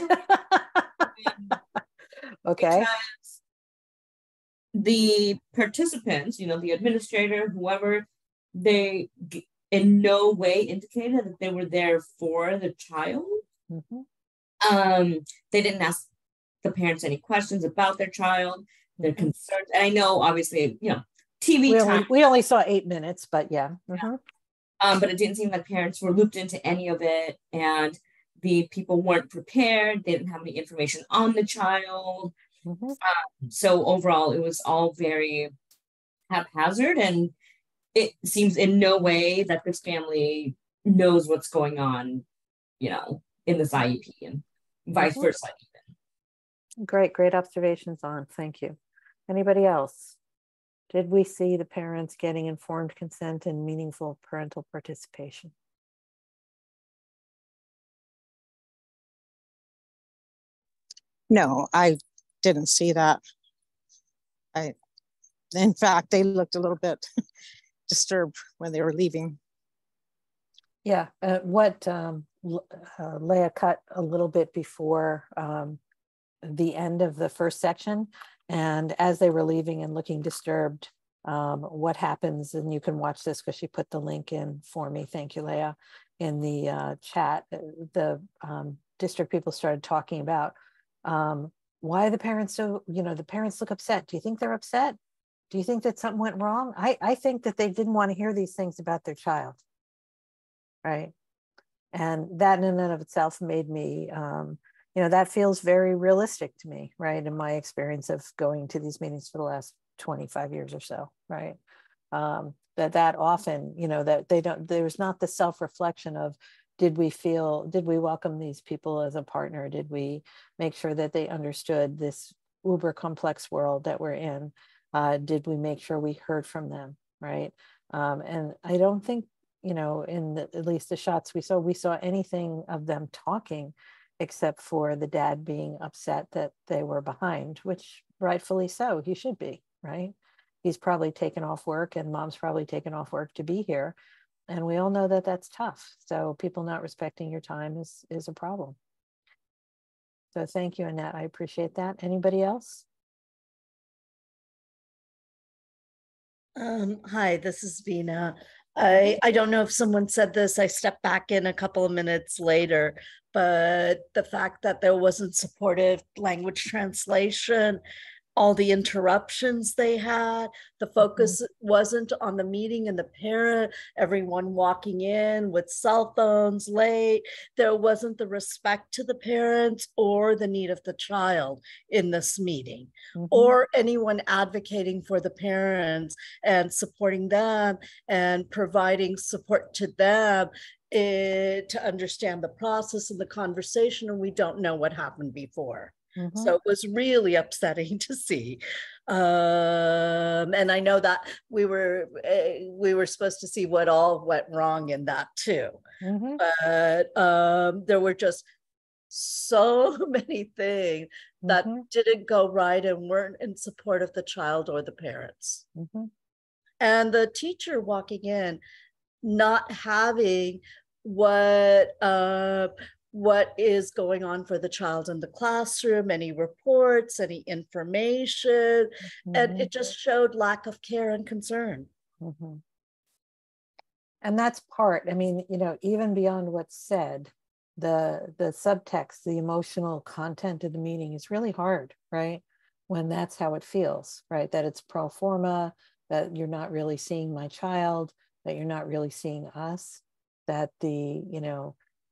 Okay. Because the participants, the administrator, whoever, they in no way indicated that they were there for the child. They didn't ask the parents any questions about their child, their concerns. And I know, obviously, TV time. We only saw 8 minutes, but yeah. But it didn't seem like parents were looped into any of it, and the people weren't prepared. They didn't have any information on the child. So overall, it was all very haphazard, and it seems in no way that this family knows what's going on, in this IEP, and vice versa. Great observations on. Thank you. Anybody else? Did we see the parents getting informed consent and meaningful parental participation? No, I didn't see that. In fact, they looked a little bit disturbed when they were leaving. Yeah, what Leah cut a little bit before the end of the first section, and as they were leaving and looking disturbed, what happens, and you can watch this because she put the link in for me, thank you, Leah, in the chat. The district people started talking about why the parents so, the parents look upset. Do you think they're upset? Do you think that something went wrong? I think that they didn't want to hear these things about their child, right? And that in and of itself made me, that feels very realistic to me, right? In my experience of going to these meetings for the last 25 years or so, right? That often, that there's not the self-reflection of, did we welcome these people as a partner? Did we make sure that they understood this uber complex world that we're in? Did we make sure we heard from them, right? And I don't think, at least the shots we saw anything of them talking, except for the dad being upset that they were behind, which rightfully so, he should be, right? He's probably taken off work, and mom's probably taken off work to be here. And we all know that that's tough. So people not respecting your time is a problem. So thank you, Annette. I appreciate that. Anybody else? Hi, this is Vina. I don't know if someone said this, I stepped back in a couple of minutes later, but the fact that there wasn't supportive language translation, all the interruptions they had, the focus wasn't on the meeting and the parent, everyone walking in with cell phones late. There wasn't the respect to the parents or the need of the child in this meeting, or anyone advocating for the parents and supporting them and providing support to them to understand the process and the conversation, and we don't know what happened before. So it was really upsetting to see. And I know that we were supposed to see what all went wrong in that too. But there were just so many things that didn't go right and weren't in support of the child or the parents. And the teacher walking in, not having what is going on for the child in the classroom, any reports, any information, and it just showed lack of care and concern. And that's part, I mean, even beyond what's said, the subtext, the emotional content of the meeting is really hard, right? When that's how it feels, right? That it's pro forma, that you're not really seeing my child, that you're not really seeing us, that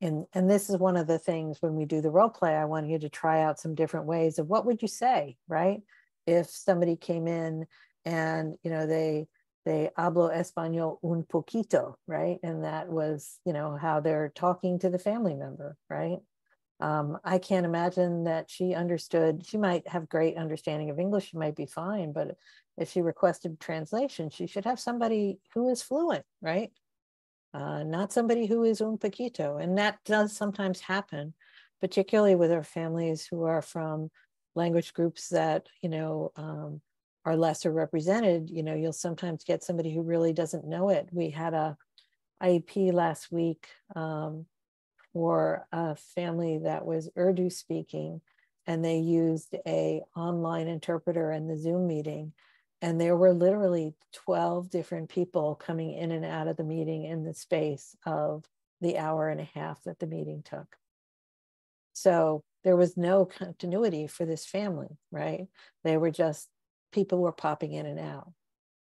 and this is one of the things when we do the role play, I want you to try out some different ways of what would you say, right? If somebody came in and, they hablo español un poquito, right? And that was, how they're talking to the family member, right? I can't imagine that she understood, she might have great understanding of English, she might be fine, but if she requested translation, she should have somebody who is fluent, right? Not somebody who is un poquito. And that does sometimes happen, particularly with our families who are from language groups that, are lesser represented. You'll sometimes get somebody who really doesn't know it. We had a IEP last week for a family that was Urdu speaking. and they used a online interpreter in the Zoom meeting. And there were literally 12 different people coming in and out of the meeting in the space of the hour and a half that the meeting took. So there was no continuity for this family, right? They were just, people were popping in and out.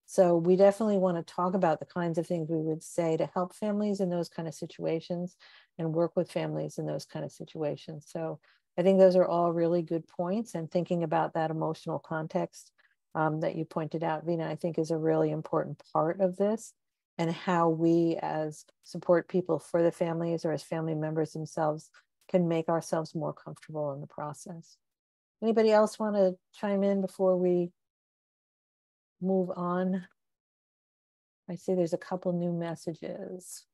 So we definitely want to talk about the kinds of things we would say to help families in those kind of situations and work with families in those kind of situations. So I think those are all really good points, and thinking about that emotional context that you pointed out, Vina, I think is a really important part of this, and how we as support people for the families or as family members themselves can make ourselves more comfortable in the process. Anybody else want to chime in before we move on? I see there's a couple new messages.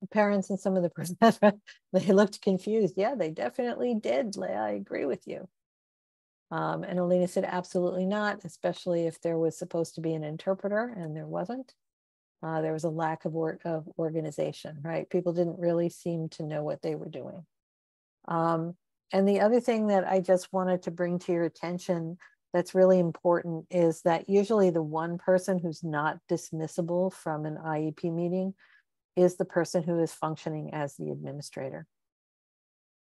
The parents and some of the they looked confused. Yeah, they definitely did, Leah. I agree with you. And Alina said, absolutely not, especially if there was supposed to be an interpreter and there wasn't. There was a lack of organization, right? People didn't really seem to know what they were doing. And the other thing that I just wanted to bring to your attention that's really important is that usually the one person who's not dismissible from an IEP meeting is the person who is functioning as the administrator,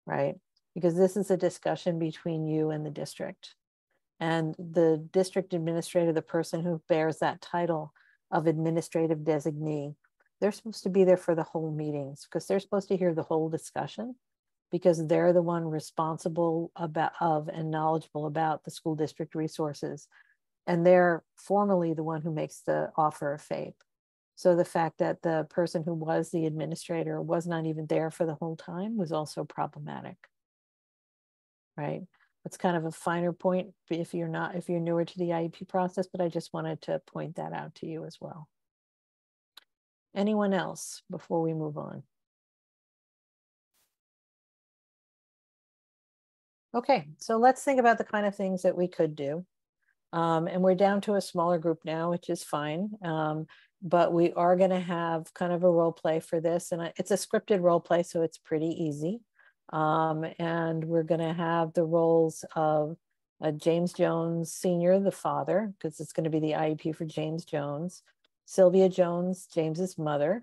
right? Because this is a discussion between you and the district. And the district administrator, the person who bears that title of administrative designee, they're supposed to be there for the whole meetings because they're supposed to hear the whole discussion, because they're the one responsible of and knowledgeable about the school district resources. And they're formally the one who makes the offer of FAPE. So the fact that the person who was the administrator was not even there for the whole time was also problematic, right? It's kind of a finer point if you're newer to the IEP process, but I just wanted to point that out to you as well. Anyone else before we move on? Okay, so let's think about the kind of things that we could do. And we're down to a smaller group now, which is fine. But we are going to have kind of a role play for this. And it's a scripted role play, so it's pretty easy. And we're going to have the roles of James Jones Sr., the father, because it's going to be the IEP for James Jones, Sylvia Jones, James's mother,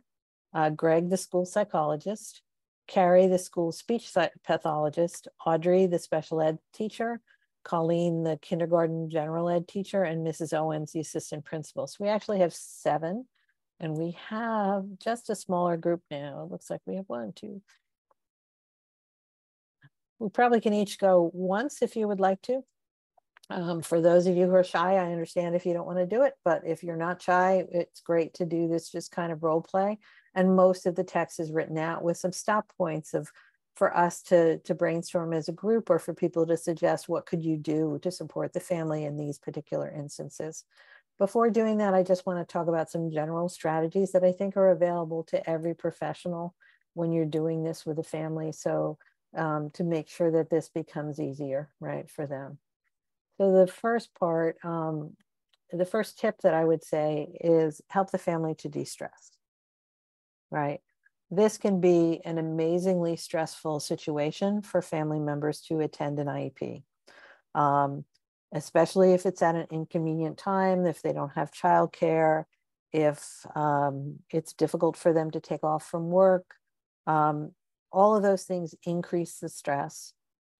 Greg, the school psychologist, Carrie, the school speech pathologist, Audrey, the special ed teacher, Colleen, the kindergarten general ed teacher, and Mrs. Owens, the assistant principal. So we actually have 7, and we have just a smaller group now. It looks like we have 1, 2. We probably can each go once if you would like to. For those of you who are shy, I understand if you don't want to do it, but if you're not shy, it's great to do this just kind of role play. And most of the text is written out with some stop points for us to brainstorm as a group, or for people to suggest what could you do to support the family in these particular instances. Before doing that, I just want to talk about some general strategies that I think are available to every professional when you're doing this with a family. So to make sure that this becomes easier, right, for them. So the first part, the first tip that I would say is help the family to de-stress, right? This can be an amazingly stressful situation for family members to attend an IEP, especially if it's at an inconvenient time, if they don't have childcare, if it's difficult for them to take off from work. All of those things increase the stress.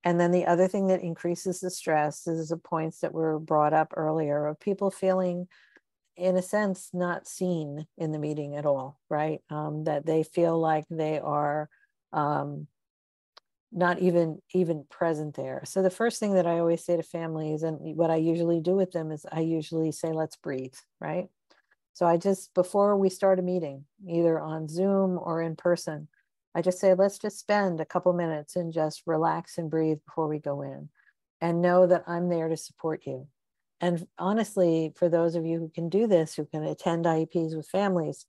And then the other thing that increases the stress is the points that were brought up earlier of people feeling, in a sense, not seen in the meeting at all, right? That they feel like they are not even present there. So the first thing that I always say to families, and what I usually do with them, is I usually say, let's breathe, right? So I just, before we start a meeting, either on Zoom or in person, I just say, let's just spend a couple minutes and just relax and breathe before we go in, and know that I'm there to support you. And honestly, for those of you who can do this, who can attend IEPs with families,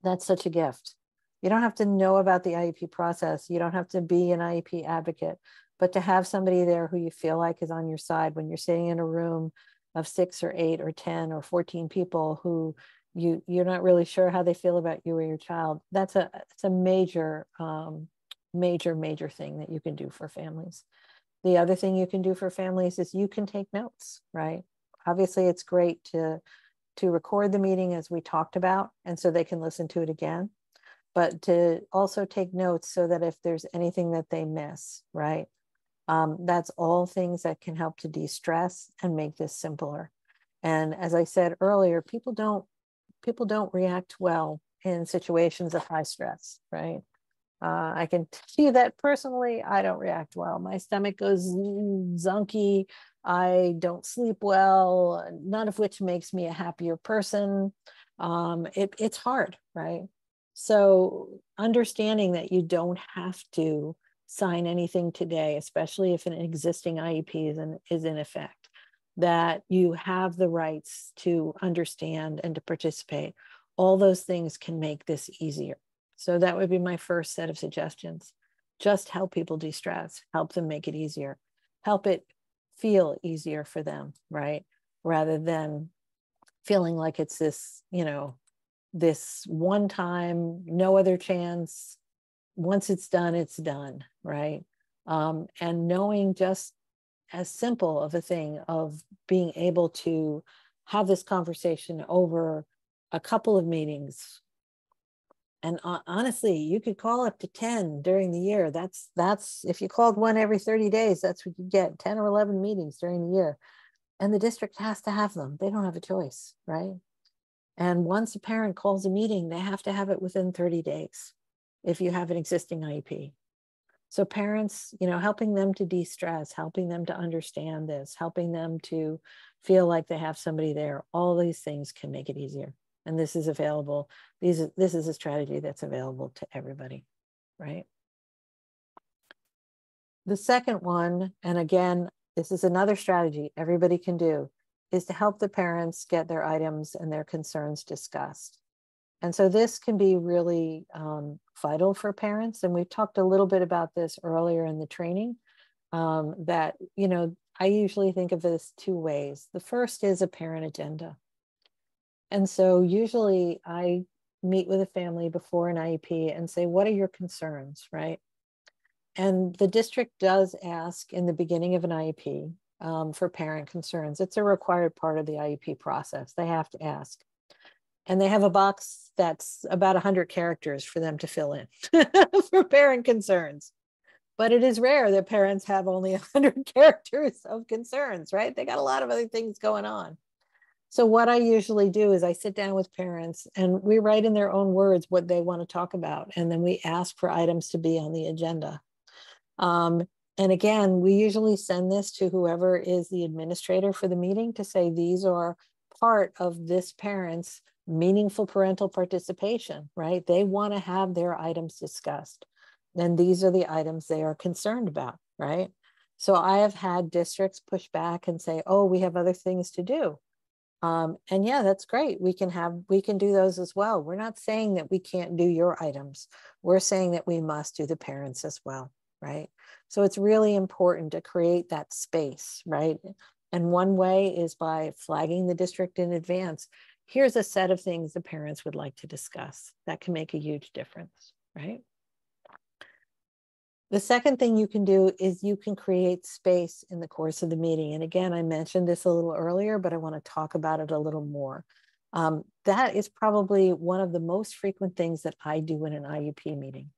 that's such a gift. You don't have to know about the IEP process. You don't have to be an IEP advocate, but to have somebody there who you feel like is on your side when you're sitting in a room of 6 or 8 or 10 or 14 people who you're not really sure how they feel about you or your child. It's a major major, major thing that you can do for families. The other thing you can do for families is you can take notes, right? Obviously, it's great to record the meeting as we talked about, and so they can listen to it again, but to also take notes so that if there's anything that they miss, right? That's all things that can help to de-stress and make this simpler. And as I said earlier, people don't react well in situations of high stress, right? I can tell you that personally, I don't react well. My stomach goes zonky. I don't sleep well, none of which makes me a happier person. It's hard, right? So understanding that you don't have to sign anything today, especially if an existing IEP is in effect, that you have the rights to understand and to participate. All those things can make this easier. So that would be my first set of suggestions. Just help people de-stress, help them make it easier, help it feel easier for them, right? Rather than feeling like it's this, this one time, no other chance. Once it's done, right? And knowing just as simple of a thing of being able to have this conversation over a couple of meetings. And honestly, you could call up to 10 during the year. That's if you called one every 30 days, that's what you get, 10 or 11 meetings during the year. And the district has to have them. They don't have a choice, right? And once a parent calls a meeting, they have to have it within 30 days if you have an existing IEP. So parents, helping them to de-stress, helping them to understand this, helping them to feel like they have somebody there, all these things can make it easier. And this is available. This is a strategy that's available to everybody, right? The second one, and again, this is another strategy everybody can do, is to help the parents get their items and their concerns discussed. And so this can be really vital for parents. And we've talked a little bit about this earlier in the training, that, I usually think of this two ways. The first is a parent agenda. And so usually I meet with a family before an IEP and say, what are your concerns, right? And the district does ask in the beginning of an IEP for parent concerns. It's a required part of the IEP process. They have to ask. And they have a box that's about 100 characters for them to fill in for parent concerns. But it is rare that parents have only 100 characters of concerns, right? They got a lot of other things going on. So what I usually do is I sit down with parents and we write in their own words what they want to talk about. And then we ask for items to be on the agenda. And again, we usually send this to whoever is the administrator for the meeting to say, these are part of this parent's meaningful parental participation, right? They want to have their items discussed. And these are the items they are concerned about, right? So I have had districts push back and say, oh, we have other things to do. And yeah, that's great. We can do those as well. We're not saying that we can't do your items. We're saying that we must do the parents as well, right? So it's really important to create that space, right? And one way is by flagging the district in advance. Here's a set of things the parents would like to discuss. That can make a huge difference, right? The second thing you can do is you can create space in the course of the meeting. And again, I mentioned this a little earlier, but I want to talk about it a little more. That is probably one of the most frequent things that I do in an IEP meeting.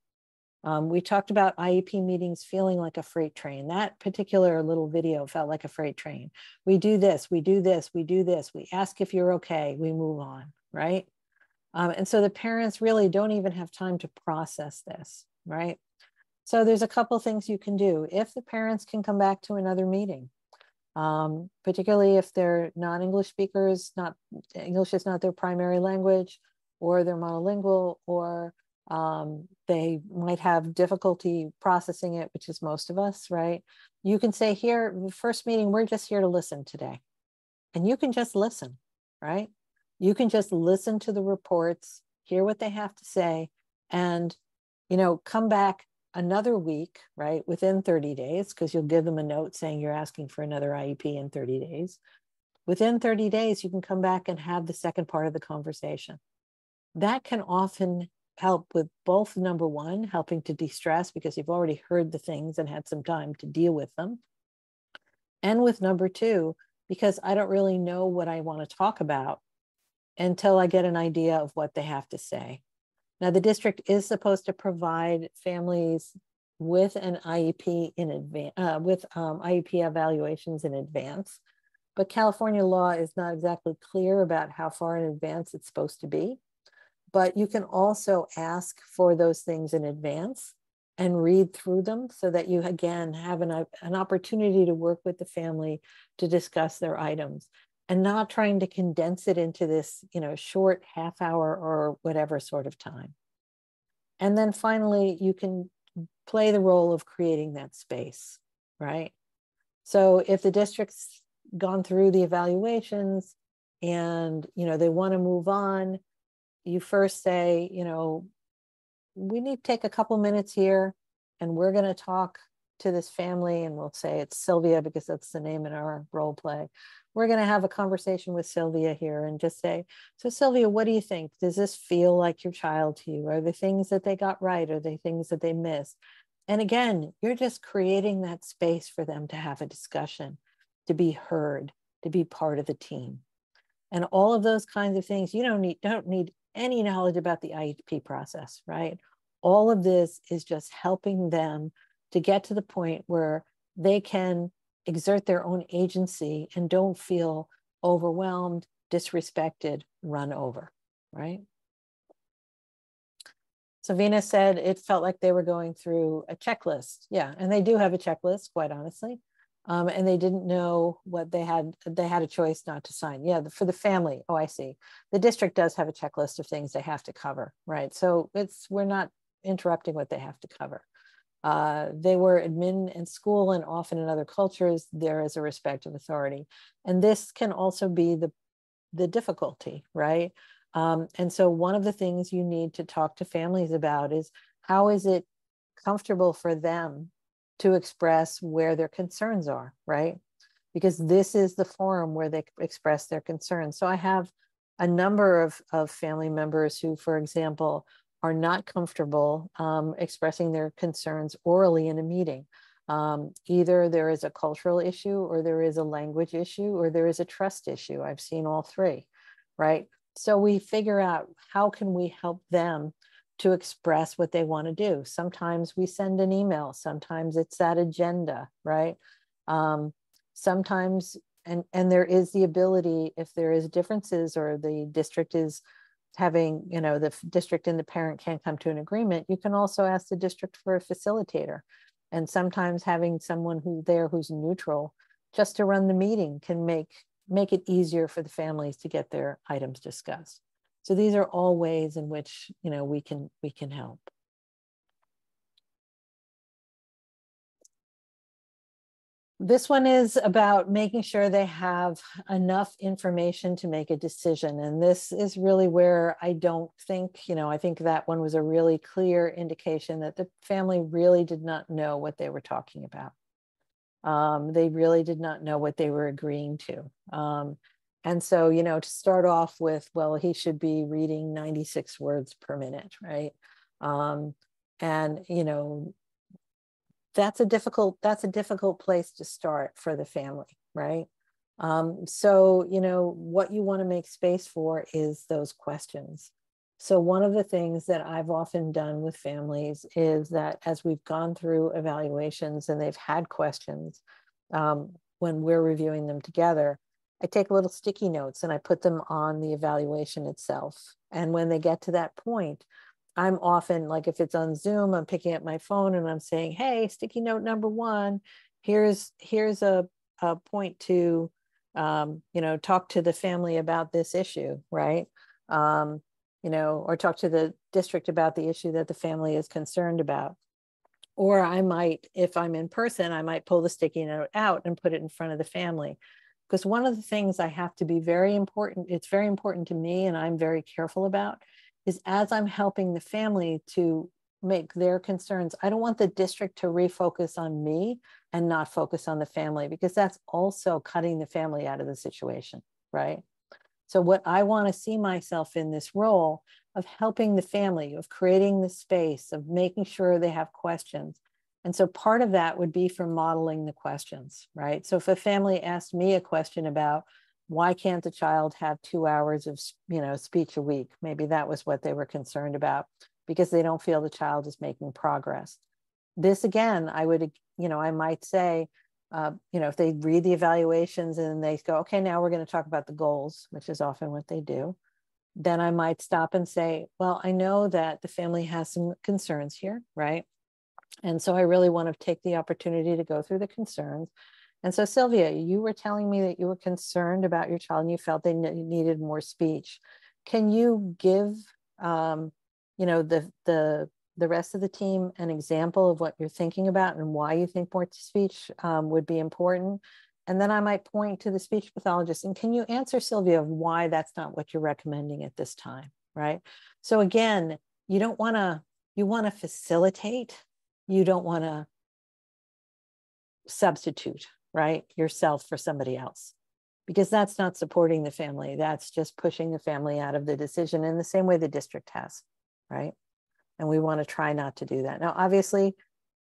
We talked about IEP meetings feeling like a freight train. That particular little video felt like a freight train. We do this, we do this, we do this. We ask if you're okay, we move on, right? And so the parents really don't even have time to process this, right? So there's a couple things you can do. If the parents can come back to another meeting, particularly if they're non-English speakers, English is not their primary language, or they're monolingual, or they might have difficulty processing it, which is most of us, right? You can say, here, first meeting, we're just here to listen today. And you can just listen, right? You can just listen to the reports, hear what they have to say, and, come back another week, right, within 30 days, because you'll give them a note saying you're asking for another IEP in 30 days. Within 30 days, you can come back and have the second part of the conversation. That can often help with both number one, helping to de-stress because you've already heard the things and had some time to deal with them. And with number two, because I don't really know what I want to talk about until I get an idea of what they have to say. Now, the district is supposed to provide families with an IEP in advance, IEP evaluations in advance, but California law is not exactly clear about how far in advance it's supposed to be. But you can also ask for those things in advance and read through them so that you, again, have an opportunity to work with the family to discuss their items and not trying to condense it into this, short half hour or whatever sort of time. And then finally, you can play the role of creating that space, right? So if the district's gone through the evaluations and, they want to move on, you first say, we need to take a couple minutes here and we're going to talk to this family, and we'll say it's Sylvia because that's the name in our role play. We're going to have a conversation with Sylvia here and just say, so Sylvia, what do you think? Does this feel like your child to you? Are there things that they got right? Are there things that they missed? And again, you're just creating that space for them to have a discussion, to be heard, to be part of the team. And all of those kinds of things, you don't need any knowledge about the IEP process, right? All of this is just helping them to get to the point where they can exert their own agency and don't feel overwhelmed, disrespected, run over, right? So Venus said it felt like they were going through a checklist. Yeah, and they do have a checklist, quite honestly. And they didn't know what they had a choice not to sign. Yeah, for the family, oh, I see. The district does have a checklist of things they have to cover, right? So we're not interrupting what they have to cover. They were admin in school, and often in other cultures, there is a respect of authority. And this can also be the difficulty, right? And so one of the things you need to talk to families about is, how is it comfortable for them to express where their concerns are, right? Because this is the forum where they express their concerns. So I have a number of family members who, for example, are not comfortable expressing their concerns orally in a meeting. Either there is a cultural issue, or there is a language issue, or there is a trust issue. I've seen all three, right? So we figure out, how can we help them to express what they want to do? Sometimes we send an email, sometimes it's that agenda, right? Sometimes, and there is the ability, if there is differences or the district is having, the district and the parent can't come to an agreement, you can also ask the district for a facilitator. And sometimes having someone who's neutral just to run the meeting can make it easier for the families to get their items discussed. So these are all ways in which, we can help. This one is about making sure they have enough information to make a decision. And this is really where I don't think, I think that one was a really clear indication that the family really did not know what they were talking about. They really did not know what they were agreeing to. And so, to start off with, well, he should be reading 96 words per minute, right? And, that's a difficult place to start for the family, right? So, what you want to make space for is those questions. So one of the things that I've often done with families is that as we've gone through evaluations and they've had questions, when we're reviewing them together, I take little sticky notes and I put them on the evaluation itself. And when they get to that point, I'm often, like if it's on Zoom, I'm picking up my phone and I'm saying, hey, sticky note number 1, here's a point to, talk to the family about this issue, right? Or talk to the district about the issue that the family is concerned about. Or I might, if I'm in person, I might pull the sticky note out and put it in front of the family. Because one of the things I have to be very important, it's very important to me and I'm very careful about, is as I'm helping the family to make their concerns, I don't want the district to refocus on me and not focus on the family, because that's also cutting the family out of the situation, right? So what I want to see myself in this role of helping the family, of creating the space, of making sure they have questions. And so part of that would be from modeling the questions, right? So if a family asked me a question about why can't the child have 2 hours of, speech a week? Maybe that was what they were concerned about, because they don't feel the child is making progress. This again, I would, I might say, if they read the evaluations and they go, okay, now we're going to talk about the goals, which is often what they do. Then I might stop and say, well, I know that the family has some concerns here, right? And so I really want to take the opportunity to go through the concerns. And so Sylvia, you were telling me that you were concerned about your child and you felt they needed more speech. Can you give, the rest of the team an example of what you're thinking about and why you think more speech would be important? And then I might point to the speech pathologist and can you answer Sylvia of why that's not what you're recommending at this time, right? So again, you want to facilitate, you don't want to substitute, right, yourself for somebody else, because that's not supporting the family. That's just pushing the family out of the decision in the same way the district has, right? And we want to try not to do that. Now, obviously,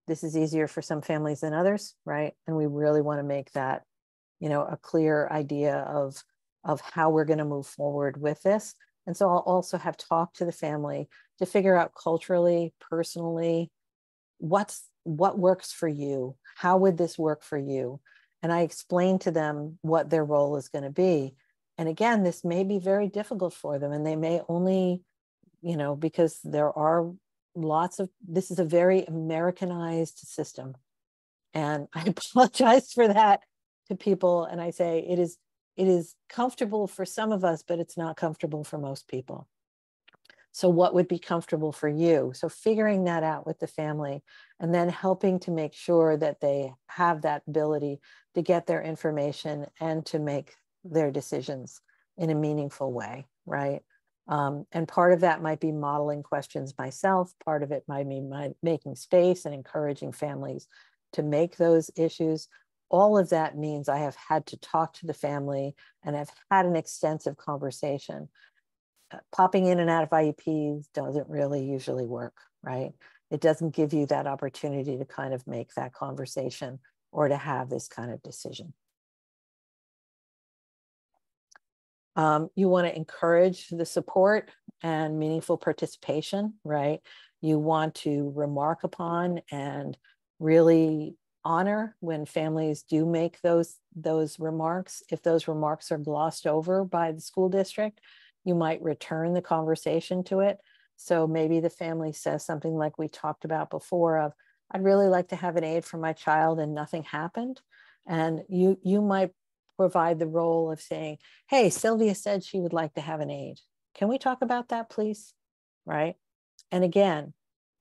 this is easier for some families than others, right? And we really want to make that, a clear idea of how we're going to move forward with this. And so I'll also have talked to the family to figure out culturally, personally, what works for you? How would this work for you? And I explain to them what their role is going to be. And again, this may be very difficult for them, and they may only, because there are this is a very Americanized system. And I apologize for that to people. And I say it is comfortable for some of us, but it's not comfortable for most people. So what would be comfortable for you? So figuring that out with the family and then helping to make sure that they have that ability to get their information and to make their decisions in a meaningful way, right? And part of that might be modeling questions myself. Part of it might be making space and encouraging families to make those issues. All of that means I have had to talk to the family and I've had an extensive conversation. Popping in and out of IEPs doesn't really usually work, right? It doesn't give you that opportunity to kind of make that conversation or to have this kind of decision. You want to encourage the support and meaningful participation, right? You want to remark upon and really honor when families do make those remarks. If those remarks are glossed over by the school district, you might return the conversation to it. So maybe the family says something like we talked about before of, I'd really like to have an aid for my child and nothing happened. And you might provide the role of saying, hey, Sylvia said she would like to have an aid. Can we talk about that, please? Right? And again,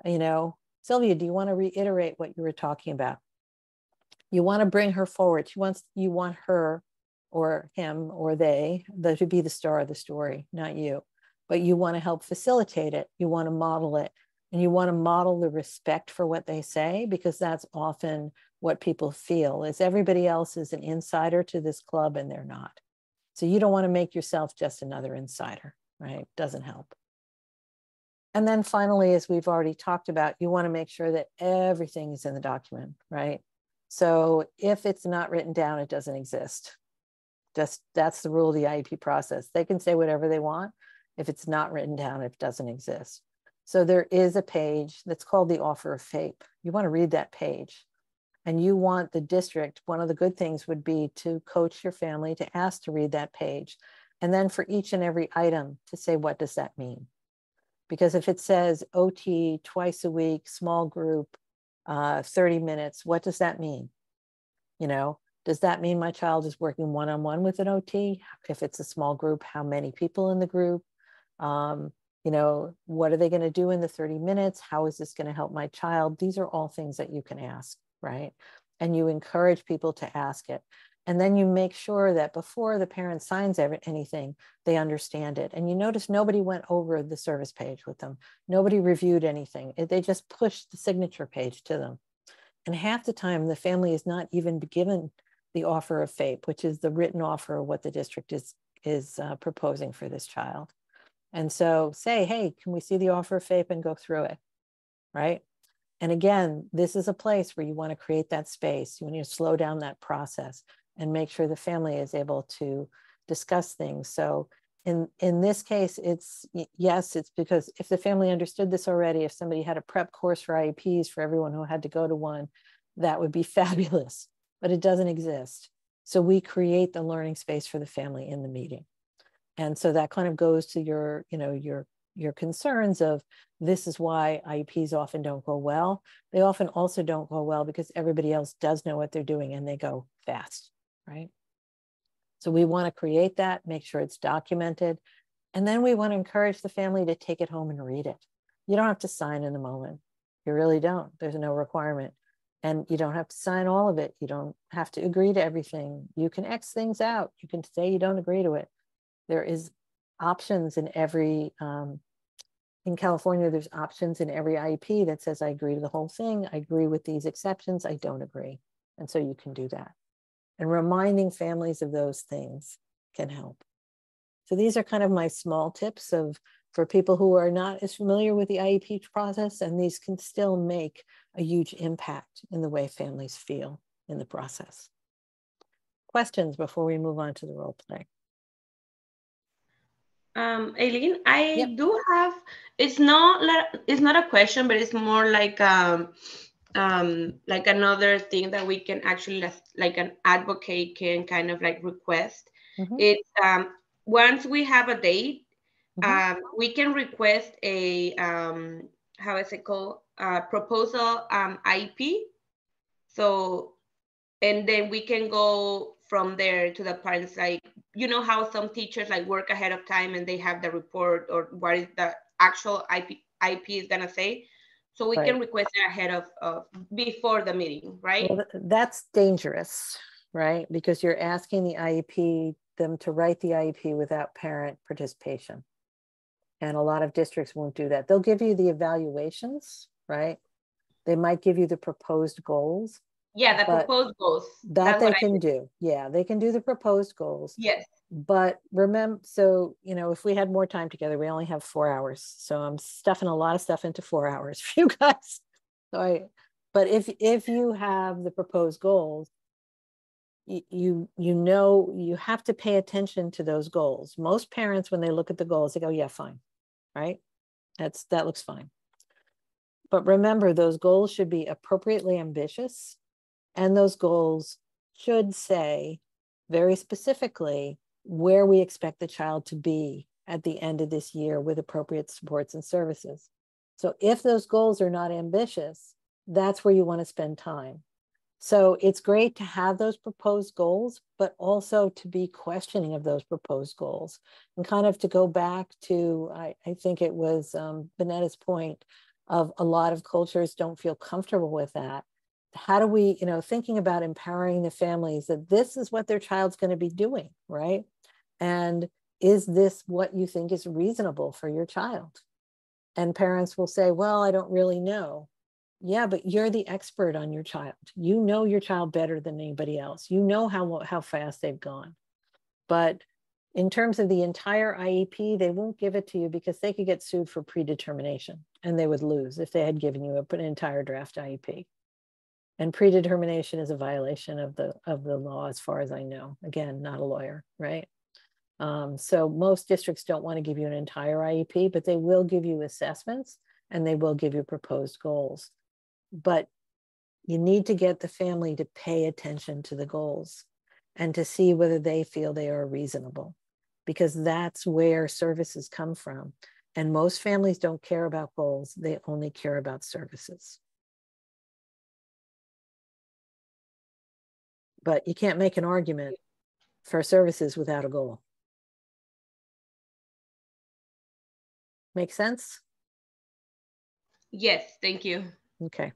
Sylvia, do you want to reiterate what you were talking about? You want to bring her forward. You want her or him or they to be the star of the story, not you. But you want to help facilitate it. You want to model it. And you want to model the respect for what they say, because that's often what people feel is everybody else is an insider to this club and they're not. So you don't want to make yourself just another insider, right? Doesn't help. And then finally, as we've already talked about, you want to make sure that everything is in the document, right? So if it's not written down, it doesn't exist. That's the rule of the IEP process. They can say whatever they want. If it's not written down, it doesn't exist. So there is a page that's called the offer of FAPE. You want to read that page. And you want the district, one of the good things would be to coach your family to ask to read that page. And then for each and every item to say, what does that mean? Because if it says OT twice a week, small group, 30 minutes, what does that mean? Does that mean my child is working one-on-one with an OT? If it's a small group, how many people in the group? What are they going to do in the 30 minutes? How is this going to help my child? These are all things that you can ask, right? And you encourage people to ask it. And then you make sure that before the parent signs anything, they understand it. And you notice nobody went over the service page with them. Nobody reviewed anything. They just pushed the signature page to them. And half the time, the family is not even given the offer of FAPE, which is the written offer of what the district is proposing for this child. And so say, hey, can we see the offer of FAPE and go through it, right? And again, this is a place where you want to create that space. You need to slow down that process and make sure the family is able to discuss things. So in this case, it's because if the family understood this already, if somebody had a prep course for IEPs for everyone who had to go to one, that would be fabulous, but it doesn't exist. So we create the learning space for the family in the meeting. And so that kind of goes to your concerns of this is why IEPs often don't go well. They often also don't go well because everybody else does know what they're doing and they go fast, right? So we want to create that, make sure it's documented. And then we want to encourage the family to take it home and read it. You don't have to sign in the moment. You really don't. There's no requirement. And you don't have to sign all of it. You don't have to agree to everything. You can X things out. You can say you don't agree to it. There is options in every, in California, there's options in every IEP that says, I agree to the whole thing. I agree with these exceptions. I don't agree. And so you can do that. And reminding families of those things can help. So these are kind of my small tips for people who are not as familiar with the IEP process, and these can still make a huge impact in the way families feel in the process. Questions before we move on to the role play? Eileen, I do have, it's not a question, but it's more like another thing that we can actually, like an advocate can kind of like request. It's once we have a date, we can request a how is it called, proposal IEP. So, and then we can go from there to the parents, like, you know how some teachers like work ahead of time and they have the report or what is the actual IEP is gonna say. So we can request it ahead of before the meeting, right? Well, that's dangerous, right? Because you're asking the IEP, them to write the IEP without parent participation. And a lot of districts won't do that. They'll give you the evaluations, right? They might give you the proposed goals. Yeah, the proposed goals. That they can do. Yeah, they can do the proposed goals. Yes. But remember, so, you know, if we had more time together, we only have 4 hours. So I'm stuffing a lot of stuff into 4 hours for you guys. So but if you have the proposed goals, you know, you have to pay attention to those goals. Most parents, when they look at the goals, they go, yeah, fine, right? That looks fine. But remember, those goals should be appropriately ambitious. And those goals should say very specifically where we expect the child to be at the end of this year with appropriate supports and services. So if those goals are not ambitious, that's where you want to spend time. So it's great to have those proposed goals, but also to be questioning of those proposed goals. And kind of to go back to, I think it was Bonetta's point of a lot of cultures don't feel comfortable with that. How do we, you know, thinking about empowering the families that this is what their child's going to be doing, right? And is this what you think is reasonable for your child? And parents will say, well, I don't really know. Yeah, but you're the expert on your child. You know your child better than anybody else. You know how fast they've gone. But in terms of the entire IEP, they won't give it to you because they could get sued for predetermination and they would lose if they had given you an entire draft IEP. And predetermination is a violation of the law, as far as I know. Again, not a lawyer, right? So most districts don't want to give you an entire IEP, but they will give you assessments and they will give you proposed goals. But you need to get the family to pay attention to the goals and to see whether they feel they are reasonable, because that's where services come from. And most families don't care about goals. They only care about services. But you can't make an argument for services without a goal. Make sense? Yes, thank you. Okay.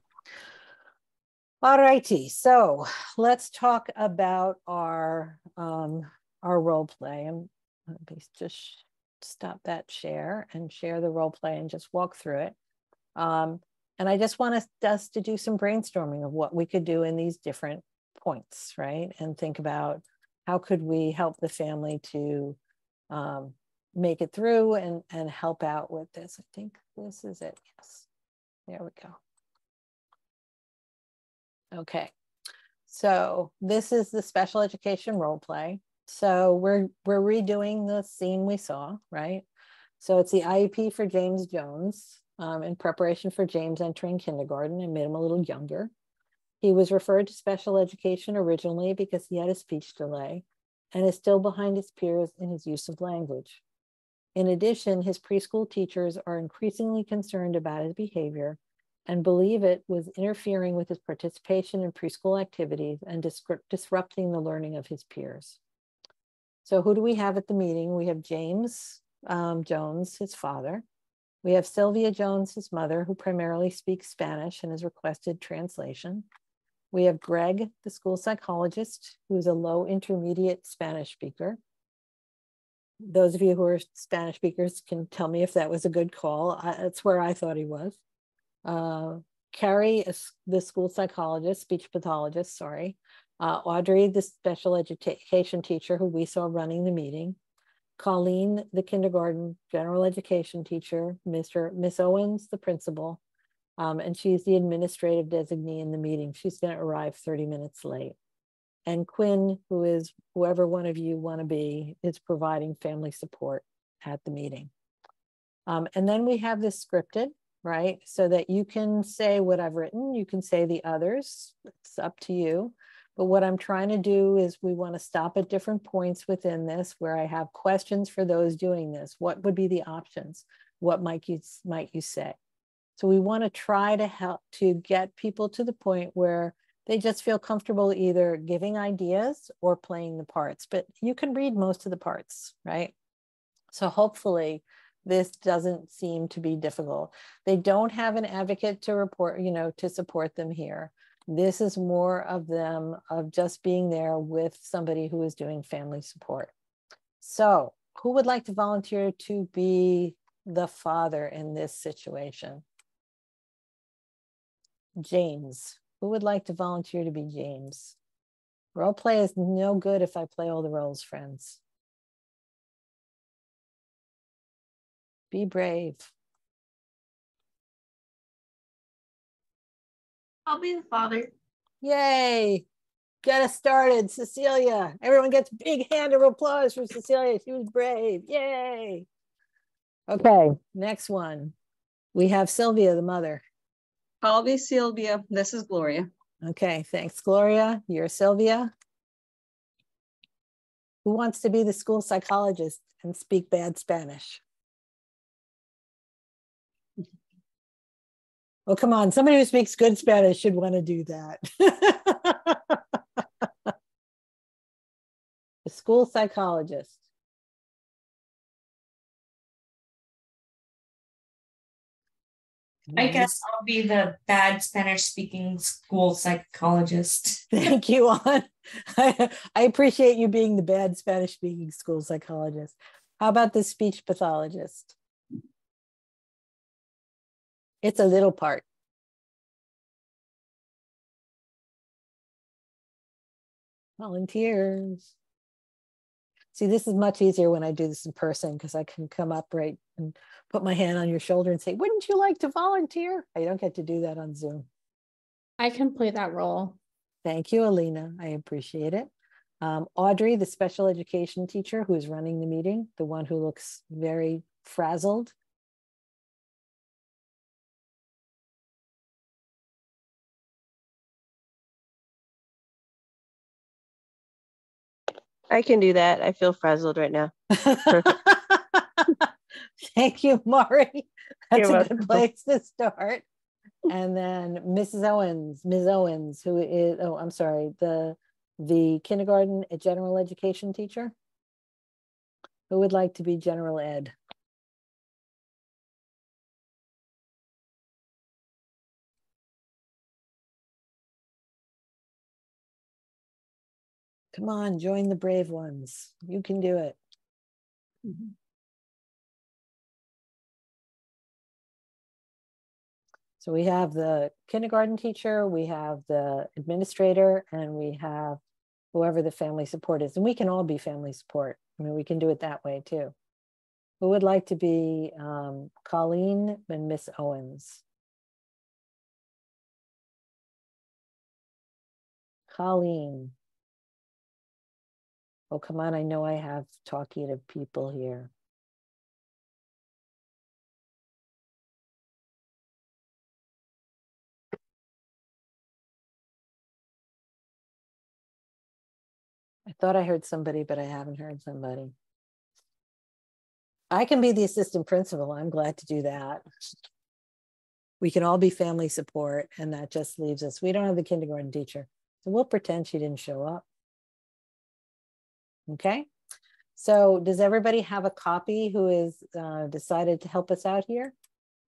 All righty, so let's talk about our role play. And let me just stop that share and share the role play and just walk through it. And I just want us to do some brainstorming of what we could do in these different points, right? And think about how could we help the family to make it through and help out with this. I think this is it. Yes, there we go. Okay, so this is the special education role play. So we're redoing the scene we saw, right? So it's the IEP for James Jones in preparation for James entering kindergarten. I made him a little younger. He was referred to special education originally because he had a speech delay and is still behind his peers in his use of language. In addition, his preschool teachers are increasingly concerned about his behavior and believe it was interfering with his participation in preschool activities and disrupting the learning of his peers. So who do we have at the meeting? We have James Jones, his father. We have Sylvia Jones, his mother, who primarily speaks Spanish and has requested translation. We have Greg, the school psychologist, who is a low intermediate Spanish speaker. Those of you who are Spanish speakers can tell me if that was a good call. That's where I thought he was. Carrie is the school psychologist, speech pathologist, sorry. Audrey, the special education teacher who we saw running the meeting. Colleen, the kindergarten general education teacher. Miss Owens, the principal. And she's the administrative designee in the meeting. She's going to arrive 30 minutes late. And Quinn, who is whoever one of you want to be, is providing family support at the meeting. And then we have this scripted, right? So that you can say what I've written, you can say the others, it's up to you. But what I'm trying to do is we want to stop at different points within this where I have questions for those doing this. What would be the options? What might you say? So we want to try to help to get people to the point where they just feel comfortable either giving ideas or playing the parts, but you can read most of the parts, right? So hopefully this doesn't seem to be difficult. They don't have an advocate to report, to support them here. This is more of them of just being there with somebody who is doing family support. So who would like to volunteer to be the father in this situation? James. Who would like to volunteer to be James? Role play is no good if I play all the roles, friends. Be brave. I'll be the father. Yay. Get us started, Cecilia. Everyone gets a big hand of applause for Cecilia. She was brave. Yay. Okay, next one. We have Sylvia, the mother. I'll be Sylvia. This is Gloria. Okay, thanks, Gloria. You're Sylvia. Who wants to be the school psychologist and speak bad Spanish? Oh, come on. Somebody who speaks good Spanish should want to do that. The school psychologist. I guess I'll be the bad Spanish speaking school psychologist. Thank you, Ann. I appreciate you being the bad Spanish speaking school psychologist. How about the speech pathologist? It's a little part. Volunteers. See, this is much easier when I do this in person because I can come up right and put my hand on your shoulder and say, wouldn't you like to volunteer? I don't get to do that on Zoom. I can play that role. Thank you, Alina. I appreciate it. Audrey, the special education teacher who's running the meeting, the one who looks very frazzled. I can do that. I feel frazzled right now. Thank you, Maury. That's You're a welcome. good place to start. And then Mrs. Owens, Ms. Owens, who is, oh, I'm sorry, the kindergarten general education teacher. Who would like to be general ed? Come on, join the brave ones. You can do it. So we have the kindergarten teacher, we have the administrator, and we have whoever the family support is. And we can all be family support. I mean, we can do it that way too. Who would like to be Colleen and Miss Owens? Colleen. Oh, come on. I know I have talkative people here. I thought I heard somebody, but I haven't heard somebody. I can be the assistant principal. I'm glad to do that. We can all be family support, and that just leaves us. We don't have the kindergarten teacher, so we'll pretend she didn't show up. Okay. So does everybody have a copy who is decided to help us out here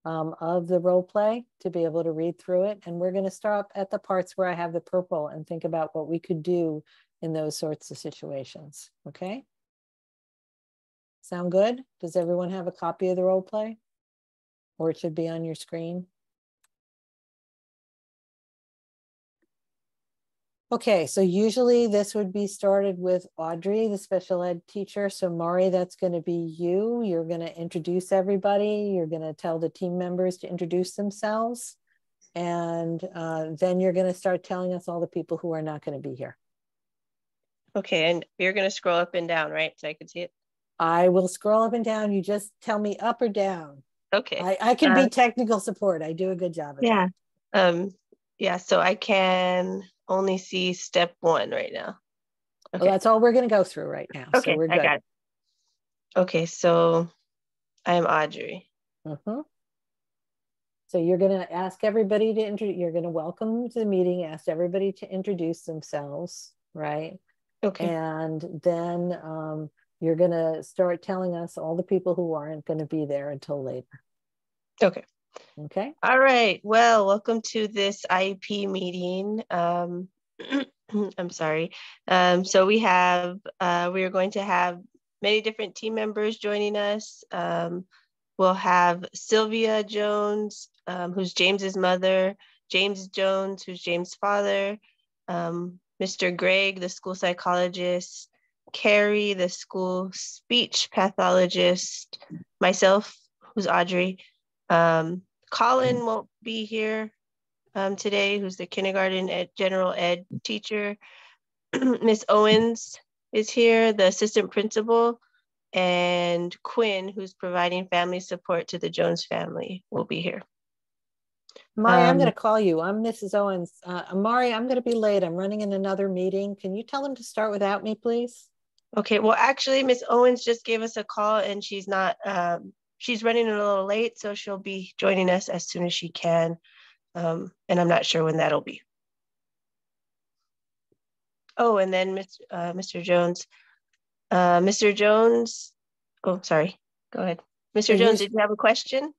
of the role play to be able to read through it? And we're going to start at the parts where I have the purple and think about what we could do in those sorts of situations. Okay. Sound good? Does everyone have a copy of the role play? Or it should be on your screen? Okay, so usually this would be started with Audrey, the special ed teacher. So Mari, that's going to be you. You're going to introduce everybody. You're going to tell the team members to introduce themselves. And then you're going to start telling us all the people who are not going to be here. Okay, and you're going to scroll up and down, right? So I can see it. I will scroll up and down. You just tell me up or down. Okay. I can be technical support. I do a good job of yeah. that. Yeah, so I can only see step 1 right now. Okay. Well, that's all we're going to go through right now. Okay, so we're good. I got it. Okay, so I'm Audrey. So you're going to ask everybody to you're going to welcome to the meeting, ask everybody to introduce themselves, right? Okay. And then you're going to start telling us all the people who aren't going to be there until later. Okay. Okay. All right. Well, welcome to this IEP meeting. I'm sorry. So we are going to have many different team members joining us. We'll have Sylvia Jones, who's James's mother, James Jones, who's James' father, Mr. Greg, the school psychologist, Carrie, the school speech pathologist, myself, who's Audrey. Colin won't be here today, who's the kindergarten general ed teacher. Miss Owens is here, the assistant principal, and Quinn, who's providing family support to the Jones family, will be here. Mari, I'm going to call you. I'm Mrs. Owens. Mari, I'm going to be late. I'm running in another meeting. Can you tell them to start without me, please? Okay, well, actually, Miss Owens just gave us a call and she's not, she's running a little late, so she'll be joining us as soon as she can. And I'm not sure when that'll be. Oh, and then Mr. Jones. Mr. Jones, oh, sorry, go ahead. Mr. Jones, did you have a question?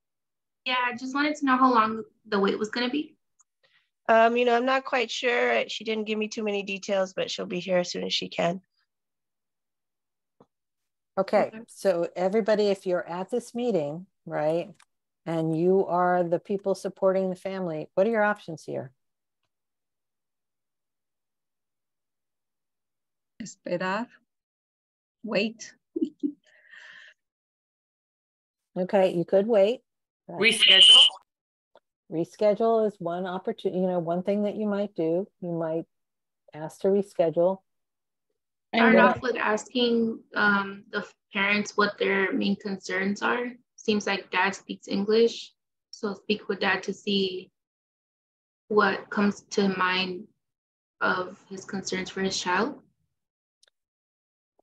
Yeah, I just wanted to know how long the wait was going to be. You know, I'm not quite sure. She didn't give me too many details, but she'll be here as soon as she can. Okay, so everybody, if you're at this meeting, right, and you are the people supporting the family, what are your options here? Esperar. Wait. Okay, you could wait. Reschedule. Reschedule is one opportunity, you know, one thing that you might do. You might ask to reschedule. Start off with asking the parents what their main concerns are. Seems like dad speaks English, so speak with dad to see what comes to mind of his concerns for his child.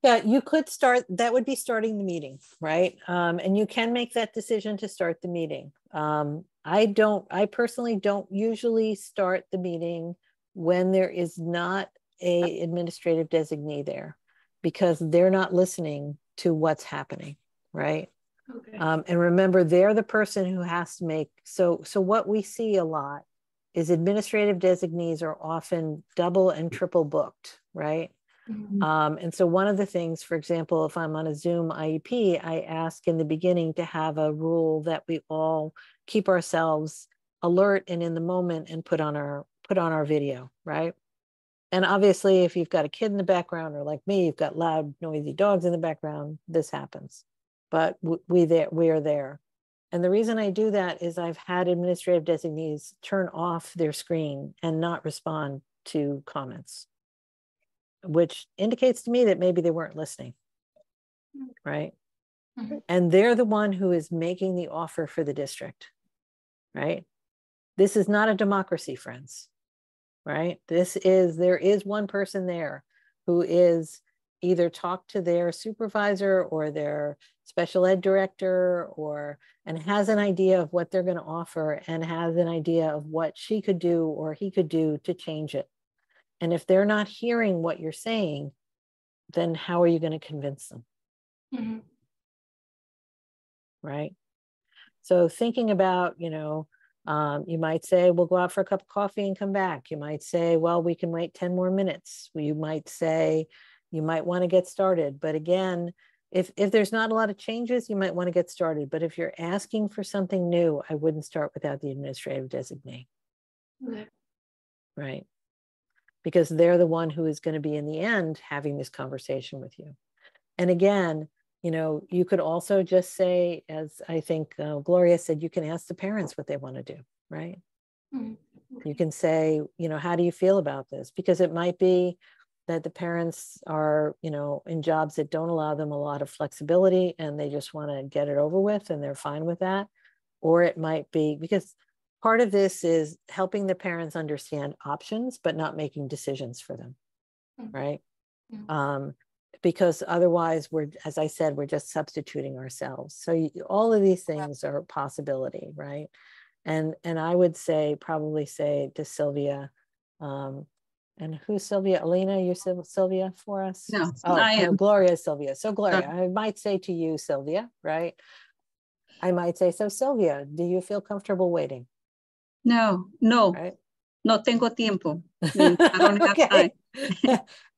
Yeah, you could start, that would be starting the meeting, right? And you can make that decision to start the meeting. I personally don't usually start the meeting when there is not a administrative designee there, because they're not listening to what's happening, right? Okay. And remember, they're the person who has to make, so what we see a lot is administrative designees are often double and triple booked, right? Mm-hmm. And so one of the things, for example, if I'm on a Zoom IEP, I ask in the beginning to have a rule that we all keep ourselves alert and in the moment and put on our video, right? And obviously, if you've got a kid in the background, or like me, you've got loud, noisy dogs in the background, this happens. But we are there. And the reason I do that is I've had administrative designees turn off their screen and not respond to comments, which indicates to me that maybe they weren't listening, right? Mm-hmm. And they're the one who is making the offer for the district, right? This is not a democracy, friends, right? There is one person there who is either talked to their supervisor or their special ed director, and has an idea of what they're going to offer, and has an idea of what she could do or he could do to change it. And if they're not hearing what you're saying, then how are you going to convince them? Mm-hmm. Right? So thinking about, you might say, we'll go out for a cup of coffee and come back. You might say, well, we can wait 10 more minutes. You might say, you might want to get started. But again, if there's not a lot of changes, you might want to get started. But if you're asking for something new, I wouldn't start without the administrative designee. Okay. Right? Because they're the one who is going to be in the end having this conversation with you. And again, you could also just say, as I think Gloria said, you can ask the parents what they want to do, right? Mm-hmm. You can say, how do you feel about this? Because it might be that the parents are, in jobs that don't allow them a lot of flexibility, and they just want to get it over with and they're fine with that. Or it might be because part of this is helping the parents understand options, but not making decisions for them, right? Mm-hmm. Because otherwise as I said, we're just substituting ourselves. So all of these things are a possibility, right? And I would probably say to Sylvia, and who's Sylvia? Alina, you're Sylvia for us? No, I am. No, Gloria is Sylvia. So Gloria, I might say to you, Sylvia, right? I might say, so Sylvia, do you feel comfortable waiting? No, right? No tengo tiempo. I don't have okay. time.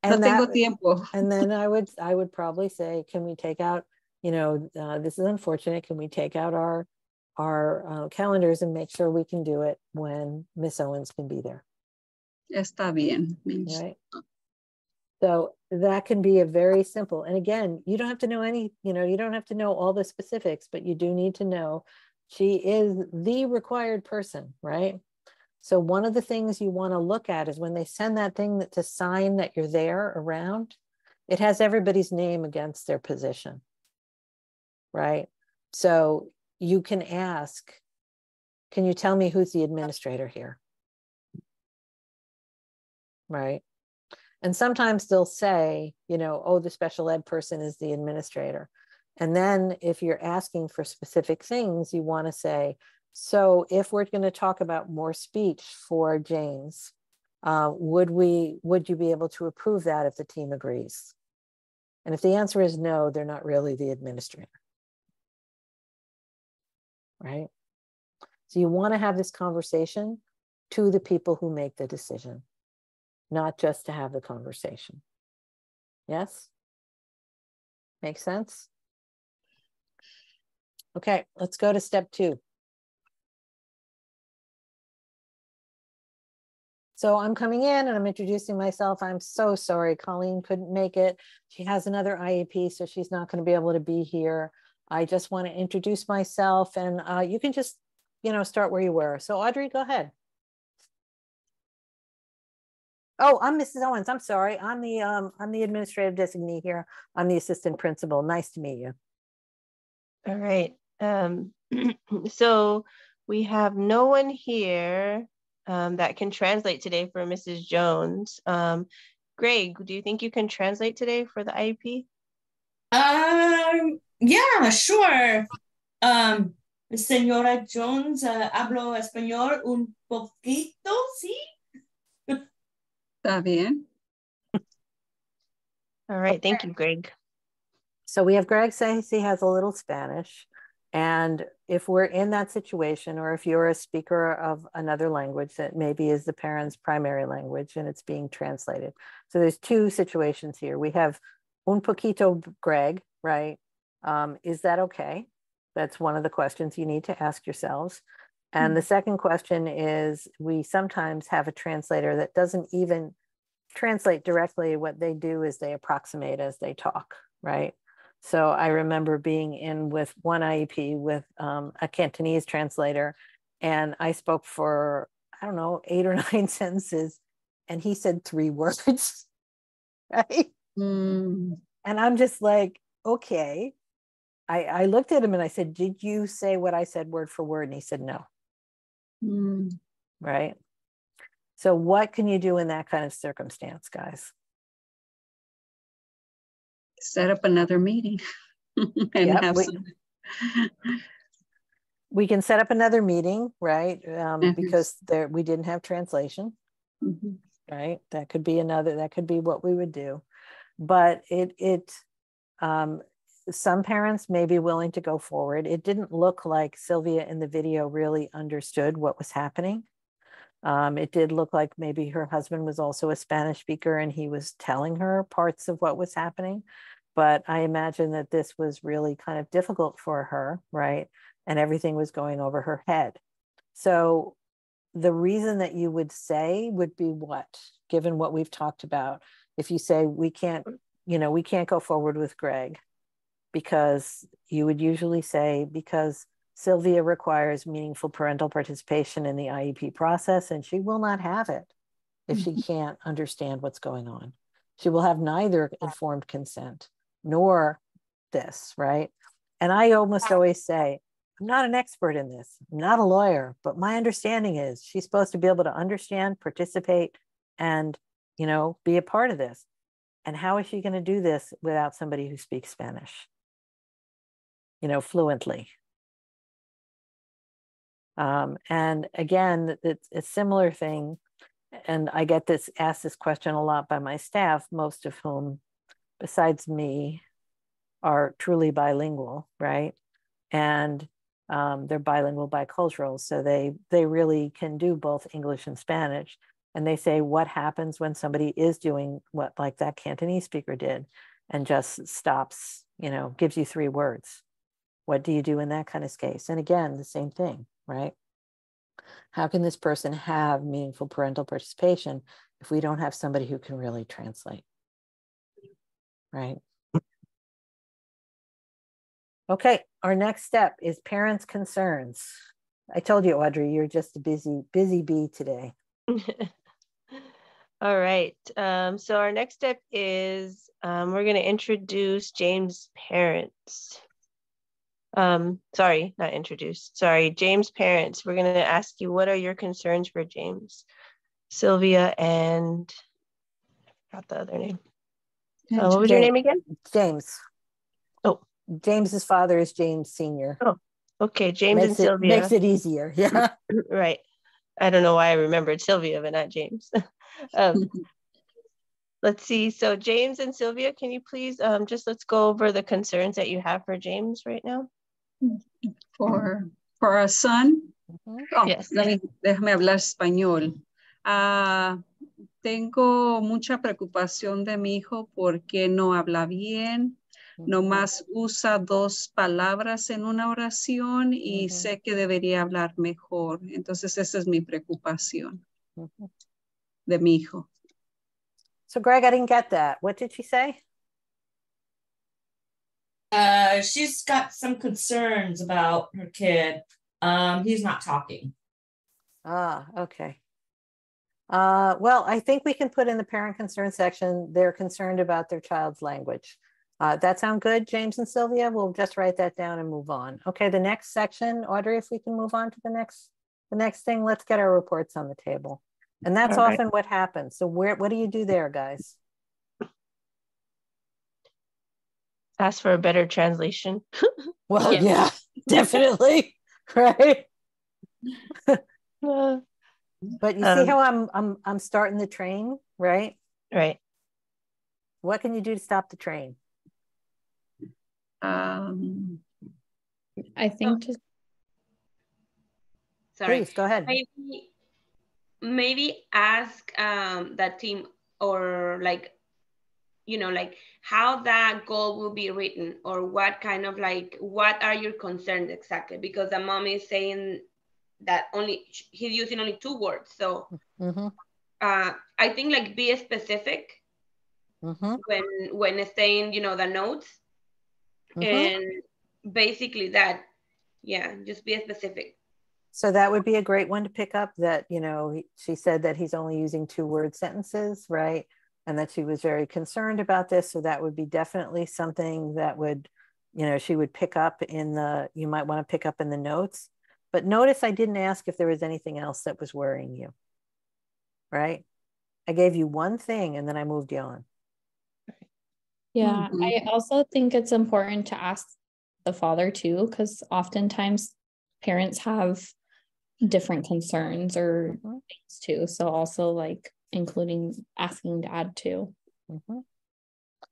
No tengo tiempo. And then I would probably say, can we take out, this is unfortunate. Can we take out our calendars and make sure we can do it when Miss Owens can be there? Está bien. Right. So that can be a very simple, and again, you don't have to know you don't have to know all the specifics, but you do need to know she is the required person, right? So one of the things you want to look at is when they send that thing to sign that you're there around, it has everybody's name against their position, right? So you can ask, can you tell me who's the administrator here? Right? And sometimes they'll say, oh, the special ed person is the administrator. And then if you're asking for specific things, you want to say, so if we're going to talk about more speech for James, would you be able to approve that if the team agrees? And if the answer is no, they're not really the administrator. Right? So you want to have this conversation to the people who make the decision, not just to have the conversation. Yes? Make sense? Okay, let's go to step 2. So I'm coming in and I'm introducing myself. I'm so sorry, Colleen couldn't make it. She has another IEP, so she's not going to be able to be here. I just want to introduce myself, and you can just, start where you were. So Audrey, go ahead. Oh, I'm Mrs. Owens. I'm sorry. I'm the administrative designee here. I'm the assistant principal. Nice to meet you. All right. So we have no one here that can translate today for Mrs. Jones. Greg, do you think you can translate today for the IEP? Yeah, sure. Señora Jones, hablo español un poquito, ¿sí? Está bien. All right, thank you, Greg. So we have Greg says he has a little Spanish. And if we're in that situation, or if you're a speaker of another language that maybe is the parent's primary language and it's being translated. So there's 2 situations here. We have un poquito Greg, right? Is that okay? That's one of the questions you need to ask yourselves. And the second question is, we sometimes have a translator that doesn't even translate directly. What they do is they approximate as they talk, right? So I remember being in with one IEP with a Cantonese translator, and I spoke for, I don't know, 8 or 9 sentences, and he said 3 words, right? And I'm just like, okay. I looked at him and I said, did you say what I said word for word? And he said, no. Right? So what can you do in that kind of circumstance, guys? Set up another meeting and have some. We can set up another meeting, right? Because we didn't have translation, right? That could be what we would do. But some parents may be willing to go forward. It didn't look like Sylvia in the video really understood what was happening. It did look like maybe her husband was also a Spanish speaker and he was telling her parts of what was happening. But I imagine that this was really kind of difficult for her, right? And everything was going over her head. So the reason that you would say would be what, given what we've talked about? If you say we can't go forward with Greg, because you would usually say, because Sylvia requires meaningful parental participation in the IEP process, and she will not have it if she can't understand what's going on. She will have neither informed consent nor this, right? And I almost always say, I'm not an expert in this, I'm not a lawyer, but my understanding is she's supposed to be able to understand, participate, and, be a part of this. And how is she going to do this without somebody who speaks Spanish, fluently? And again, it's a similar thing. And I get asked this question a lot by my staff, most of whom, besides me, are truly bilingual, right? And they're bilingual, bicultural. So they really can do both English and Spanish. And they say, what happens when somebody is doing what like that Cantonese speaker did and just stops, gives you 3 words? What do you do in that kind of case? And again, the same thing, right? How can this person have meaningful parental participation if we don't have somebody who can really translate, right? Okay, our next step is parents' concerns. I told you, Audrey, you're just a busy bee today. All right, so our next step is we're going to introduce James' parents. Sorry, not introduce. Sorry, James' parents. We're going to ask you, what are your concerns for James? Sylvia and, I forgot the other name. What was your name again? James. Oh. James's father is James Sr. Oh, okay, James and Sylvia. Makes it easier, yeah. Right. I don't know why I remembered Sylvia, but not James. Let's see. So James and Sylvia, can you please let's go over the concerns that you have for James right now? For our son. Yes. Déjame hablar español. Tengo mucha preocupación de mi hijo porque no habla bien. Nomás usa 2 palabras en una oración y sé que debería hablar mejor. Entonces esa es mi preocupación de mi hijo. So Greg, I didn't get that. What did she say? She's got some concerns about her kid. He's not talking. Okay. Well, I think we can put in the parent concern section, they're concerned about their child's language. That sound good, James and Sylvia? We'll just write that down and move on. Okay, the next section, Audrey, if we can move on to the next thing, let's get our reports on the table. And that's often what happens. So what do you do there, guys? Ask for a better translation. Well, yeah, definitely, right? But you see how I'm starting the train, right? Right. What can you do to stop the train? I think just. Sorry. Please, go ahead. Maybe ask that team, or like how that goal will be written, or what kind of what are your concerns exactly? Because the mom is saying that he's using only 2 words. So I think like be specific when saying, you know, the notes, and basically that, yeah, just be specific. So that would be a great one to pick up, that, you know, she said that he's only using 2-word sentences, right? And that she was very concerned about this. So that would be definitely something that would, you know, she would pick up in the, you might want to pick up in the notes. But notice I didn't ask if there was anything else that was worrying you, right? I gave you one thing and then I moved you on. Yeah, I also think it's important to ask the father too, because oftentimes parents have different concerns or things too. So also like including asking dad too.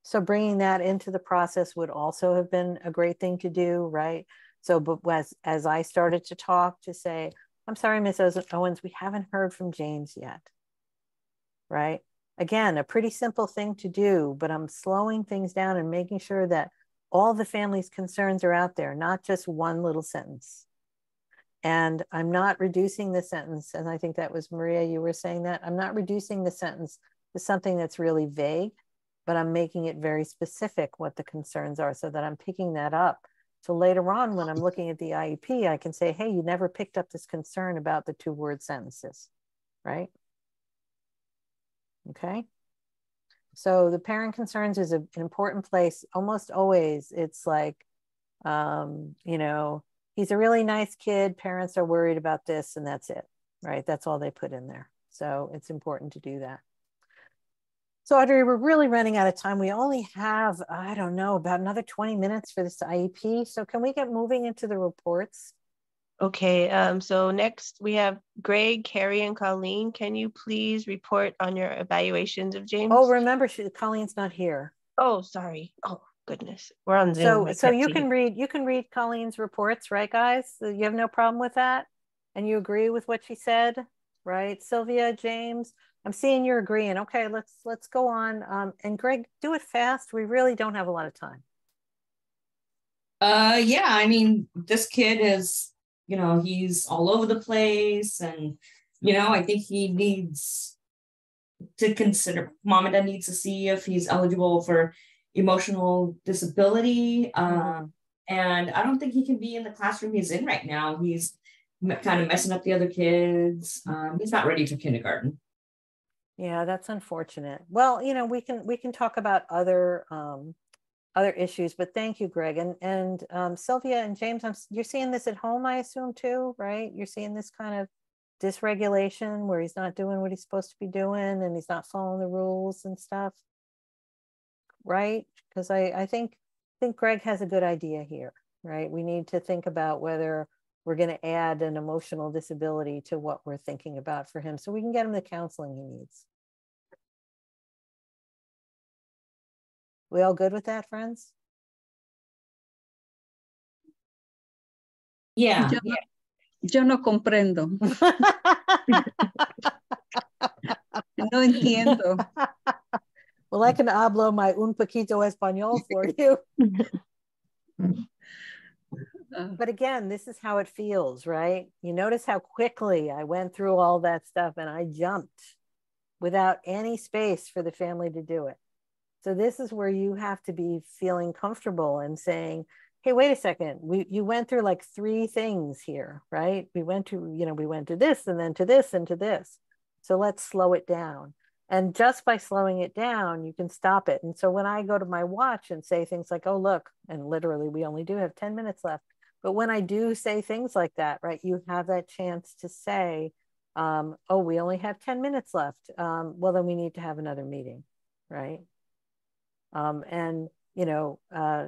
So bringing that into the process would also have been a great thing to do, right? So, but as I started to talk, to say, I'm sorry, Ms. Owens, we haven't heard from James yet, right? Again, a pretty simple thing to do, but I'm slowing things down and making sure that all the family's concerns are out there, not just one little sentence. And I'm not reducing the sentence, and I think that was Maria, you were saying that. I'm not reducing the sentence to something that's really vague, but I'm making it very specific what the concerns are, so that I'm picking that up. So later on, when I'm looking at the IEP, I can say, hey, you never picked up this concern about the 2-word sentences, right? Okay. So the parent concerns is an important place. Almost always it's like, you know, he's a really nice kid. Parents are worried about this, and that's it, right? That's all they put in there. So it's important to do that. So Audrey, we're really running out of time. We only have, I don't know, about another 20 minutes for this IEP. So can we get moving into the reports? Okay, so next we have Greg, Carrie, and Colleen. Can you please report on your evaluations of James? Oh, remember, Colleen's not here. Oh, sorry. Oh, goodness. We're on Zoom. So you can read Colleen's reports, right, guys? So you have no problem with that? And you agree with what she said, right? Sylvia, James, I'm seeing you're agreeing. Okay, let's go on. And Greg, do it fast. We really don't have a lot of time. Yeah, I mean, this kid is, you know, he's all over the place, and, you know, I think he needs to consider, mom and dad needs to see if he's eligible for emotional disability. And I don't think he can be in the classroom he's in right now. He's kind of messing up the other kids. He's not ready for kindergarten. Yeah, that's unfortunate. Well, you know, we can talk about other issues, but thank you, Greg. And Sylvia and James, you're seeing this at home, I assume too, right? You're seeing this kind of dysregulation where he's not doing what he's supposed to be doing and he's not following the rules and stuff, right? Because I think Greg has a good idea here, right? We need to think about whether we're going to add an emotional disability to what we're thinking about for him so we can get him the counseling he needs. We all good with that, friends? Yeah. Yo no comprendo. No entiendo. Well, I can hablo my un poquito español for you. But again, this is how it feels, right? You notice how quickly I went through all that stuff and I jumped without any space for the family to do it. So this is where you have to be feeling comfortable and saying, hey, wait a second, you went through like 3 things here, right? We went to this and then to this and to this. So let's slow it down. And just by slowing it down, you can stop it. And so when I go to my watch and say things like, oh, look, and literally we only do have 10 minutes left. But when I do say things like that, right, you have that chance to say, oh, we only have 10 minutes left. Well, then we need to have another meeting, right? And, you know,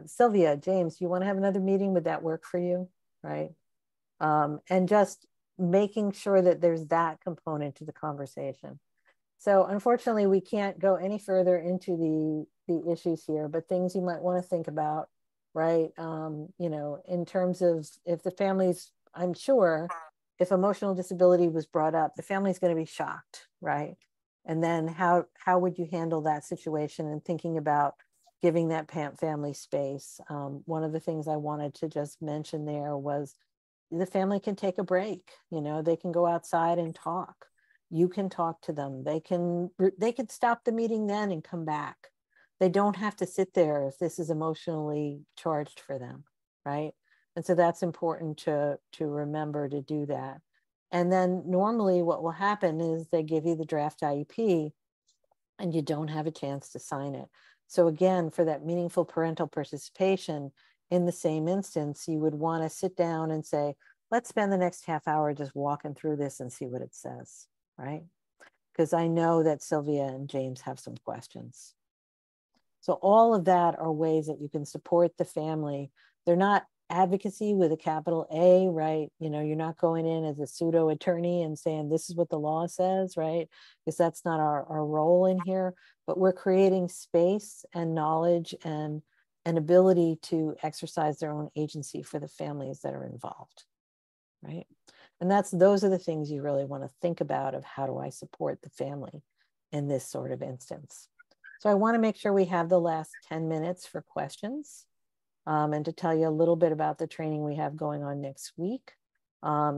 Sylvia, James, you want to have another meeting? Would that work for you? Right. And just making sure that there's that component to the conversation. So unfortunately, we can't go any further into the issues here, but things you might want to think about, right? You know, in terms of if the family's, I'm sure if emotional disability was brought up, the family's going to be shocked, right? And then how would you handle that situation, and thinking about giving that family space. One of the things I wanted to just mention there was the family can take a break. You know, they can go outside and talk. You can talk to them. They can stop the meeting then and come back. They don't have to sit there if this is emotionally charged for them, right? And so that's important to remember to do that. And then normally what will happen is they give you the draft IEP and you don't have a chance to sign it. So again, for that meaningful parental participation, in the same instance, you would want to sit down and say, let's spend the next half hour just walking through this and see what it says, right? Because I know that Sylvia and James have some questions. So all of that are ways that you can support the family. They're not advocacy with a capital A, right? You know, you're not going in as a pseudo attorney and saying this is what the law says, right? Because that's not our role in here, but we're creating space and knowledge and an ability to exercise their own agency for the families that are involved, right? And those are the things you really want to think about of how do I support the family in this sort of instance. So I want to make sure we have the last 10 minutes for questions and to tell you a little bit about the training we have going on next week.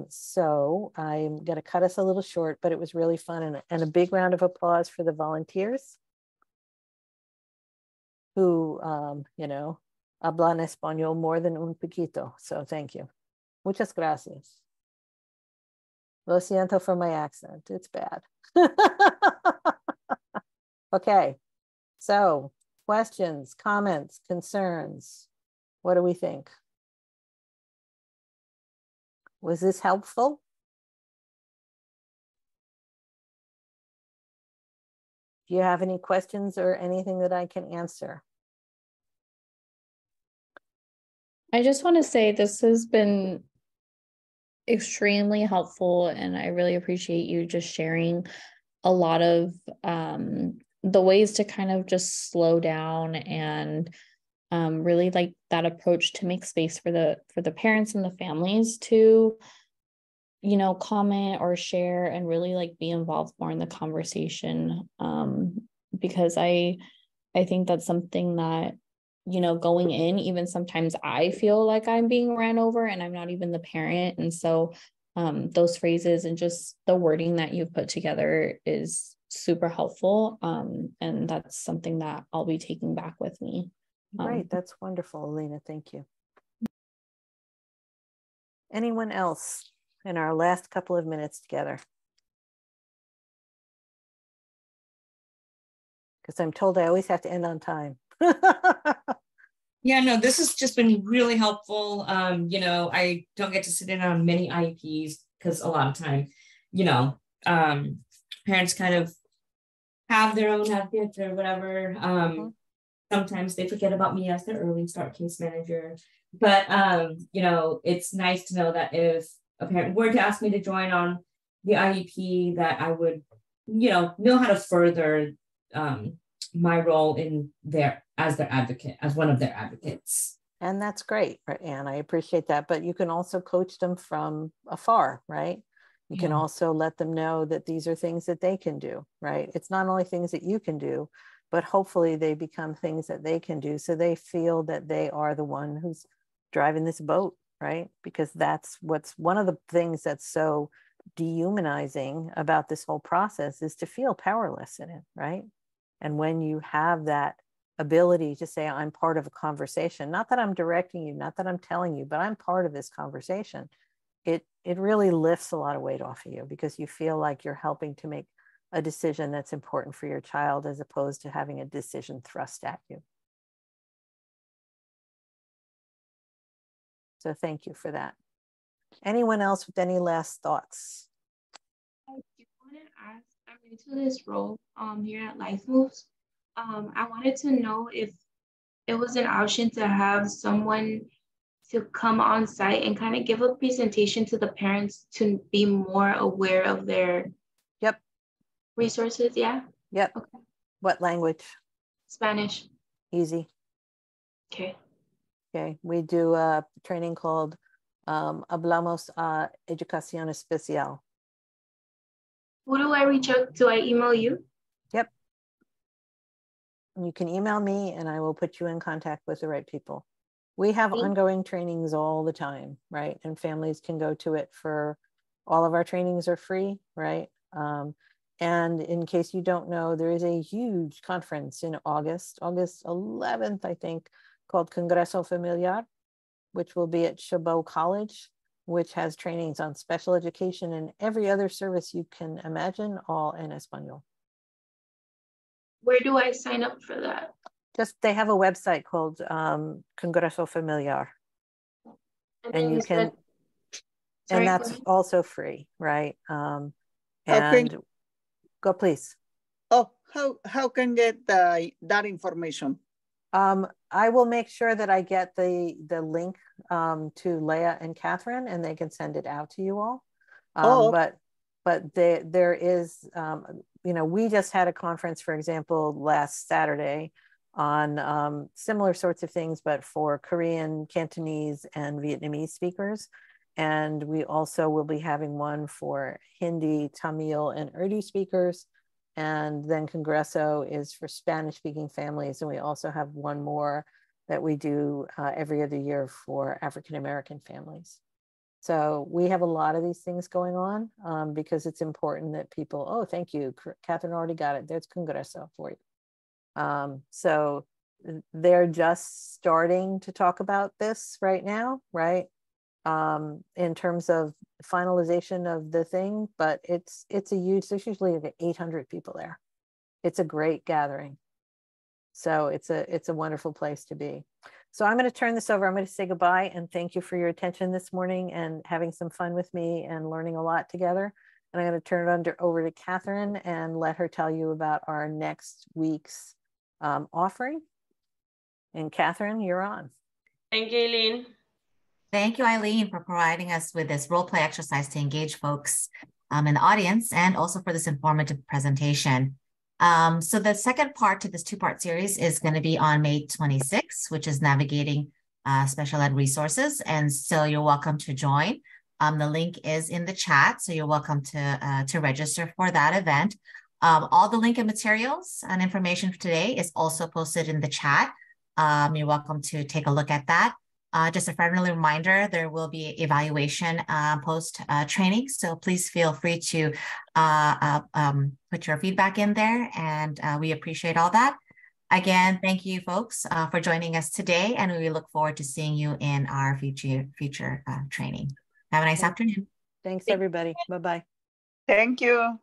So I'm going to cut us a little short, but it was really fun, and a big round of applause for the volunteers who, you know, hablan español more than un poquito. So thank you. Muchas gracias. Lo siento for my accent. It's bad. Okay. So questions, comments, concerns. What do we think? Was this helpful? Do you have any questions or anything that I can answer? I just want to say this has been extremely helpful, and I really appreciate you just sharing a lot of the ways to kind of just slow down and really like that approach to make space for the parents and the families to, you know, comment or share and really like be involved more in the conversation, because I think that's something that, you know, going in, even sometimes I feel like I'm being ran over and I'm not even the parent. And so those phrases and just the wording that you've put together is super helpful. And that's something that I'll be taking back with me. Great, that's wonderful, Alina, thank you. Anyone else in our last couple of minutes together? Because I'm told I always have to end on time. Yeah, no, this has just been really helpful. You know, I don't get to sit in on many IEPs because a lot of time, you know, parents kind of have their own advocates or whatever. Sometimes they forget about me as their early start case manager. But, you know, it's nice to know that if a parent were to ask me to join on the IEP, that I would, you know how to further my role in as their advocate, as one of their advocates. And that's great, Anne. I appreciate that. But you can also coach them from afar, right? You can also let them know that these are things that they can do, right? It's not only things that you can do, but hopefully they become things that they can do. So they feel that they are the one who's driving this boat, right? Because that's what's one of the things that's so dehumanizing about this whole process is to feel powerless in it, right? And when you have that ability to say, I'm part of a conversation, not that I'm directing you, not that I'm telling you, but I'm part of this conversation, it really lifts a lot of weight off of you because you feel like you're helping to make a decision that's important for your child as opposed to having a decision thrust at you. So thank you for that. Anyone else with any last thoughts? I do want to ask, I'm new to this role here at Life Moves. I wanted to know if it was an option to have someone to come on site and kind of give a presentation to the parents to be more aware of their resources. Yeah. Yep. Okay. What language? Spanish. Easy. Okay. Okay. We do a training called Hablamos a Educación Especial. Who do I reach out to? I email you? Yep. You can email me and I will put you in contact with the right people. We have ongoing trainings all the time, right? And families can go to it for, all of our trainings are free, right? And in case you don't know, there is a huge conference in August 11th, I think, called Congreso Familiar, which will be at Chabot College, which has trainings on special education and every other service you can imagine, all in Espanol. Where do I sign up for that? They have a website called Congreso Familiar. And you can, and that's also free, right? And go, please. Oh, how can get that information? I will make sure that I get the link to Leah and Catherine, and they can send it out to you all. But there is, you know, we just had a conference, for example, last Saturday on similar sorts of things, but for Korean, Cantonese, and Vietnamese speakers. And we also will be having one for Hindi, Tamil, and Urdu speakers. And then Congreso is for Spanish-speaking families. And we also have one more that we do every other year for African-American families. So we have a lot of these things going on because it's important that people, oh, thank you, Catherine already got it. There's Congreso for you. So they're just starting to talk about this right now, right? In terms of finalization of the thing, but it's a huge, there's usually like 800 people there. It's a great gathering. So it's a wonderful place to be. So I'm going to turn this over. I'm going to say goodbye and thank you for your attention this morning and having some fun with me and learning a lot together. And I'm going to turn it over to Catherine and let her tell you about our next week's offering. And Catherine, you're on. Thank you, Eileen. Thank you, Eileen, for providing us with this role play exercise to engage folks in the audience and also for this informative presentation. So the second part to this two-part series is going to be on May 26th, which is navigating special ed resources. And so you're welcome to join. The link is in the chat, so you're welcome to register for that event. All the link and materials and information for today is also posted in the chat. You're welcome to take a look at that. Just a friendly reminder, there will be evaluation post-training, so please feel free to put your feedback in there, and we appreciate all that. Again, thank you folks for joining us today, and we look forward to seeing you in our future training. Have a nice afternoon. Thanks, everybody. Bye-bye. Thank you.